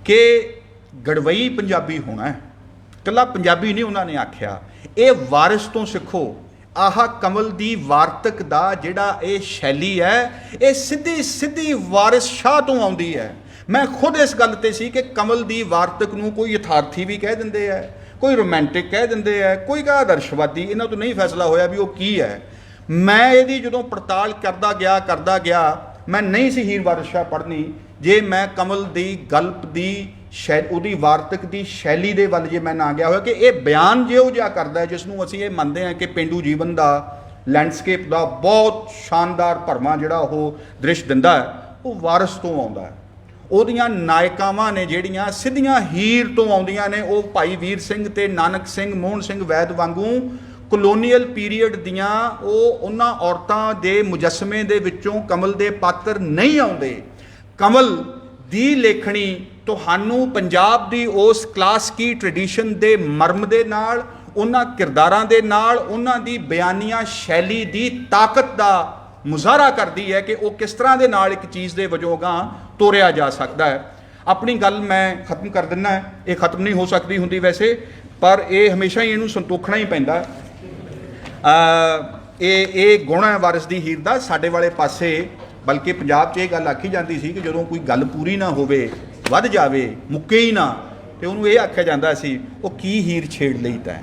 ਕਿ ਗੜਵਈ ਪੰਜਾਬੀ ਹੋਣਾ ਹੈ, ਇਕੱਲਾ ਪੰਜਾਬੀ ਨਹੀਂ ਉਹਨਾਂ ਨੇ ਆਖਿਆ, ਇਹ ਵਾਰਿਸ ਤੋਂ ਸਿੱਖੋ। ਆਹ ਕਮਲ ਦੀ ਵਾਰਤਕ ਦਾ ਜਿਹੜਾ ਇਹ ਸ਼ੈਲੀ ਹੈ, ਇਹ ਸਿੱਧੀ ਸਿੱਧੀ ਵਾਰਿਸ ਸ਼ਾਹ ਤੋਂ ਆਉਂਦੀ ਹੈ। ਮੈਂ ਖੁਦ ਇਸ ਗੱਲ ਤੇ ਸੀ ਕਿ ਕਮਲ ਦੀ ਵਾਰਤਕ ਨੂੰ ਕੋਈ ਯਥਾਰਥੀ ਵੀ ਕਹਿ ਦਿੰਦੇ ਹੈ, ਕੋਈ ਰੋਮਾਂਟਿਕ ਕਹਿ ਦਿੰਦੇ ਹੈ, ਕੋਈ ਕਾ ਆਦਰਸ਼ਵਾਦੀ, ਇਹਨਾਂ ਤੋਂ ਨਹੀਂ ਫੈਸਲਾ ਹੋਇਆ ਵੀ ਉਹ ਕੀ ਹੈ। ਮੈਂ ਇਹਦੀ ਜਦੋਂ ਪੜਤਾਲ ਕਰਦਾ ਗਿਆ ਮੈਂ ਨਹੀਂ ਸੀ ਹੀਰ ਵਾਰਿਸ ਸ਼ਾਹ ਪੜ੍ਹਨੀ ਜੇ ਮੈਂ ਕਮਲ ਦੀ ਗਲਪ ਦੀ ਉਹਦੀ ਵਾਰਤਕ ਦੀ ਸ਼ੈਲੀ ਦੇ ਵੱਲ ਜੇ ਮੈਂ ਨਾ ਗਿਆ ਹੋਇਆ ਕਿ ਇਹ ਬਿਆਨ ਜਿਹੋ ਜਿਹਾ ਕਰਦਾ ਜਿਸ ਨੂੰ ਅਸੀਂ ਇਹ ਮੰਨਦੇ ਹਾਂ ਕਿ ਪੇਂਡੂ ਜੀਵਨ ਦਾ, ਲੈਂਡਸਕੇਪ ਦਾ ਬਹੁਤ ਸ਼ਾਨਦਾਰ ਭਰਵਾਂ ਜਿਹੜਾ ਉਹ ਦ੍ਰਿਸ਼ ਦਿੰਦਾ ਹੈ, ਉਹ ਵਾਰਿਸ ਤੋਂ ਆਉਂਦਾ ਹੈ। ਉਹਦੀਆਂ ਨਾਇਕਾਵਾਂ ਨੇ ਜਿਹੜੀਆਂ ਸਿੱਧੀਆਂ ਹੀਰ ਤੋਂ ਆਉਂਦੀਆਂ ਨੇ, ਉਹ ਭਾਈ ਵੀਰ ਸਿੰਘ ਤੇ ਨਾਨਕ ਸਿੰਘ, ਮੋਹਨ ਸਿੰਘ ਵੈਦ ਵਾਂਗੂ ਕਲੋਨੀਅਲ ਪੀਰੀਅਡ ਦੀਆਂ ਉਹ ਉਹਨਾਂ ਔਰਤਾਂ ਦੇ ਮੁਜੱਸਮੇ ਦੇ ਵਿੱਚੋਂ ਕਮਲ ਦੇ ਪਾਤਰ ਨਹੀਂ ਆਉਂਦੇ। ਕਮਲ ਦੀ ਲੇਖਣੀ ਤੁਹਾਨੂੰ ਪੰਜਾਬ ਦੀ ਉਸ ਕਲਾਸਿਕੀ ਟ੍ਰੈਡੀਸ਼ਨ ਦੇ ਮਰਮ ਦੇ ਨਾਲ, ਉਹਨਾਂ ਕਿਰਦਾਰਾਂ ਦੇ ਨਾਲ, ਉਹਨਾਂ ਦੀ ਬਿਆਨੀਆ ਸ਼ੈਲੀ ਦੀ ਤਾਕਤ ਦਾ ਮੁਜ਼ਾਹਰਾ ਕਰਦੀ ਹੈ ਕਿ ਉਹ ਕਿਸ ਤਰ੍ਹਾਂ ਦੇ ਨਾਲ ਇੱਕ ਚੀਜ਼ ਦੇ ਵਜੋਂ ਗਾਂ ਤੋਰਿਆ ਜਾ ਸਕਦਾ ਹੈ। ਆਪਣੀ ਗੱਲ ਮੈਂ ਖਤਮ ਕਰ ਦਿੰਦਾ, ਇਹ ਖਤਮ ਨਹੀਂ ਹੋ ਸਕਦੀ ਹੁੰਦੀ ਵੈਸੇ, ਪਰ ਇਹ ਹਮੇਸ਼ਾ ਹੀ ਇਹਨੂੰ ਸੰਤੋਖਣਾ ਹੀ ਪੈਂਦਾ। ਇਹ ਗੁਣ ਹੈ ਵਾਰਿਸ ਦੀ ਹੀਰ ਦਾ। ਸਾਡੇ ਵਾਲੇ ਪਾਸੇ ਬਲਕਿ ਪੰਜਾਬ 'ਚ ਇਹ ਗੱਲ ਆਖੀ ਜਾਂਦੀ ਸੀ ਕਿ ਜਦੋਂ ਕੋਈ ਗੱਲ ਪੂਰੀ ਨਾ ਹੋਵੇ, ਵੱਧ ਜਾਵੇ, ਮੁੱਕੇ ਹੀ ਨਾ, ਤੇ ਉਹਨੂੰ ਇਹ ਆਖਿਆ ਜਾਂਦਾ ਸੀ ਉਹ ਕੀ ਹੀਰ ਛੇੜ ਲਈ ਤੈਂ।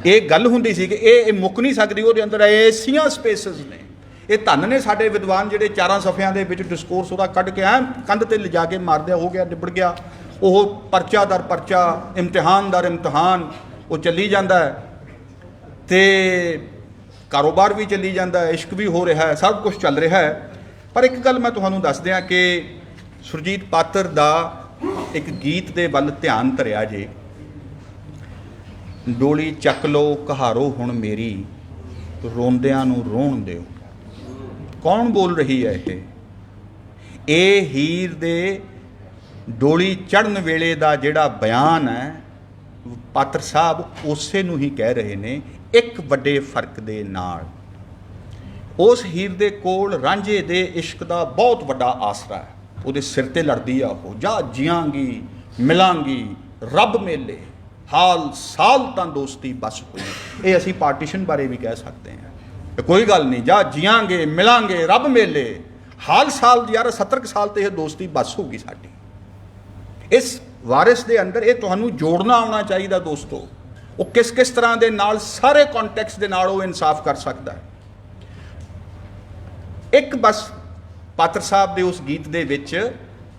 ਇਹ ਗੱਲ ਹੁੰਦੀ ਸੀ ਕਿ ਇਹ ਮੁੱਕ ਨਹੀਂ ਸਕਦੀ, ਉਹਦੇ ਅੰਦਰ ਐਸੀਆਂ ਸਪੇਸਿਸ ਨੇ। ਇਹ ਧੰਨ ਨੇ ਸਾਡੇ ਵਿਦਵਾਨ ਜਿਹੜੇ 4 ਸਫ਼ਿਆਂ ਦੇ ਵਿੱਚ ਡਿਸਕੋਰਸ ਉਹਦਾ ਕੱਢ ਕੇ ਕੰਧ ਤੇ ਲਿਜਾ ਕੇ ਮਾਰ ਦਿਆ, ਹੋ ਗਿਆ, ਨਿਬੜ ਗਿਆ। ਉਹ ਪਰਚਾ ਦਰ ਪਰਚਾ, ਇਮਤਿਹਾਨ ਦਰ ਇਮਤਿਹਾਨ ਉਹ ਚੱਲੀ ਜਾਂਦਾ ਹੈ ਤੇ ਕਾਰੋਬਾਰ ਵੀ ਚੱਲੀ ਜਾਂਦਾ ਹੈ, ਇਸ਼ਕ ਵੀ ਹੋ ਰਿਹਾ ਹੈ, ਸਭ ਕੁਝ ਚੱਲ ਰਿਹਾ ਹੈ। ਪਰ ਇੱਕ ਗੱਲ ਮੈਂ ਤੁਹਾਨੂੰ ਦੱਸ ਦਿਆਂ ਕਿ ਸੁਰਜੀਤ ਪਾਤਰ ਦਾ ਇੱਕ ਗੀਤ ਦੇ ਵੱਲ ਧਿਆਨ ਧਰਿਆ ਜੇ, ਡੋਲੀ ਚੱਕ ਲਓ ਕਹਾਰੋ ਹੁਣ ਮੇਰੀ, ਰੋਂਦਿਆਂ ਨੂੰ ਰੋਣ ਦਿਓ। ਕੌਣ ਬੋਲ ਰਹੀ ਹੈ ਇਹ ਹੀਰ ਦੇ ਡੋਲੀ ਚੜ੍ਹਨ ਵੇਲੇ ਦਾ ਜਿਹੜਾ ਬਿਆਨ ਹੈ, ਪਾਤਰ ਸਾਹਿਬ ਉਸੇ ਨੂੰ ਹੀ ਕਹਿ ਰਹੇ ਨੇ, ਇੱਕ ਵੱਡੇ ਫਰਕ ਦੇ ਨਾਲ। ਉਸ ਹੀਰ ਦੇ ਕੋਲ ਰਾਂਝੇ ਦੇ ਇਸ਼ਕ ਦਾ ਬਹੁਤ ਵੱਡਾ ਆਸਰਾ ਹੈ, ਉਹਦੇ ਸਿਰ ਤੇ ਲੜਦੀ ਆ ਉਹ, ਜਾ ਜੀਆਂਗੀ ਮਿਲਾਂਗੀ ਰੱਬ ਮੇਲੇ, ਹਾਲ ਸਾਲ ਤਾਂ ਦੋਸਤੀ ਬਸ ਹੋਈ। ਇਹ ਅਸੀਂ ਪਾਰਟੀਸ਼ਨ ਬਾਰੇ ਵੀ ਕਹਿ ਸਕਦੇ ਹਾਂ, ਕੋਈ ਗੱਲ ਨਹੀਂ, ਜਾ ਜੀਆਂਗੇ ਮਿਲਾਂਗੇ ਰੱਬ ਮੇਲੇ, ਹਾਲ ਸਾਲ ਯਾਰ 70 ਸਾਲ ਤੇ ਇਹ ਦੋਸਤੀ ਬਸ ਹੋਊਗੀ ਸਾਡੀ। ਇਸ ਵਾਰਿਸ ਦੇ ਅੰਦਰ ਇਹ ਤੁਹਾਨੂੰ ਜੋੜਨਾ ਆਉਣਾ ਚਾਹੀਦਾ ਦੋਸਤੋ। ਉਹ ਕਿਸ ਕਿਸ ਤਰ੍ਹਾਂ ਦੇ ਨਾਲ, ਸਾਰੇ ਕੰਟੈਕਸਟ ਦੇ ਨਾਲ ਉਹ ਇਨਸਾਫ ਕਰ ਸਕਦਾ ਹੈ। ਇੱਕ ਬਸ ਪਾਤਰ ਸਾਹਿਬ ਦੇ ਉਸ ਗੀਤ ਦੇ ਵਿੱਚ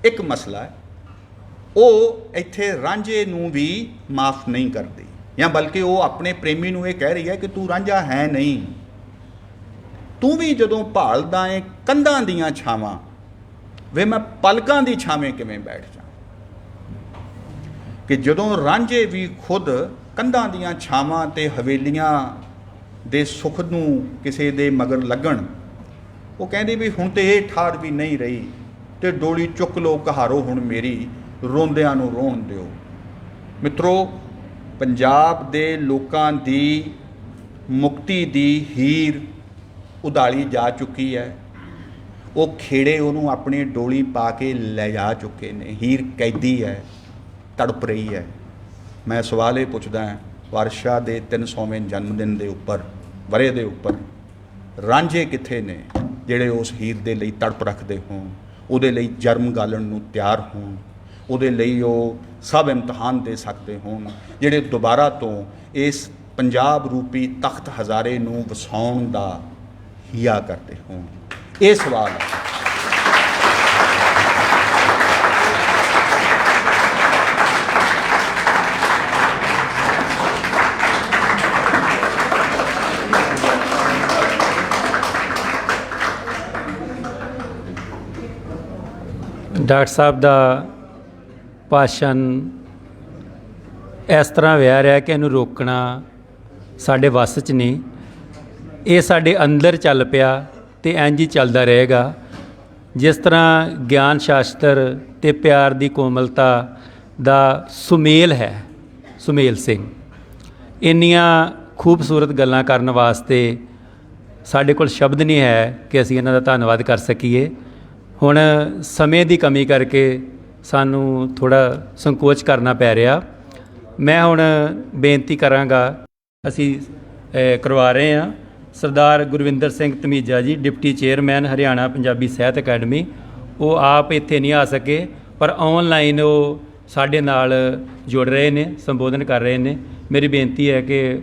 ਇੱਕ ਮਸਲਾ ਹੈ, ਉਹ ਇੱਥੇ ਰਾਂਝੇ ਨੂੰ ਵੀ ਮਾਫ ਨਹੀਂ ਕਰਦੀ, ਜਾਂ ਬਲਕਿ ਉਹ ਆਪਣੇ ਪ੍ਰੇਮੀ ਨੂੰ ਇਹ ਕਹਿ ਰਹੀ ਹੈ ਕਿ ਤੂੰ ਰਾਂਝਾ ਹੈ ਨਹੀਂ, ਤੂੰ ਵੀ ਜਦੋਂ ਭਾਲਦਾ ਏ ਕੰਧਾਂ ਦੀਆਂ ਛਾਵਾਂ, ਵੇ ਮੈਂ ਪਲਕਾਂ ਦੀ ਛਾਵੇਂ ਕਿਵੇਂ ਬੈਠ ਜਾ। ਕਿ ਜਦੋਂ ਰਾਂਝੇ ਵੀ ਖੁਦ ਕੰਧਾਂ ਦੀਆਂ ਛਾਵਾਂ ਤੇ ਹਵੇਲੀਆਂ ਦੇ ਸੁੱਖ ਨੂੰ ਕਿਸੇ ਦੇ ਮਗਰ ਲੱਗਣ, ਉਹ ਕਹਿੰਦੇ ਵੀ ਹੁਣ ਤੇ ਇਹ ਠਾਰ ਵੀ ਨਹੀਂ ਰਹੀ ਤੇ ਡੋਲੀ ਚੁੱਕ ਲੋ ਕਹਾਰੋ ਹੁਣ ਮੇਰੀ, ਰੋਂਦਿਆਂ ਨੂੰ ਰੋਣ ਦਿਓ। ਮਿੱਤਰੋ, ਪੰਜਾਬ ਦੇ ਲੋਕਾਂ ਦੀ ਮੁਕਤੀ ਦੀ ਹੀਰ ਉਧਾਲੀ ਜਾ ਚੁੱਕੀ ਹੈ। ਉਹ ਖੇੜੇ ਉਹਨੂੰ ਆਪਣੀ ਡੋਲੀ ਪਾ ਕੇ ਲੈ ਜਾ ਚੁੱਕੇ ਨੇ। ਹੀਰ ਕੈਦੀ ਹੈ, ਤੜਪ ਰਹੀ ਹੈ। ਮੈਂ ਸਵਾਲ ਇਹ ਪੁੱਛਦਾ ਹਾਂ, ਵਾਰਸ਼ਾ ਦੇ 300ਵੇਂ ਜਨਮ ਦਿਨ ਦੇ ਉੱਪਰ, ਵਰੇ ਦੇ ਉੱਪਰ ਰਾਂਝੇ ਕਿੱਥੇ ਨੇ ਜਿਹੜੇ ਉਸ ਹੀਰ ਦੇ ਲਈ ਤੜਪ ਰੱਖਦੇ ਹੋਣ, ਉਹਦੇ ਲਈ ਜਰਮ ਗਾਲਣ ਨੂੰ ਤਿਆਰ ਹੋਣ, ਉਹਦੇ ਲਈ ਉਹ ਸਭ ਇਮਤਿਹਾਨ ਦੇ ਸਕਦੇ ਹੋਣ, ਜਿਹੜੇ ਦੁਬਾਰਾ ਤੋਂ ਇਸ ਪੰਜਾਬ ਰੂਪੀ ਤਖਤ ਹਜ਼ਾਰੇ ਨੂੰ ਵਸਾਉਣ ਦਾ ਹਿਆ ਕਰਦੇ ਹੋਣ। ਇਹ ਸਵਾਲ ਹੈ। ਡਾਕਟਰ ਸਾਹਿਬ ਦਾ ਭਾਸ਼ਣ ਇਸ ਤਰ੍ਹਾਂ ਵਿਆਹ ਰਿਹਾ ਕਿ ਇਹਨੂੰ ਰੋਕਣਾ ਸਾਡੇ ਵੱਸ 'ਚ ਨਹੀਂ। ਇਹ ਸਾਡੇ ਅੰਦਰ ਚੱਲ ਪਿਆ ਅਤੇ ਇੰਝ ਹੀ ਚੱਲਦਾ ਰਹੇਗਾ। ਜਿਸ ਤਰ੍ਹਾਂ ਗਿਆਨ ਸ਼ਾਸਤਰ ਅਤੇ ਪਿਆਰ ਦੀ ਕੋਮਲਤਾ ਦਾ ਸੁਮੇਲ ਹੈ, ਸੁਮੇਲ ਸਿੰਘ, ਇੰਨੀਆਂ ਖੂਬਸੂਰਤ ਗੱਲਾਂ ਕਰਨ ਵਾਸਤੇ ਸਾਡੇ ਕੋਲ ਸ਼ਬਦ ਨਹੀਂ ਹੈ ਕਿ ਅਸੀਂ ਇਹਨਾਂ ਦਾ ਧੰਨਵਾਦ ਕਰ ਸਕੀਏ। ਹੁਣ ਸਮੇਂ ਦੀ ਕਮੀ ਕਰਕੇ ਸਾਨੂੰ ਥੋੜ੍ਹਾ ਸੰਕੋਚ ਕਰਨਾ ਪੈ ਰਿਹਾ। ਮੈਂ ਹੁਣ ਬੇਨਤੀ ਕਰਾਂਗਾ, ਅਸੀਂ ਕਰਵਾ ਰਹੇ ਹਾਂ ਸਰਦਾਰ ਗੁਰਵਿੰਦਰ ਸਿੰਘ ਧਮੀਜਾ ਜੀ, ਡਿਪਟੀ ਚੇਅਰਮੈਨ ਹਰਿਆਣਾ ਪੰਜਾਬੀ ਸਾਹਿਤ ਅਕੈਡਮੀ। ਉਹ ਆਪ ਇੱਥੇ ਨਹੀਂ ਆ ਸਕੇ, ਪਰ ਔਨਲਾਈਨ ਉਹ ਸਾਡੇ ਨਾਲ ਜੁੜ ਰਹੇ ਨੇ, ਸੰਬੋਧਨ ਕਰ ਰਹੇ ਨੇ। ਮੇਰੀ ਬੇਨਤੀ ਹੈ ਕਿ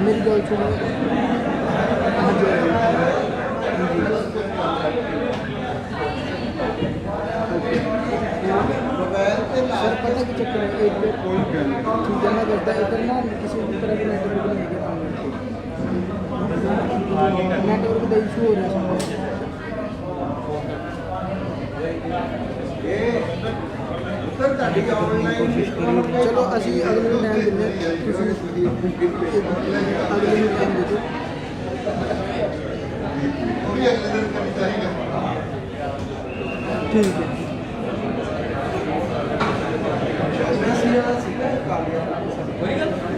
मेरी गल सुनो। हाँ जी सर पता कि चक्कर है एक ठीक है मैं करता इधर ना किसी भी तरह का नेटवर्क नहीं है नेटवर्क का इशू हो रहा है चलो ਅਸੀਂ ਅਗਲੇ ਨੂੰ ਟਾਈਮ ਦਿੰਦੇ ਤੁਸੀਂ ਅਗਲੇ ਨੂੰ ਟਾਈਮ ਦੇ ਦਿਓ ਠੀਕ ਹੈ